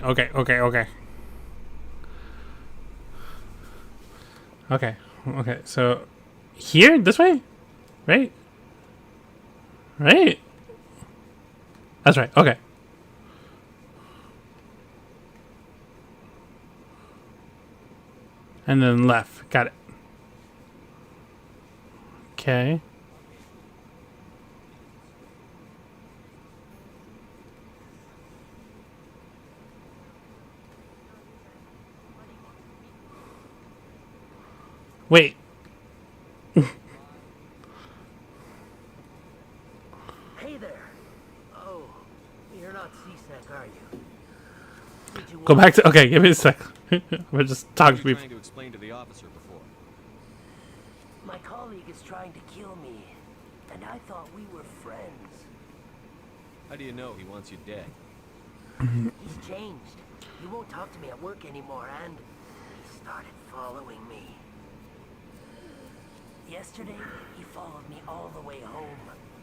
Okay, so here? This way? Right? Right? That's right, okay. And then left. Got it. Okay. Wait. Hey there. Oh, you're not C-Sec, are you? Go back to... Okay, give me a sec. We're just talking to people. Trying to explain to the officer before. My colleague is trying to kill me, and I thought we were friends. How do you know he wants you dead? He's changed. He won't talk to me at work anymore, and he started following me. Yesterday, he followed me all the way home,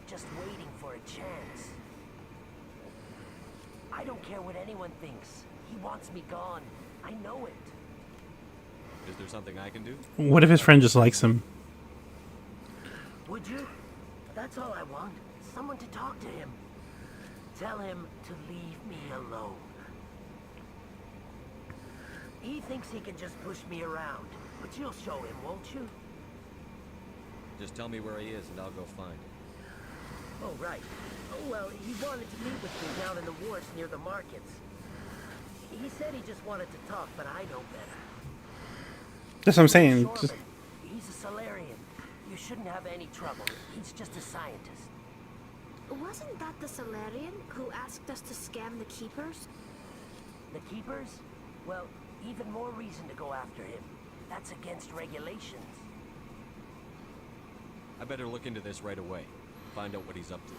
just waiting for a chance. I don't care what anyone thinks. He wants me gone. I know it. Is there something I can do? What if his friend just likes him? Would you? That's all I want. Someone to talk to him. Tell him to leave me alone. He thinks he can just push me around, but you'll show him, won't you? Just tell me where he is and I'll go find him. Oh, right. Oh, well, he wanted to meet with me down in the wharfs near the markets. He said he just wanted to talk, but I know better. That's what I'm saying. Shorman, Just... he's a Solarian. You shouldn't have any trouble. He's just a scientist. Wasn't that the Solarian who asked us to scam the Keepers? The Keepers? Well, even more reason to go after him. That's against regulations. I better look into this right away. Find out what he's up to.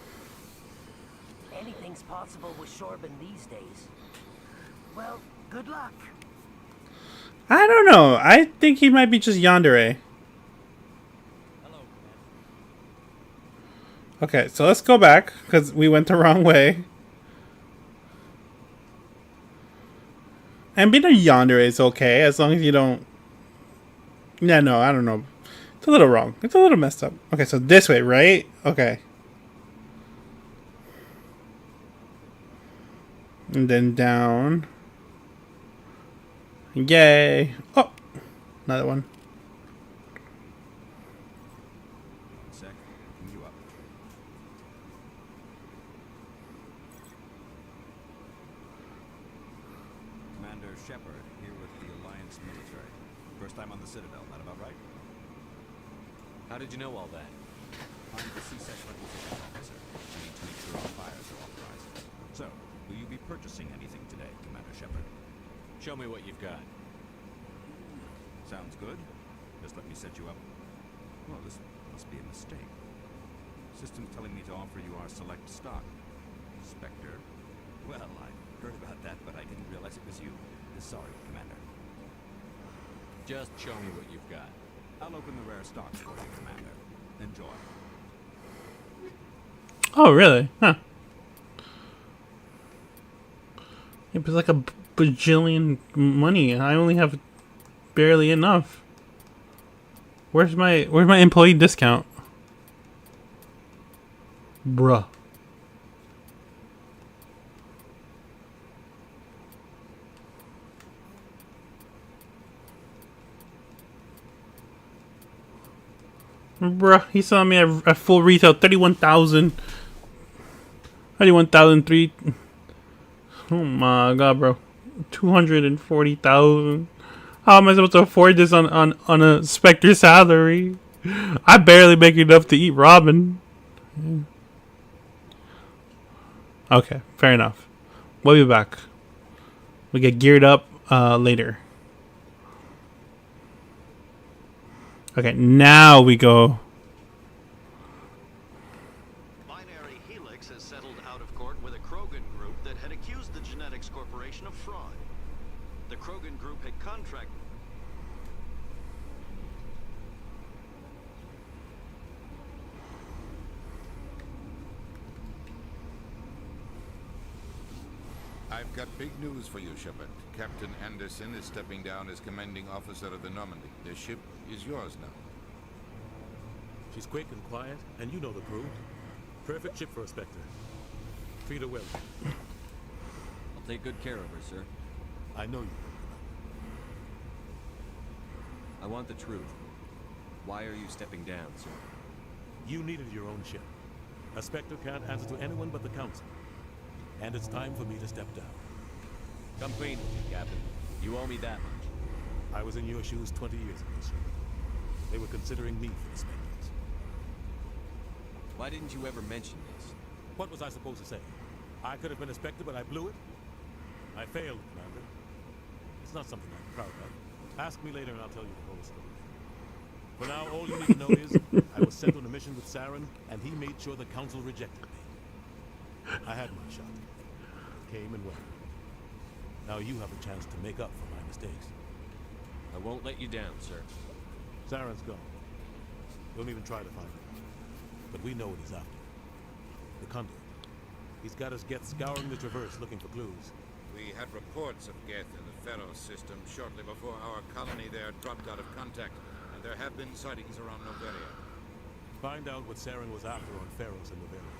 Anything's possible with Shorban these days. Well, good luck. I don't know. I think he might be just yandere. Okay, so let's go back, because we went the wrong way. And being a yandere is okay, as long as you don't... Yeah, no, I don't know. It's a little wrong. It's a little messed up. Okay, so this way, right? Okay. And then down. Yay. Oh! Another one. Shepard, here with the Alliance military. First time on the Citadel, that about right? How did you know all that? I'm the C-Sec requisitions officer. I need to make sure our fires are authorized. So, will you be purchasing anything today, Commander Shepard? Show me what you've got. Sounds good. Just let me set you up. Well, this must be a mistake. System's telling me to offer you our select stock. Spectre. Well, I heard about that, but I didn't realize it was you. Sorry, Commander. Just show me what you've got. I'll open the rare stocks for you, Commander. Enjoy. Oh, really? Huh. It was like a bajillion money. I only have barely enough. Where's my employee discount? Bruh. Bruh, he saw me at full retail, 31,000. 31,003. Oh my god, bro. 240,000. How am I supposed to afford this on a Spectre salary? I barely make enough to eat ramen. Yeah. Okay, fair enough. We'll be back. We get geared up later. Okay, now we go. Binary Helix has settled out of court with a Krogan group that had accused the Genetics Corporation of fraud. The Krogan group had contracted. I've got big news for you, Shepard. Captain Anderson is stepping down as commanding officer of the Normandy. The ship is yours now. She's quick and quiet, and you know the crew. Perfect ship for a Spectre. Treat her well. I'll take good care of her, sir. I know you. I want the truth. Why are you stepping down, sir? You needed your own ship. A Spectre can't answer to anyone but the Council. And it's time for me to step down. Come clean with me, Captain. You owe me that much. I was in your shoes 20 years ago, sir. They were considering me for the Spectres. Why didn't you ever mention this? What was I supposed to say? I could have been a Spectre, but I blew it? I failed, Commander. It's not something I'm proud of. Ask me later and I'll tell you the whole story. For now, all you need to know is I was sent on a mission with Saren, and he made sure the Council rejected me. I had my shot. Came and went. Now you have a chance to make up for my mistakes. I won't let you down, sir. Saren's gone. Don't even try to find him. But we know what he's after. The conduit. He's got his Geth scouring the Traverse looking for clues. We had reports of Geth in the Pharaoh system shortly before our colony there dropped out of contact, and there have been sightings around Noveria. Find out what Saren was after on Pharaohs and Noveria.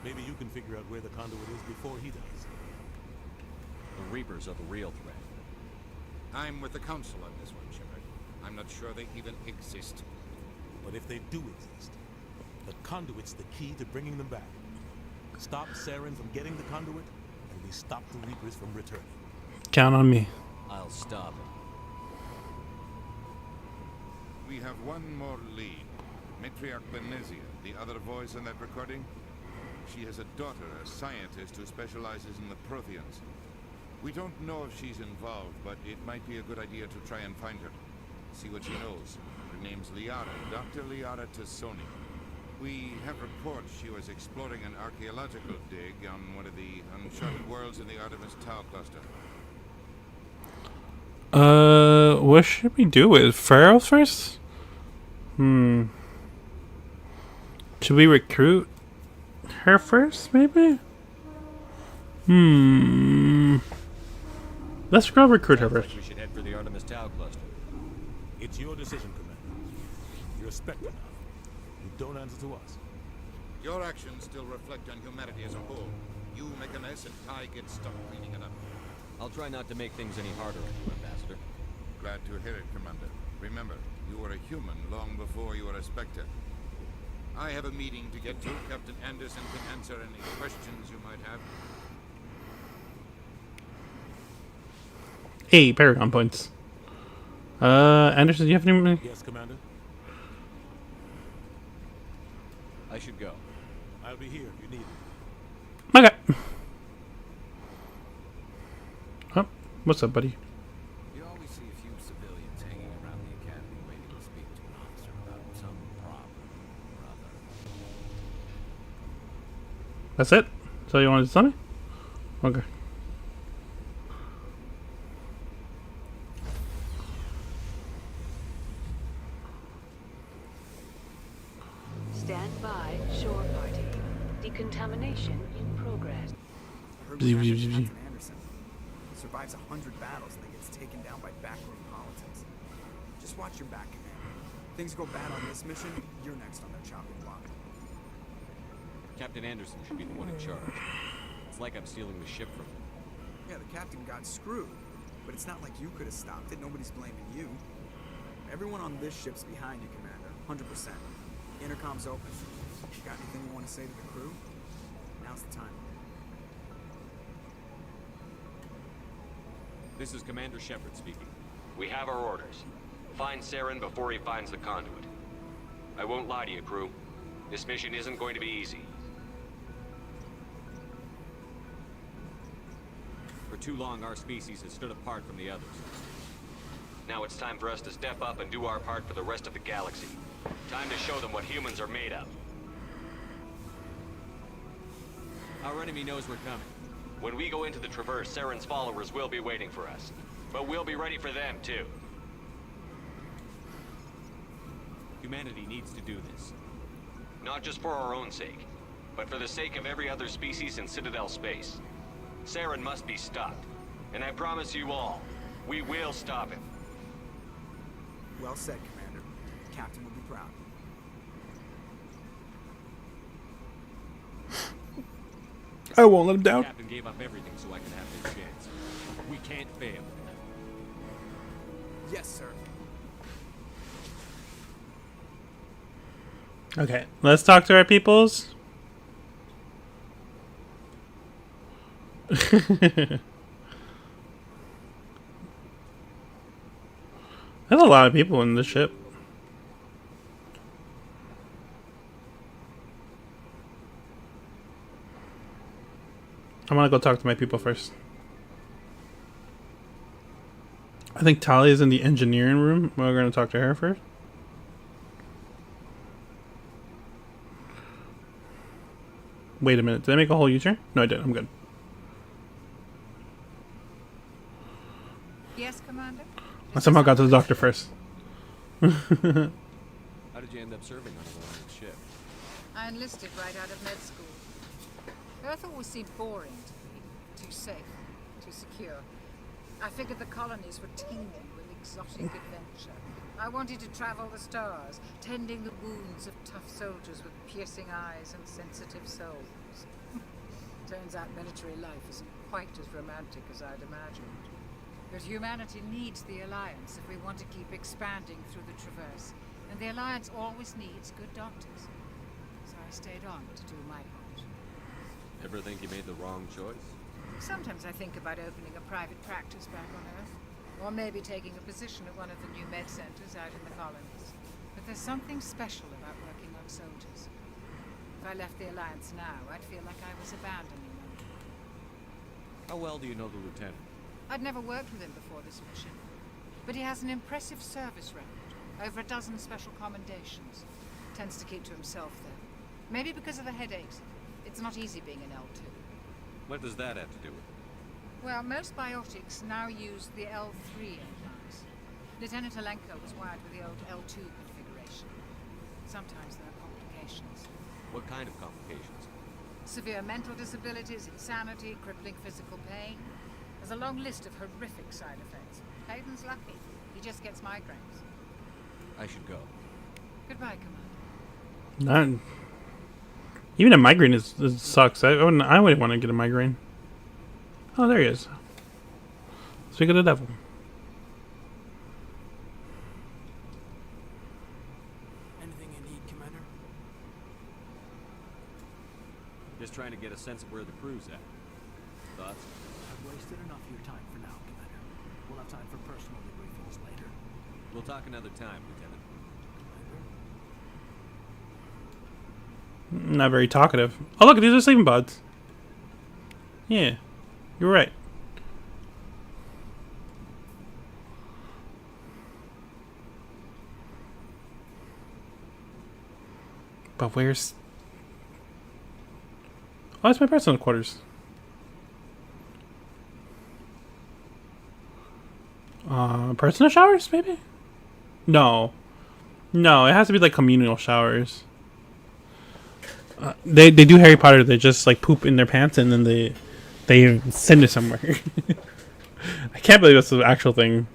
Maybe you can figure out where the conduit is before he does. The Reapers are the real threat. I'm with the Council on this one, Shepard. I'm not sure they even exist. But if they do exist, the conduit's the key to bringing them back. Stop Saren from getting the conduit, and we stop the Reapers from returning. Count on me. I'll stop him. We have one more lead. Matriarch Benezia, the other voice in that recording. She has a daughter, a scientist who specializes in the Protheans. We don't know if she's involved, but it might be a good idea to try and find her. See what she knows. Her name's Liara, Dr. Liara Tassoni. We have reports she was exploring an archaeological dig on one of the uncharted worlds in the Artemis Tau cluster. What should we do with Pharaoh first? Should we recruit her first, maybe? Let's go recruit her first. We should head for the Artemis Tau cluster. It's your decision, Commander. You're a Spectre now. You don't answer to us. Your actions still reflect on humanity as a whole. You make a mess and I get stuck cleaning it up. I'll try not to make things any harder on you, Ambassador. Glad to hear it, Commander. Remember, you were a human long before you were a Spectre. I have a meeting to get to. Captain Anderson can answer any questions you might have. Hey, Paragon points. Anderson, do you have any? Yes, Commander. I should go. I'll be here if you need it. Okay. Oh, what's up, buddy? You always see a few civilians hanging around the academy waiting to speak to an officer about some problem or other. That's it? So you wanted to tell me? Okay. Stand by, shore party. Decontamination in progress. I heard what happened to Captain Anderson. He survives 100 battles and then gets taken down by backroom politics. Just watch your back, Commander. Things go bad on this mission, you're next on their chopping block. Captain Anderson should be the one in charge. It's like I'm stealing the ship from him. Yeah, the captain got screwed. But it's not like you could have stopped it. Nobody's blaming you. Everyone on this ship's behind you, Commander. 100%. Intercom's open. Got anything you want to say to the crew? Now's the time. This is Commander Shepard speaking. We have our orders. Find Saren before he finds the conduit. I won't lie to you, crew. This mission isn't going to be easy. For too long, our species has stood apart from the others. Now it's time for us to step up and do our part for the rest of the galaxy. Time to show them what humans are made of. Our enemy knows we're coming. When we go into the Traverse, Saren's followers will be waiting for us. But we'll be ready for them, too. Humanity needs to do this. Not just for our own sake, but for the sake of every other species in Citadel space. Saren must be stopped. And I promise you all, we will stop him. Well said, Commander. The captain will be proud. I won't let him down. The captain gave up everything so I can have this chance. We can't fail. Yes, sir. Okay, let's talk to our peoples. There's a lot of people in the ship. I want to go talk to my people first. I think Tali is in the engineering room. We're going to talk to her first. Wait a minute. Did I make a whole U-turn? No, I didn't. I'm good. Yes, Commander? I somehow got to the doctor first. How did you end up serving on a Alliance ship? I enlisted right out of med school. Earth always seemed boring to me. Too safe, too secure. I figured the colonies were teeming with exotic adventure. I wanted to travel the stars, tending the wounds of tough soldiers with piercing eyes and sensitive souls. Turns out military life isn't quite as romantic as I'd imagined. But humanity needs the Alliance if we want to keep expanding through the Traverse. And the Alliance always needs good doctors. So I stayed on to do my part. Ever think you made the wrong choice? Sometimes I think about opening a private practice back on Earth. Or maybe taking a position at one of the new med centers out in the colonies. But there's something special about working on soldiers. If I left the Alliance now, I'd feel like I was abandoning them. How well do you know the Lieutenant? I'd never worked with him before this mission. But he has an impressive service record. Over a dozen special commendations. Tends to keep to himself, though. Maybe because of the headaches. It's not easy being an L2. What does that have to do with it? Well, most biotics now use the L3 implants. Lieutenant Alenko was wired with the old L2 configuration. Sometimes there are complications. What kind of complications? Severe mental disabilities, insanity, crippling physical pain. There's a long list of horrific side effects. Hayden's lucky. He just gets migraines. I should go. Goodbye, Commander. Not even a migraine sucks. I wouldn't want to get a migraine. Oh, there he is. Speak of the devil. Anything you need, Commander? Just trying to get a sense of where the crew's at. Thoughts? I've wasted enough of your time for now, Commander. We'll have time for personal debriefings later. We'll talk another time, Lieutenant. Not very talkative. Oh, look, these are sleeping pods. Yeah, you're right. But where's... Oh, that's my personal quarters. Personal showers, maybe? No. No, it has to be like communal showers. They do Harry Potter. They just like poop in their pants and then they send it somewhere. I can't believe that's the actual thing.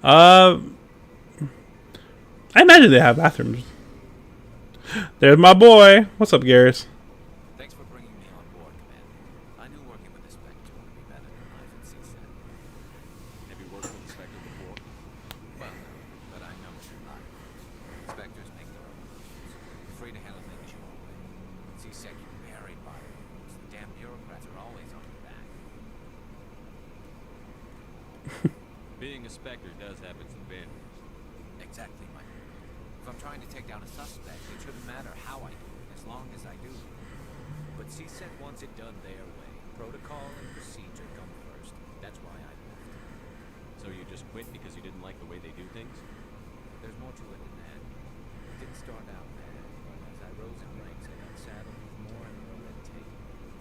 I imagine they have bathrooms. There's my boy. What's up, Garrus? Thanks for bringing me on board, Commander. I knew working with the Spectre would be better than life at CSAT. Have you worked with the Spectre before? Well, no, but I know what you're like. Spectres make their own rules. You're free to handle things your own way. CSEC, you're buried by rules. The damn bureaucrats are always on your back. Being a Spectre does have its advantages. Exactly, Mike. If I'm trying to take down a suspect, it shouldn't matter how I do it, as long as I do it. But CSEC wants it done their way. Protocol and procedure come first. That's why I left. So you just quit because you didn't like the way they do things? There's more to it than that. It didn't start out bad, but as I rose in ranks, I got saddled with more and more red tape.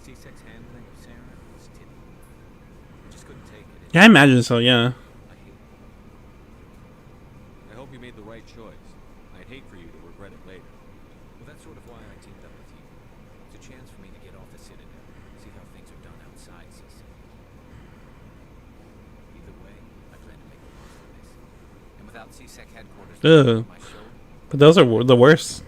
CSEC's handling of Sarah was typical. I just couldn't take it. Yeah, I imagine so. Yeah. I hope you made the right choice. I'd hate for you to regret it later. Well, that's sort of why I teamed up with you. It's a chance for me to get off the Citadel, see how things are done outside CSEC. Either way, I plan to make the most of this. And without CSEC headquarters on my shoulder, but those are the worst.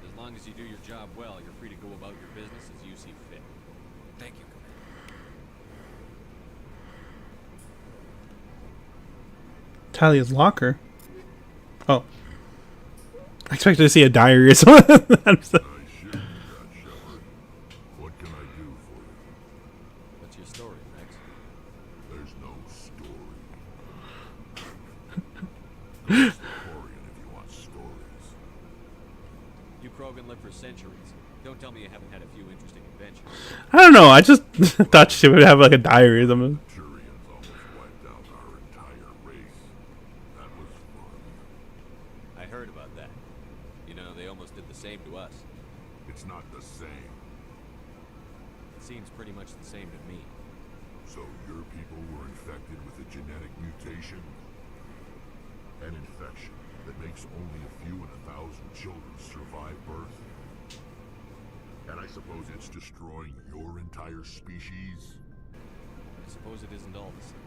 As long as you do your job well, you're free to go about your business as you see fit. Thank you, Commander. Talia's locker. Oh. I expected to see a diary or something. What can I do for you? What's your story, Rex? There's no story. Ask the Quarian if you want stories. You Krogan lived for centuries. Don't tell me you haven't had a few interesting adventures. I don't know. I just thought she would have like a diary or something. Turians almost wiped out our entire race. That was fun. I heard about that. You know, they almost did the same to us. It's not the same. It seems pretty much the same to me. So your people were infected with a genetic mutation? An infection that makes only a few in 1,000 children survive birth? And I suppose it's destroying your entire species? I suppose it isn't all the same.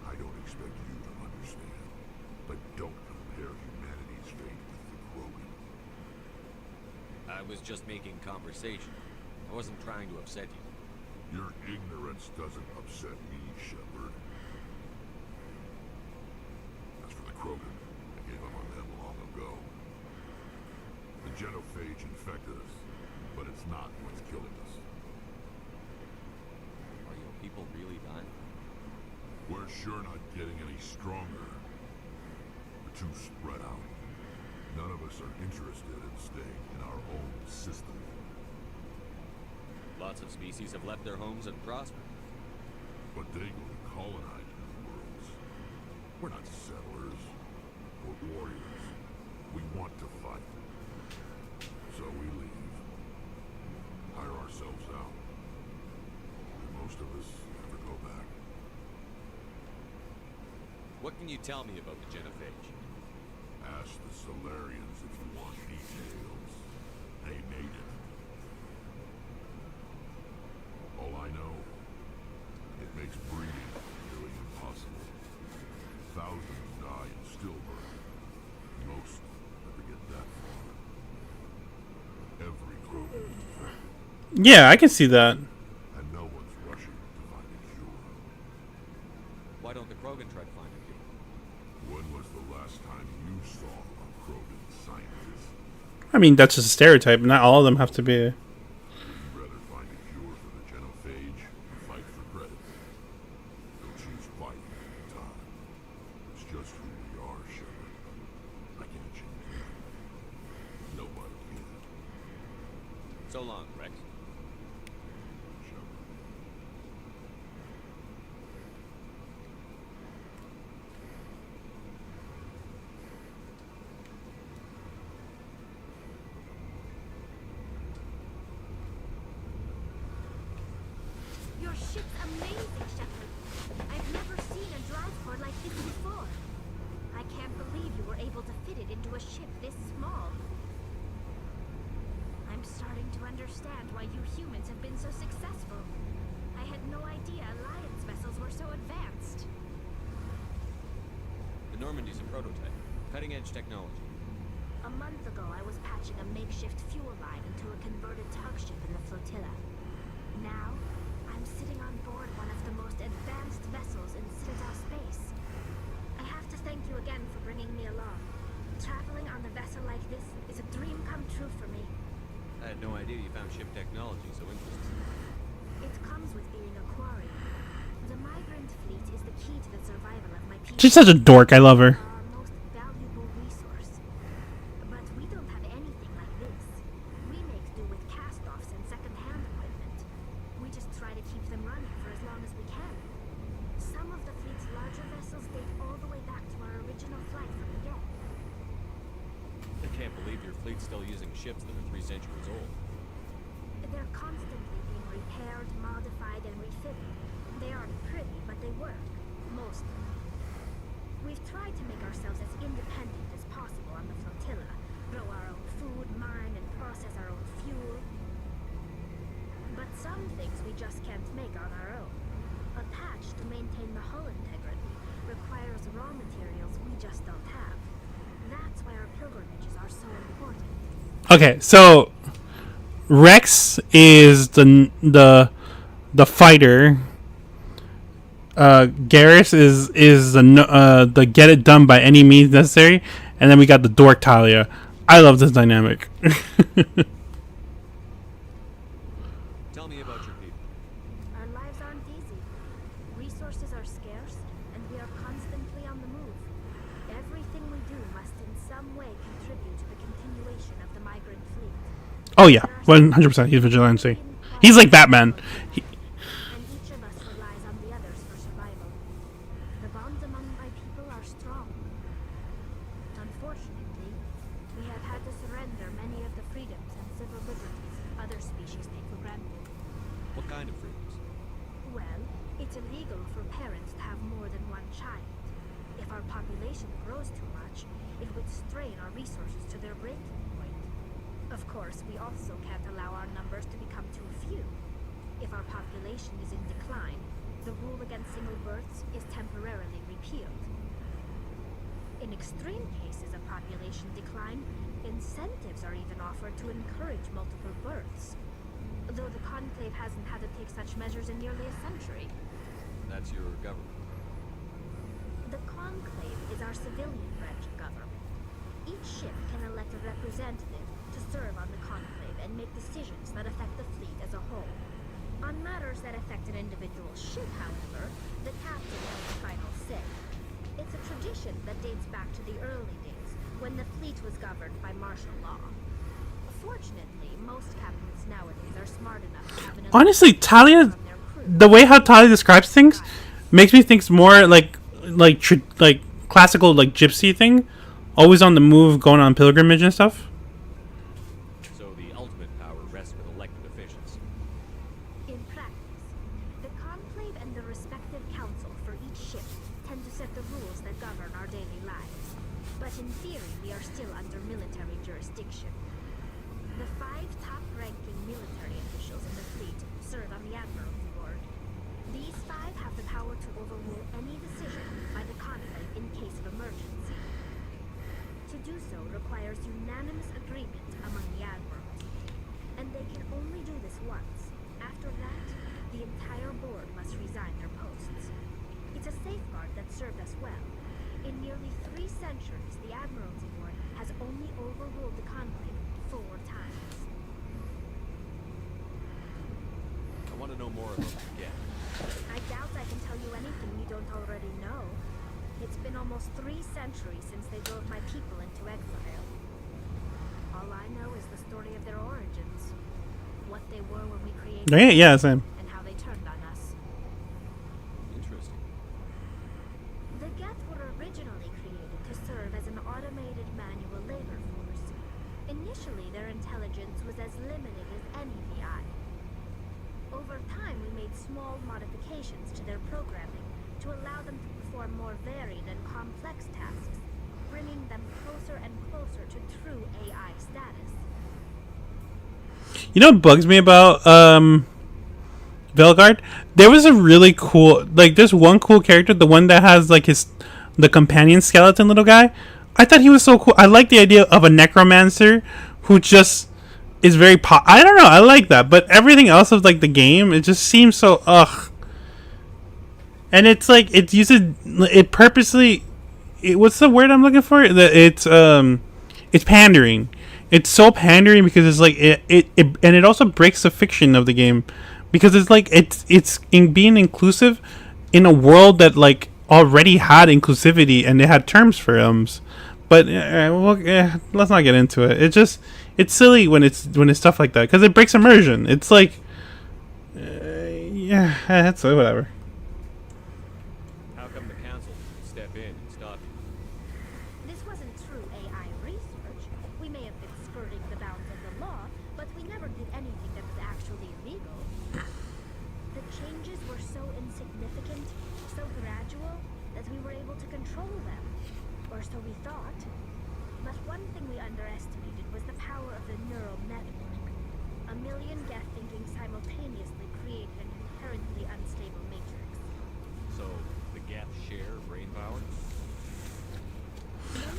I don't expect you to understand, but don't compare humanity's fate with the Krogan. I was just making conversation. I wasn't trying to upset you. Your ignorance doesn't upset me, Shepard. As for the Krogan, I gave up on them long ago. The genophage infected us, but it's not what's killing us. Are your people really dying? We're sure not getting any stronger. We're too spread out. None of us are interested in staying in our own system. Lots of species have left their homes and prospered. But they go to colonize new worlds. We're not settlers. We're warriors. We want to fight. So we leave. Hire ourselves out. And most of us never go back. What can you tell me about the genophage? Ask the Solarians if you want details. They made it. All I know, it makes breeding nearly impossible. Thousands die in stillbirth. Most never get that far. Every Krogan is infected. Yeah, I can see that. And no one's rushing to find a cure. Why don't the Krogan try to find a cure? When was the last time you saw a Krogan scientist? I mean, that's just a stereotype. Not all of them have to be. You'd rather find a cure for the genophage and fight for credit. You'll choose fight every time. It's just who we are, Shepard. I can't change that. Nobody can. So long, Rex. Your ship's amazing, Shepard. I've never seen a drive core like this before. I can't believe you were able to fit it into a ship this small. I'm starting to understand why you humans have been so successful. I had no idea Alliance vessels were so advanced. The Normandy's a prototype. Cutting-edge technology. A month ago, I was patching a makeshift fuel line into a converted tug ship in the flotilla. Now, I'm sitting on board one of the most advanced vessels in Citadel space. I have to thank you again for bringing me along. Traveling on a vessel like this is a dream come true for me. I had no idea you found ship technology so interesting. It comes with being a quarry. The migrant fleet is the key to the survival of my people. She's such a dork. I love her. Our most valuable resource. But we don't have anything like this. We make do with cast-offs and second-hand equipment. We just try to keep them running for as long as we can. Some of the fleet's larger vessels date all the way back to our original flight from the get. I can't believe your fleet's still using ships that are 3 centuries old. They're constantly being repaired, modified, and refitted. They aren't pretty, but they work. Mostly. We've tried to make ourselves as independent as possible on the flotilla. Grow our own food, mine, and process our own fuel. But some things we just can't make on our own. A patch to maintain the hull integrity requires raw materials we just don't have. That's why our pilgrimages are so important. Okay, so Rex is the fighter. Garrus is the get it done by any means necessary, and then we got the dork Talia. I love this dynamic. Tell me about your people. Our lives aren't easy. Resources are scarce, and we are constantly on the move. Everything we do must in some way contribute to the continuation of the migrant fleet. Oh yeah, 100%. He's vigilante. He's like Batman. And each of us relies on the others for survival. The bonds among my people are strong. Unfortunately, freedoms and civil liberties other species take for granted. What kind of freedoms? Well, it's illegal for parents to have more than one child. If our population grows too much, it would strain our resources to their breaking point. Of course, we also can't allow our numbers to become too few. If our population is in decline, the rule against single births is temporarily repealed. In extreme cases of population decline, incentives are even offered to encourage multiple births. Though the Conclave hasn't had to take such measures in nearly a century. That's your government. The Conclave is our civilian branch of government. Each ship can elect a representative to serve on the Conclave and make decisions that affect the fleet as a whole. On matters that affect an individual ship, however, the captain has the final say. It's a tradition that dates back to the early days, when the fleet was governed by martial law. Fortunately, most captains nowadays are smart enough to have an Honestly, Talia, the way how Talia describes things makes me think more like classical like gypsy thing, always on the move, going on pilgrimage and stuff. So the ultimate power rests with elected officials. In practice, the Conclave and the respective council for each ship tend to set the rules that govern our daily lives. But in theory, we are still under military jurisdiction. The 5 top-ranking military officials in the fleet serve on the Admiralty Board. These 5 have the power to overrule any decision by the Conclave in case of emergency. To do so requires unanimous agreement among the admirals. And they can only do this once. After that, the entire board must resign their posts. It's a safeguard that served us well. In nearly 3 centuries, the Admiralty Board has only overruled the Conclave 4 times. I want to know more about the Geth. I doubt I can tell you anything you don't already know. It's been almost 3 centuries since they drove my people into exile. All I know is the story of their origins. What they were when we created them, Yeah, same. and how they turned on us. Interesting. The Geth were originally created to serve as an automated manual labor force. Initially, their intelligence was as limited as any VI. Over time, we made small modifications to their programming to allow them to perform more varied and complex tasks, bringing them closer and closer to true AI status. You know what bugs me about Velgard? There was a really cool, like, there's one cool character, the one that has like the companion skeleton little guy. I thought he was so cool. I like the idea of a necromancer who just is very I don't know, I like that, but everything else of like the game, it just seems so and it's like it purposely, what's the word I'm looking for? It's pandering. It's so pandering because it's like it and it also breaks the fiction of the game because it's like it's in being inclusive in a world that like already had inclusivity and they had terms for but let's not get into it. It's silly when it's stuff like that because it breaks immersion. It's like that's whatever. How come the council didn't step in and stop you? This wasn't true AI research. We may have been skirting the bounds of the law, but we never did anything that was actually illegal. The changes were so insignificant, so gradual, that we were able to control them. Or so we thought. But one thing we underestimated was the power of the neural network. A million Geth thinking simultaneously created an inherently unstable matrix. So the Geth share brain power?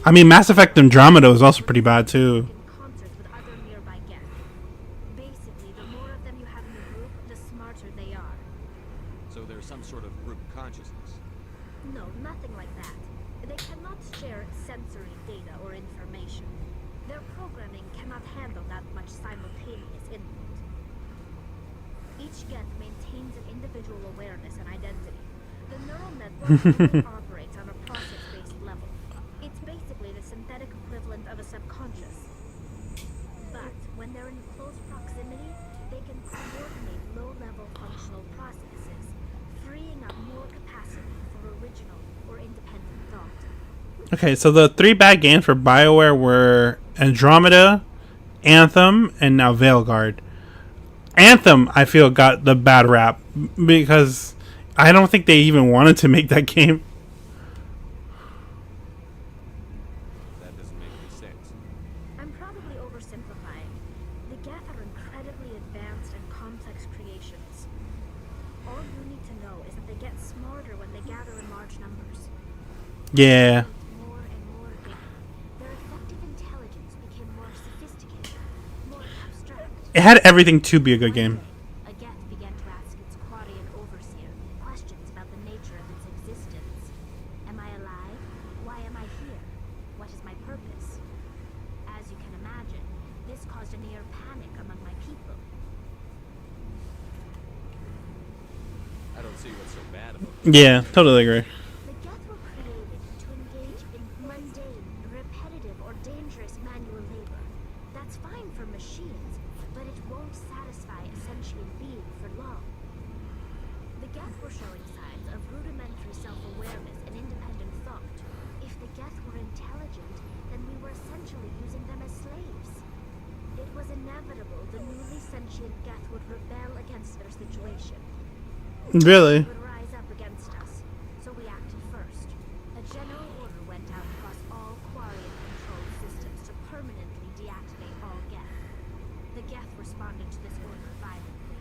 I mean, Mass Effect Andromeda was also pretty bad too. Concert with other nearby Geth. Basically, the more of them you have in the group, the smarter they are. So there's some sort of group consciousness. No, nothing like that. They cannot share sensory data or information. Their programming cannot handle that much simultaneous input. Each Geth maintains an individual awareness and identity. The neural network only operates on a process-based level. It's basically the synthetic equivalent of a subconscious. But when they're in close proximity, they can coordinate low-level functional processes, freeing up more capacity for original or independent thought. Okay, so the 3 bad games for BioWare were Andromeda, Anthem, and now Veilguard. Anthem, I feel, got the bad rap because I don't think they even wanted to make that game. That doesn't make any sense. I'm probably oversimplifying. The Geth are incredibly advanced and complex creations. All you need to know is that they get smarter when they gather in large numbers. Yeah. More and more Geth. Their effective intelligence became more sophisticated, more abstract. It had everything to be a good game. A Geth began to ask its Quarian overseer questions about the nature of its existence. Am I alive? Why am I here? What is my purpose? As you can imagine, this caused a near panic among my people. I don't see what's so bad about it. Yeah, totally agree. The Geth were created to engage in mundane, repetitive, or dangerous manual labor. That's fine for machines, but it won't satisfy a sentient being for long. The Geth were showing signs of rudimentary self-awareness and independent thought. If the Geth were intelligent, then we were essentially using them as slaves. It was inevitable the newly sentient Geth would rebel against their situation. Really? They would rise up against us, so we acted first. A general order went out across all Quarian-controlled systems to permanently deactivate all Geth. The Geth responded to this order violently.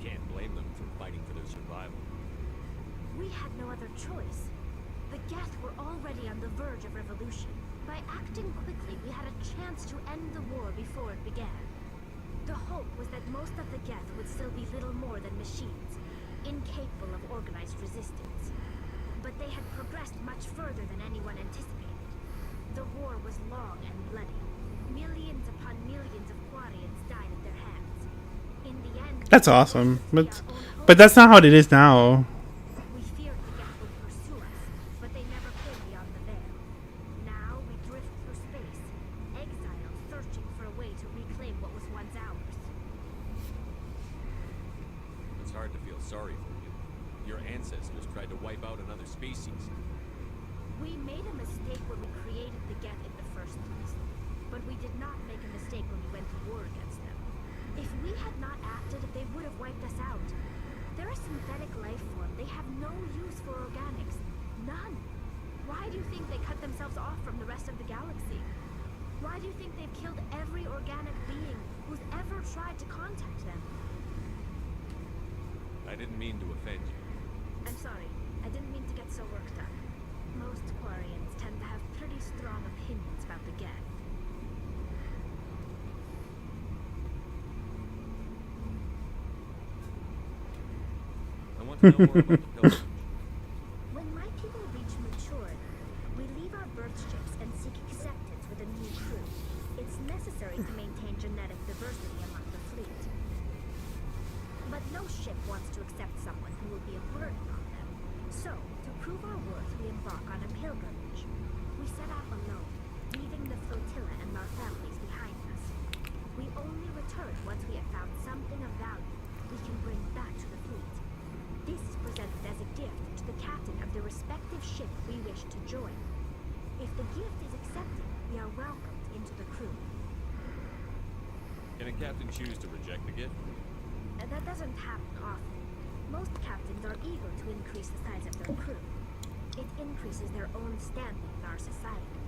You can't blame them for fighting for their survival. We had no other choice. The Geth were already on the verge of revolution. By acting quickly, we had a chance to end the war before it began. The hope was that most of the Geth would still be little more than machines, incapable of organized resistance. But they had progressed much further than anyone anticipated. The war was long and bloody. Millions upon millions of Quarians died at their hands. In the end, That's awesome. But that's not how it is now. we feared the Geth would pursue us, but they never came beyond the veil. Now we drift through space, exiles searching for a way to reclaim what was once ours. It's hard to feel sorry for you. Your ancestors tried to wipe out another species. We made a mistake when we created the Geth in the first place, but we did not make a mistake when we went to war against them. If we had not acted, they would have wiped us out. They're a synthetic life form. They have no use for organics. None. Why do you think they cut themselves off from the rest of the galaxy? Why do you think they've killed every organic being who's ever tried to contact them? I didn't mean to offend you. I'm sorry. I didn't mean to get so worked up. Most Quarians tend to have pretty strong opinions about the Geth. I want to know more about the pilgrimage. When my people reach maturity, we leave our birth ships and seek acceptance with a new crew. It's necessary to maintain genetic diversity among the fleet. But no ship wants to accept someone who will be a burden on them. So, to prove our worth, we embark on a pilgrimage. We set out alone, leaving the flotilla and our families behind us. We only return once we have found something of value we can bring back to the fleet. This is presented as a gift to the captain of the respective ship we wish to join. If the gift is accepted, we are welcomed into the crew. Can a captain choose to reject the gift? That doesn't happen often. Most captains are eager to increase the size of their crew. It increases their own standing in our society.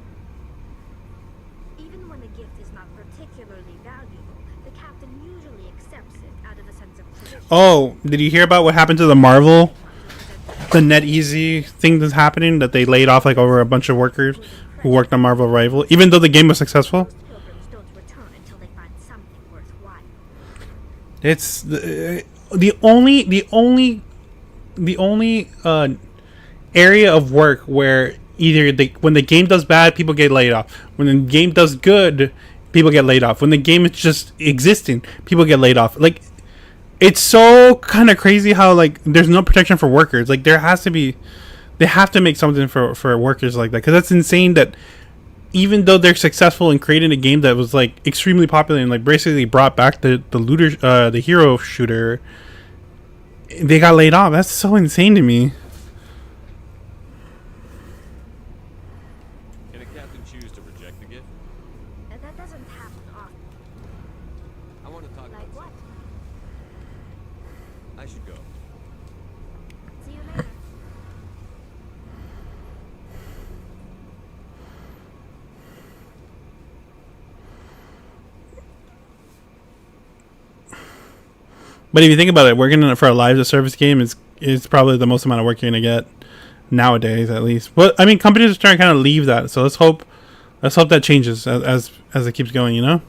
Even when a gift is not particularly valuable, the captain usually accepts it out of a sense of tradition. Oh, did you hear about what happened to the Marvel? The NetEasy thing that's happening, that they laid off like over a bunch of workers who worked on Marvel Rival, even though the game was successful. It's the only area of work where either when the game does bad, people get laid off. When the game does good, people get laid off. When the game is just existing, people get laid off. Like, it's so kind of crazy how like there's no protection for workers. Like, they have to make something for workers like that, because that's insane that even though they're successful in creating a game that was like extremely popular and like basically brought back the hero shooter, they got laid off. That's so insane to me. Can a captain choose to reject the gift? That doesn't happen often. I want to talk Like about what? something. I should go. See you later. But if you think about it, working for a live service game is probably the most amount of work you're gonna get nowadays, at least. But I mean, companies are trying to kind of leave that, so let's hope that changes as it keeps going. You know.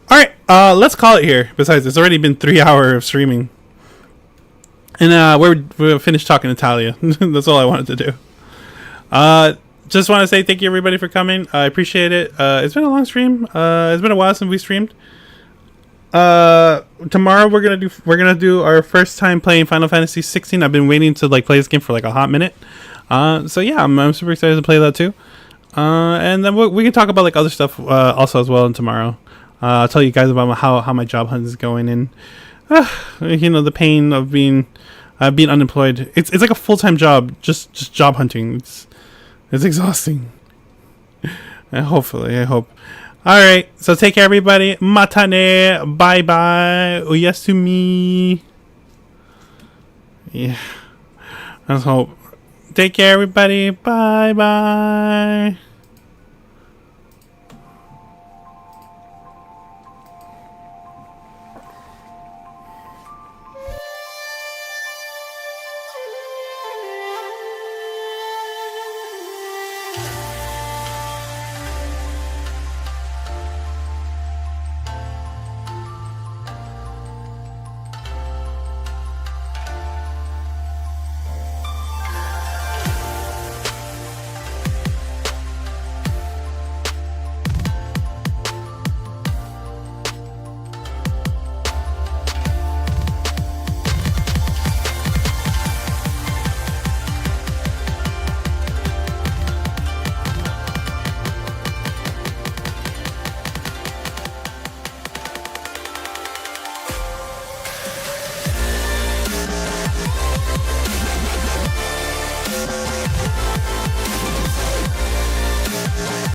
All right, let's call it here. Besides, it's already been 3 hours of streaming, and we're finished talking Italia. That's all I wanted to do. Just want to say thank you everybody for coming. I appreciate it. It's been a long stream. It's been a while since we streamed. Tomorrow we're gonna do our first time playing Final Fantasy 16. I've been waiting to like play this game for like a hot minute. So yeah, I'm super excited to play that too. And then we can talk about like other stuff also as well tomorrow. I'll tell you guys about how my job hunt is going, and you know, the pain of being unemployed. It's like a full-time job, just job hunting. It's exhausting. And hopefully, I hope. All right, so take care, everybody. Matane, bye bye, oyasumi. Yeah, let's hope. Take care, everybody. Bye bye.